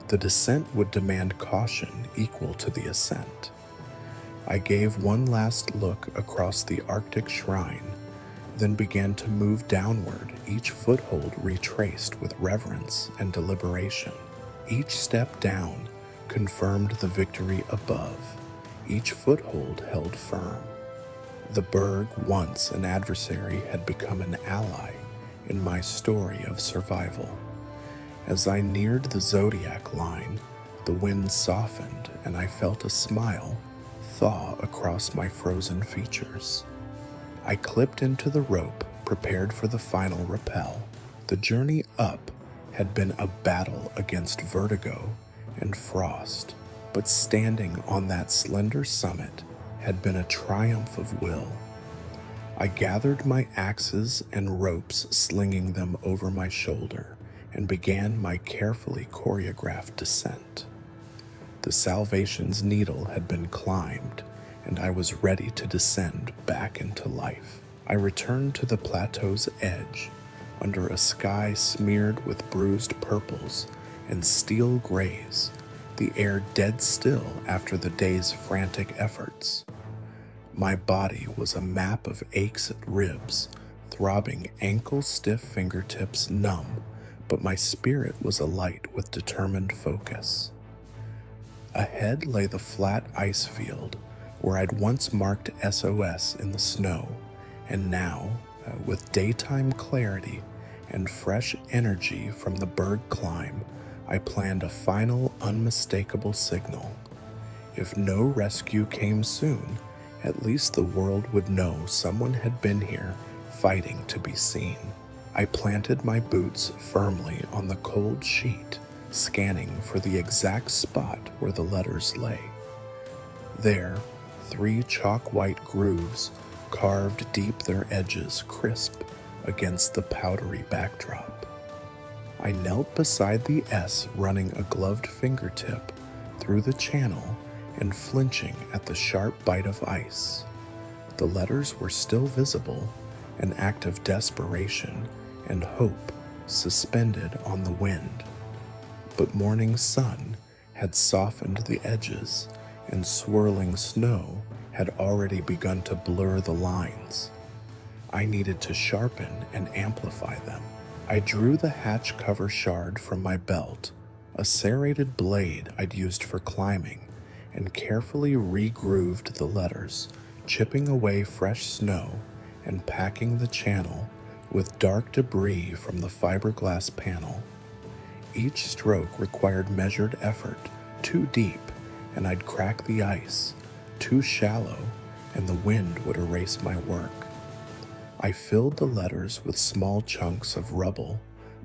S1: The descent would demand caution equal to the ascent. I gave one last look across the Arctic shrine, then began to move downward, each foothold retraced with reverence and deliberation. Each step down confirmed the victory above, each foothold held firm. The berg, once an adversary, had become an ally in my story of survival. As I neared the zodiac line, the wind softened and I felt a smile thaw across my frozen features. I clipped into the rope, prepared for the final rappel. The journey up had been a battle against vertigo and frost, but standing on that slender summit had been a triumph of will. I gathered my axes and ropes, slinging them over my shoulder, and began my carefully choreographed descent. The Salvation's needle had been climbed, and I was ready to descend back into life. I returned to the plateau's edge, under a sky smeared with bruised purples and steel grays, the air dead still after the day's frantic efforts. My body was a map of aches at ribs, throbbing ankle-stiff fingertips numb, but my spirit was alight with determined focus. Ahead lay the flat ice field where I'd once marked SOS in the snow, and now, with daytime clarity and fresh energy from the berg climb, I planned a final unmistakable signal. If no rescue came soon, at least the world would know someone had been here fighting to be seen. I planted my boots firmly on the cold sheet, scanning for the exact spot where the letters lay. There, 3 chalk-white grooves carved deep, their edges crisp against the powdery backdrop. I knelt beside the S, running a gloved fingertip through the channel and flinching at the sharp bite of ice. The letters were still visible, an act of desperation and hope suspended on the wind. But morning sun had softened the edges, and swirling snow had already begun to blur the lines. I needed to sharpen and amplify them. I drew the hatch cover shard from my belt, a serrated blade I'd used for climbing, and carefully regrooved the letters, chipping away fresh snow and packing the channel with dark debris from the fiberglass panel. Each stroke required measured effort, too deep, and I'd crack the ice, too shallow, and the wind would erase my work. I filled the letters with small chunks of rubble,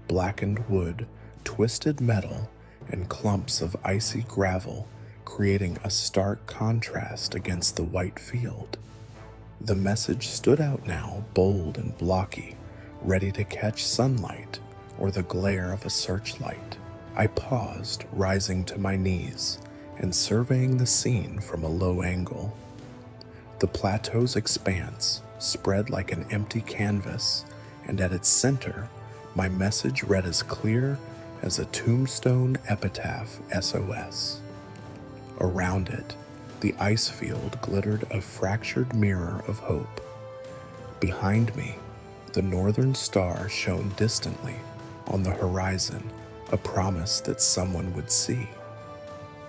S1: blackened wood, twisted metal, and clumps of icy gravel, creating a stark contrast against the white field. The message stood out now, bold and blocky, ready to catch sunlight or the glare of a searchlight. I paused, rising to my knees and surveying the scene from a low angle. The plateau's expanse spread like an empty canvas, and at its center, my message read as clear as a tombstone epitaph SOS. Around it, the ice field glittered a fractured mirror of hope. Behind me, the northern star shone distantly on the horizon, a promise that someone would see.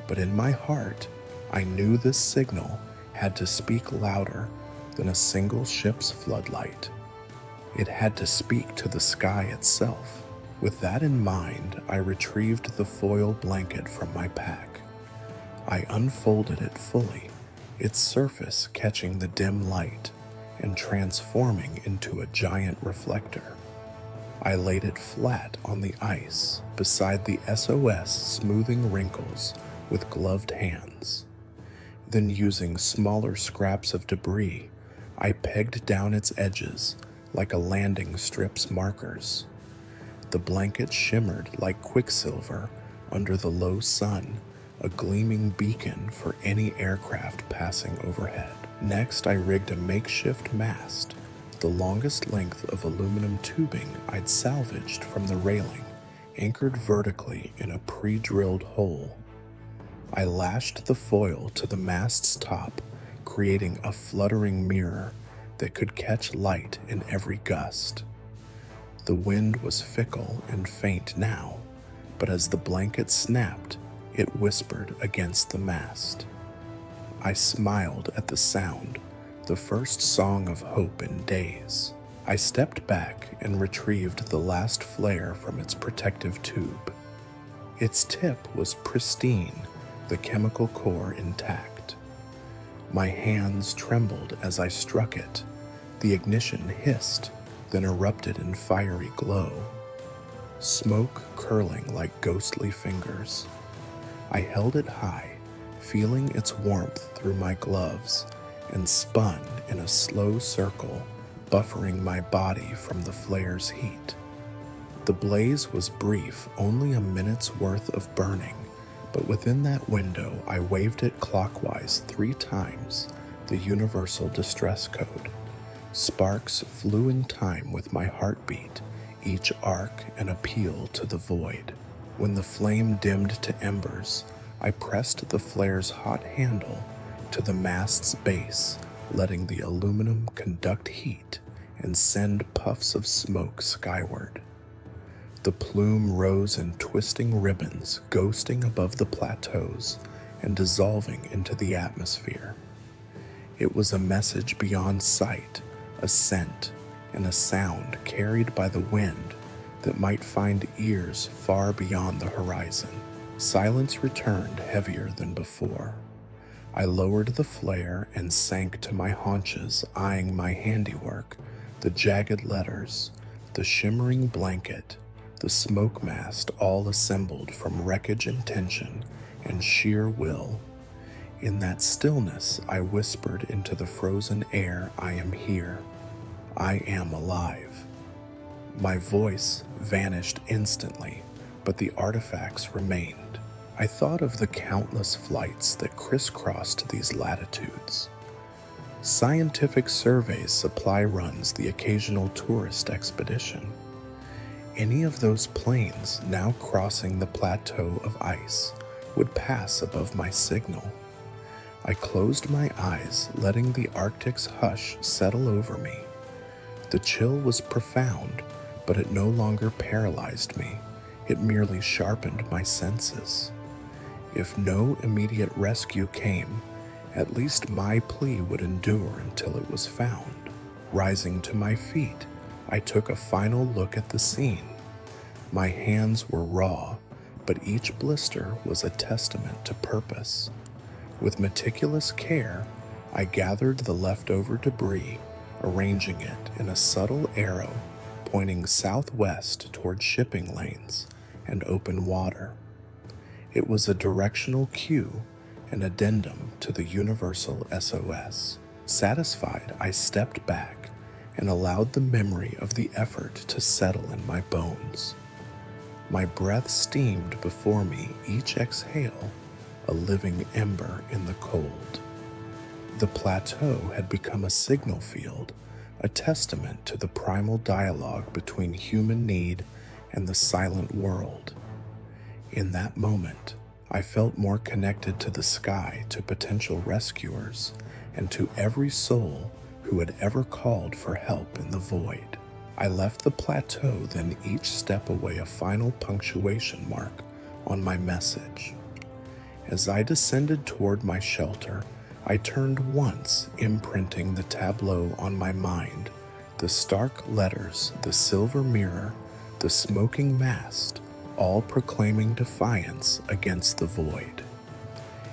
S1: But in my heart, I knew this signal had to speak louder than a single ship's floodlight. It had to speak to the sky itself. With that in mind, I retrieved the foil blanket from my pack. I unfolded it fully, its surface catching the dim light and transforming into a giant reflector. I laid it flat on the ice beside the SOS, smoothing wrinkles with gloved hands. Then, using smaller scraps of debris, I pegged down its edges like a landing strip's markers. The blanket shimmered like quicksilver under the low sun, a gleaming beacon for any aircraft passing overhead. Next, I rigged a makeshift mast, the longest length of aluminum tubing I'd salvaged from the railing, anchored vertically in a pre-drilled hole. I lashed the foil to the mast's top, creating a fluttering mirror, that could catch light in every gust. The wind was fickle and faint now, but as the blanket snapped, it whispered against the mast. I smiled at the sound, the first song of hope in days. I stepped back and retrieved the last flare from its protective tube. Its tip was pristine, the chemical core intact. My hands trembled as I struck it. The ignition hissed, then erupted in fiery glow, smoke curling like ghostly fingers. I held it high, feeling its warmth through my gloves, and spun in a slow circle, buffering my body from the flare's heat. The blaze was brief, only a minute's worth of burning, but within that window I waved it clockwise 3 times, the universal distress code. Sparks flew in time with my heartbeat, each arc an appeal to the void. When the flame dimmed to embers, I pressed the flare's hot handle to the mast's base, letting the aluminum conduct heat and send puffs of smoke skyward. The plume rose in twisting ribbons, ghosting above the plateaus and dissolving into the atmosphere. It was a message beyond sight, a scent, and a sound carried by the wind that might find ears far beyond the horizon. Silence returned heavier than before. I lowered the flare and sank to my haunches, eyeing my handiwork, the jagged letters, the shimmering blanket, the smoke mast, all assembled from wreckage and tension and sheer will. In that stillness, I whispered into the frozen air, I am here. I am alive. My voice vanished instantly, but the artifacts remained. I thought of the countless flights that crisscrossed these latitudes. Scientific surveys, supply runs, the occasional tourist expedition. Any of those planes now crossing the plateau of ice would pass above my signal. I closed my eyes, letting the Arctic's hush settle over me. The chill was profound, but it no longer paralyzed me. It merely sharpened my senses. If no immediate rescue came, at least my plea would endure until it was found. Rising to my feet, I took a final look at the scene. My hands were raw, but each blister was a testament to purpose. With meticulous care, I gathered the leftover debris, arranging it in a subtle arrow pointing southwest toward shipping lanes and open water. It was a directional cue, an addendum to the universal SOS. Satisfied, I stepped back and allowed the memory of the effort to settle in my bones. My breath steamed before me, each exhale a living ember in the cold. The plateau had become a signal field, a testament to the primal dialogue between human need and the silent world. In that moment, I felt more connected to the sky, to potential rescuers, and to every soul who had ever called for help in the void. I left the plateau, then each step away a final punctuation mark on my message. As I descended toward my shelter, I turned once, imprinting the tableau on my mind, the stark letters, the silver mirror, the smoking mast, all proclaiming defiance against the void.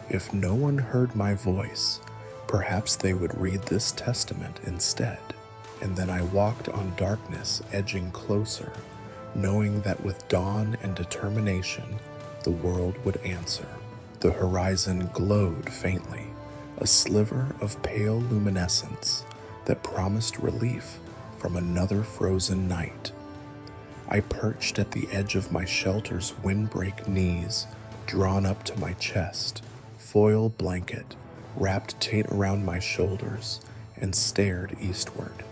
S1: If no one heard my voice, perhaps they would read this testament instead. And then I walked on darkness, edging closer, knowing that with dawn and determination, the world would answer. The horizon glowed faintly, a sliver of pale luminescence that promised relief from another frozen night. I perched at the edge of my shelter's windbreak knees, drawn up to my chest, foil blanket wrapped tight around my shoulders, and stared eastward.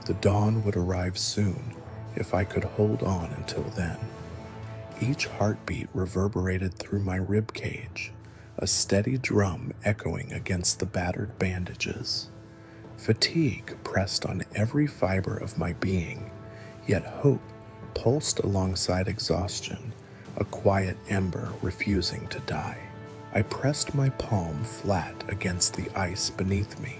S1: The dawn would arrive soon if I could hold on until then. Each heartbeat reverberated through my rib cage, a steady drum echoing against the battered bandages. Fatigue pressed on every fiber of my being, yet hope pulsed alongside exhaustion, a quiet ember refusing to die. I pressed my palm flat against the ice beneath me,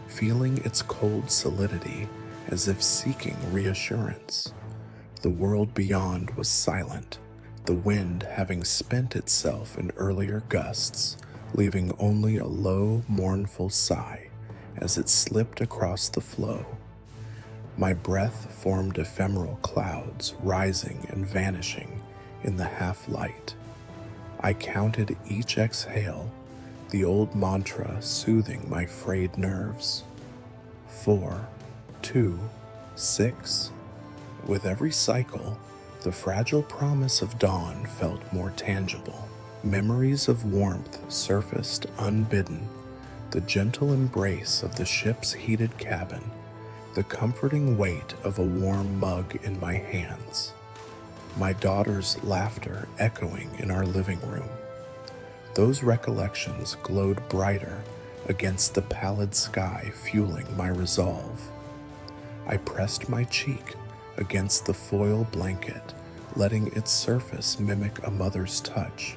S1: feeling its cold solidity as if seeking reassurance. The world beyond was silent, the wind having spent itself in earlier gusts, leaving only a low, mournful sigh as it slipped across the flow. My breath formed ephemeral clouds, rising and vanishing in the half-light. I counted each exhale, the old mantra soothing my frayed nerves. 4, 2, 6. With every cycle, the fragile promise of dawn felt more tangible. Memories of warmth surfaced unbidden, the gentle embrace of the ship's heated cabin, the comforting weight of a warm mug in my hands, my daughter's laughter echoing in our living room. Those recollections glowed brighter against the pallid sky, fueling my resolve. I pressed my cheek against the foil blanket, letting its surface mimic a mother's touch,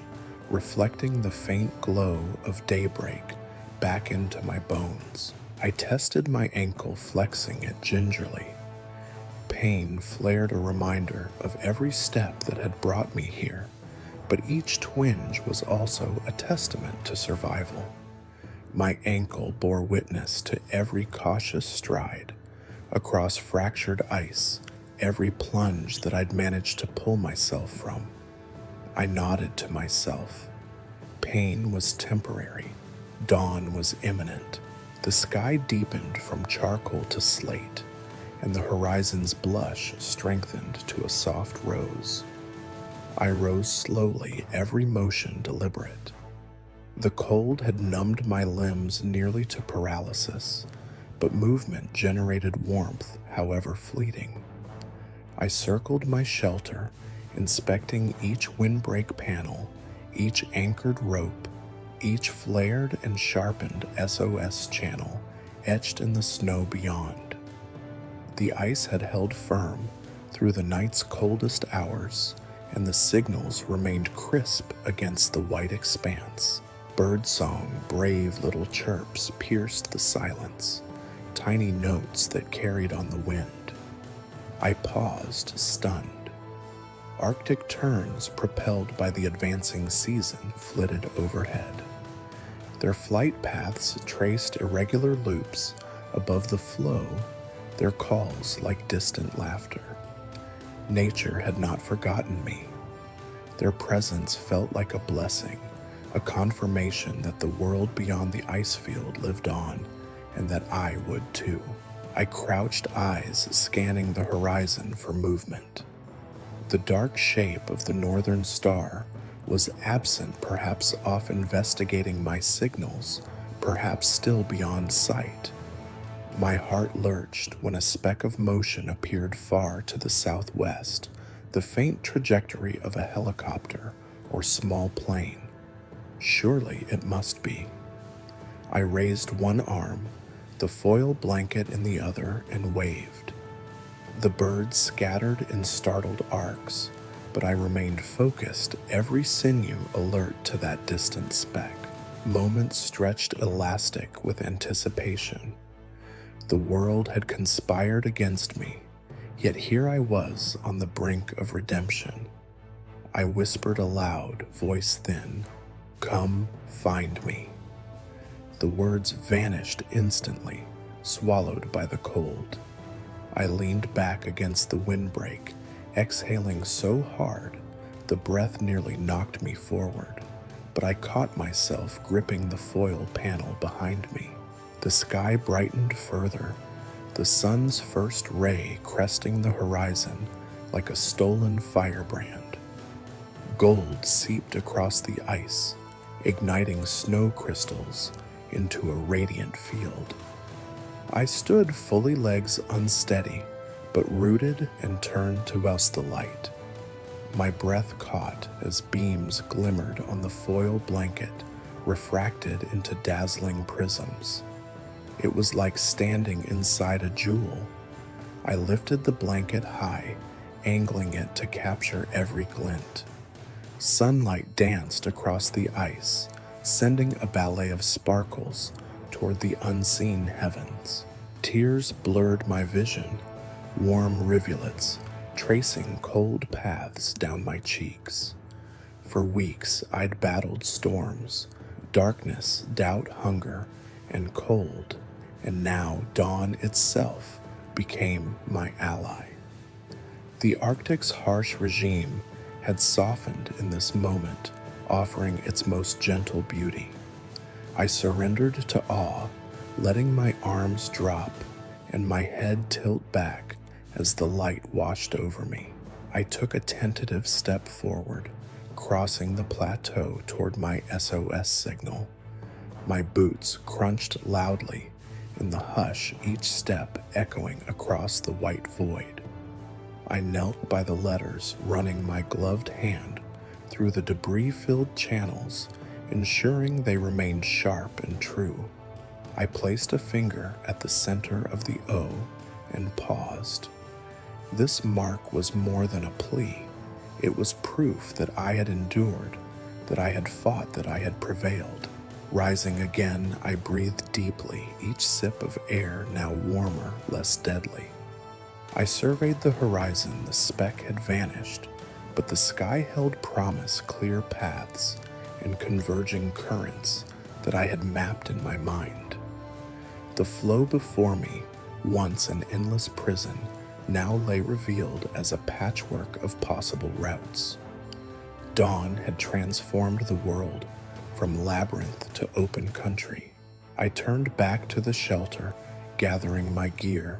S1: reflecting the faint glow of daybreak back into my bones. I tested my ankle, flexing it gingerly. Pain flared a reminder of every step that had brought me here, but each twinge was also a testament to survival. My ankle bore witness to every cautious stride across fractured ice, every plunge that I'd managed to pull myself from. I nodded to myself. Pain was temporary. Dawn was imminent. The sky deepened from charcoal to slate, and the horizon's blush strengthened to a soft rose. I rose slowly, every motion deliberate. The cold had numbed my limbs nearly to paralysis, but movement generated warmth, however fleeting. I circled my shelter, inspecting each windbreak panel, each anchored rope, each flared and sharpened SOS channel etched in the snow beyond. The ice had held firm through the night's coldest hours, and the signals remained crisp against the white expanse. Birdsong, brave little chirps pierced the silence, tiny notes that carried on the wind. I paused, stunned. Arctic terns, propelled by the advancing season, flitted overhead. Their flight paths traced irregular loops above the flow, their calls like distant laughter. Nature had not forgotten me. Their presence felt like a blessing, a confirmation that the world beyond the ice field lived on, and that I would too. I crouched, eyes scanning the horizon for movement. The dark shape of the northern star was absent, perhaps off investigating my signals, perhaps still beyond sight. My heart lurched when a speck of motion appeared far to the southwest, the faint trajectory of a helicopter or small plane. Surely it must be. I raised one arm, the foil blanket in the other, and waved. The birds scattered in startled arcs, but I remained focused, every sinew alert to that distant speck. Moments stretched elastic with anticipation. The world had conspired against me, yet here I was on the brink of redemption. I whispered aloud, voice thin, "Come find me." The words vanished instantly, swallowed by the cold. I leaned back against the windbreak, exhaling so hard the breath nearly knocked me forward, but I caught myself gripping the foil panel behind me. The sky brightened further, the sun's first ray cresting the horizon like a stolen firebrand. Gold seeped across the ice, igniting snow crystals into a radiant field. I stood fully legs unsteady, but rooted and turned to west the light. My breath caught as beams glimmered on the foil blanket, refracted into dazzling prisms. It was like standing inside a jewel. I lifted the blanket high, angling it to capture every glint. Sunlight danced across the ice, sending a ballet of sparkles toward the unseen heavens. Tears blurred my vision, warm rivulets tracing cold paths down my cheeks. For weeks I'd battled storms, darkness, doubt, hunger, and cold, and now dawn itself became my ally. The Arctic's harsh regime had softened in this moment, offering its most gentle beauty. I surrendered to awe, letting my arms drop and my head tilt back as the light washed over me. I took a tentative step forward, crossing the plateau toward my SOS signal. My boots crunched loudly in the hush, each step echoing across the white void. I knelt by the letters, running my gloved hand through the debris-filled channels, ensuring they remained sharp and true. I placed a finger at the center of the O and paused. This mark was more than a plea. It was proof that I had endured, that I had fought, that I had prevailed. Rising again, I breathed deeply, each sip of air now warmer, less deadly. I surveyed the horizon. The speck had vanished, but the sky held promise, clear paths and converging currents that I had mapped in my mind. The flow before me, once an endless prison, now lay revealed as a patchwork of possible routes. Dawn had transformed the world from labyrinth to open country. I turned back to the shelter, gathering my gear.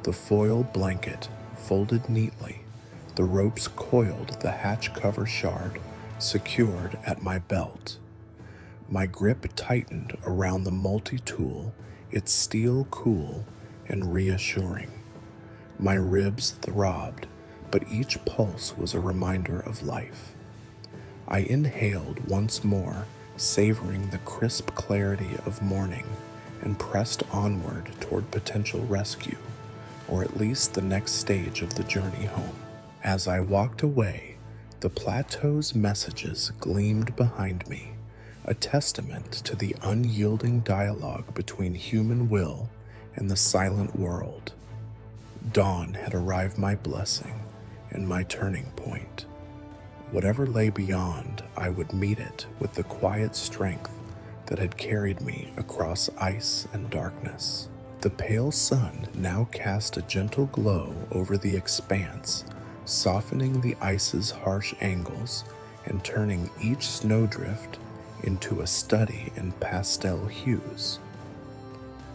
S1: The foil blanket folded neatly, the ropes coiled, the hatch cover shard secured at my belt. My grip tightened around the multi-tool, its steel cool and reassuring. My ribs throbbed, but each pulse was a reminder of life. I inhaled once more, savoring the crisp clarity of morning, and pressed onward toward potential rescue, or at least the next stage of the journey home. As I walked away, the plateau's messages gleamed behind me, a testament to the unyielding dialogue between human will and the silent world. Dawn had arrived, my blessing and my turning point. Whatever lay beyond, I would meet it with the quiet strength that had carried me across ice and darkness. The pale sun now cast a gentle glow over the expanse, softening the ice's harsh angles and turning each snowdrift into a study in pastel hues.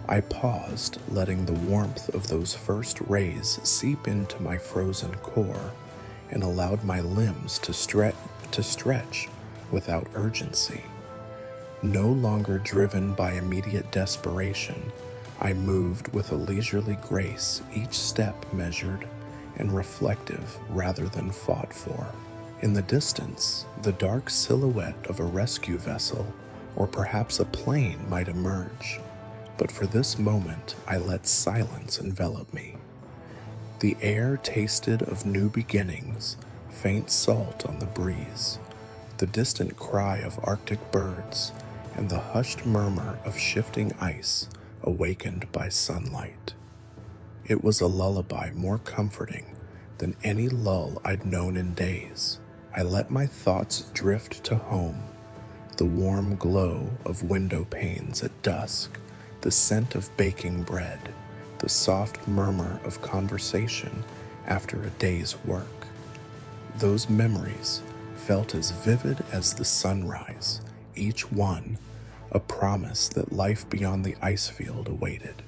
S1: I paused, letting the warmth of those first rays seep into my frozen core, and allowed my limbs to stretch without urgency. No longer driven by immediate desperation, I moved with a leisurely grace, each step measured and reflective rather than fought for. In the distance, the dark silhouette of a rescue vessel, or perhaps a plane, might emerge. But for this moment, I let silence envelop me. The air tasted of new beginnings, faint salt on the breeze, the distant cry of Arctic birds, and the hushed murmur of shifting ice awakened by sunlight. It was a lullaby more comforting than any lull I'd known in days. I let my thoughts drift to home, the warm glow of window panes at dusk, the scent of baking bread, the soft murmur of conversation after a day's work. Those memories felt as vivid as the sunrise, each one a promise that life beyond the ice field awaited.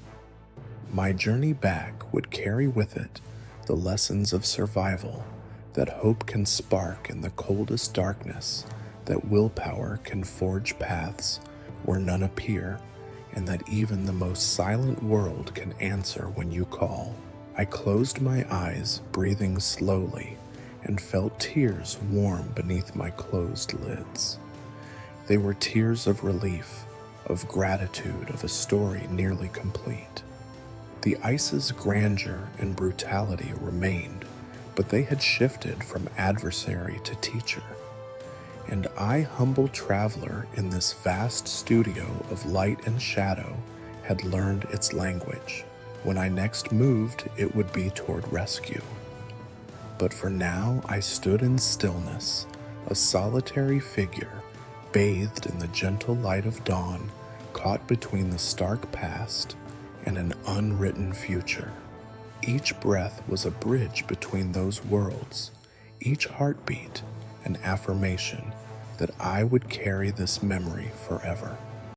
S1: My journey back would carry with it the lessons of survival, that hope can spark in the coldest darkness, that willpower can forge paths where none appear, and that even the most silent world can answer when you call. I closed my eyes, breathing slowly, and felt tears warm beneath my closed lids. They were tears of relief, of gratitude of a story nearly complete. The ice's grandeur and brutality remained, but they had shifted from adversary to teacher. And I, humble traveler in this vast studio of light and shadow, had learned its language. When I next moved, it would be toward rescue. But for now, I stood in stillness, a solitary figure, bathed in the gentle light of dawn, caught between the stark past and an unwritten future. Each breath was a bridge between those worlds, each heartbeat an affirmation that I would carry this memory forever.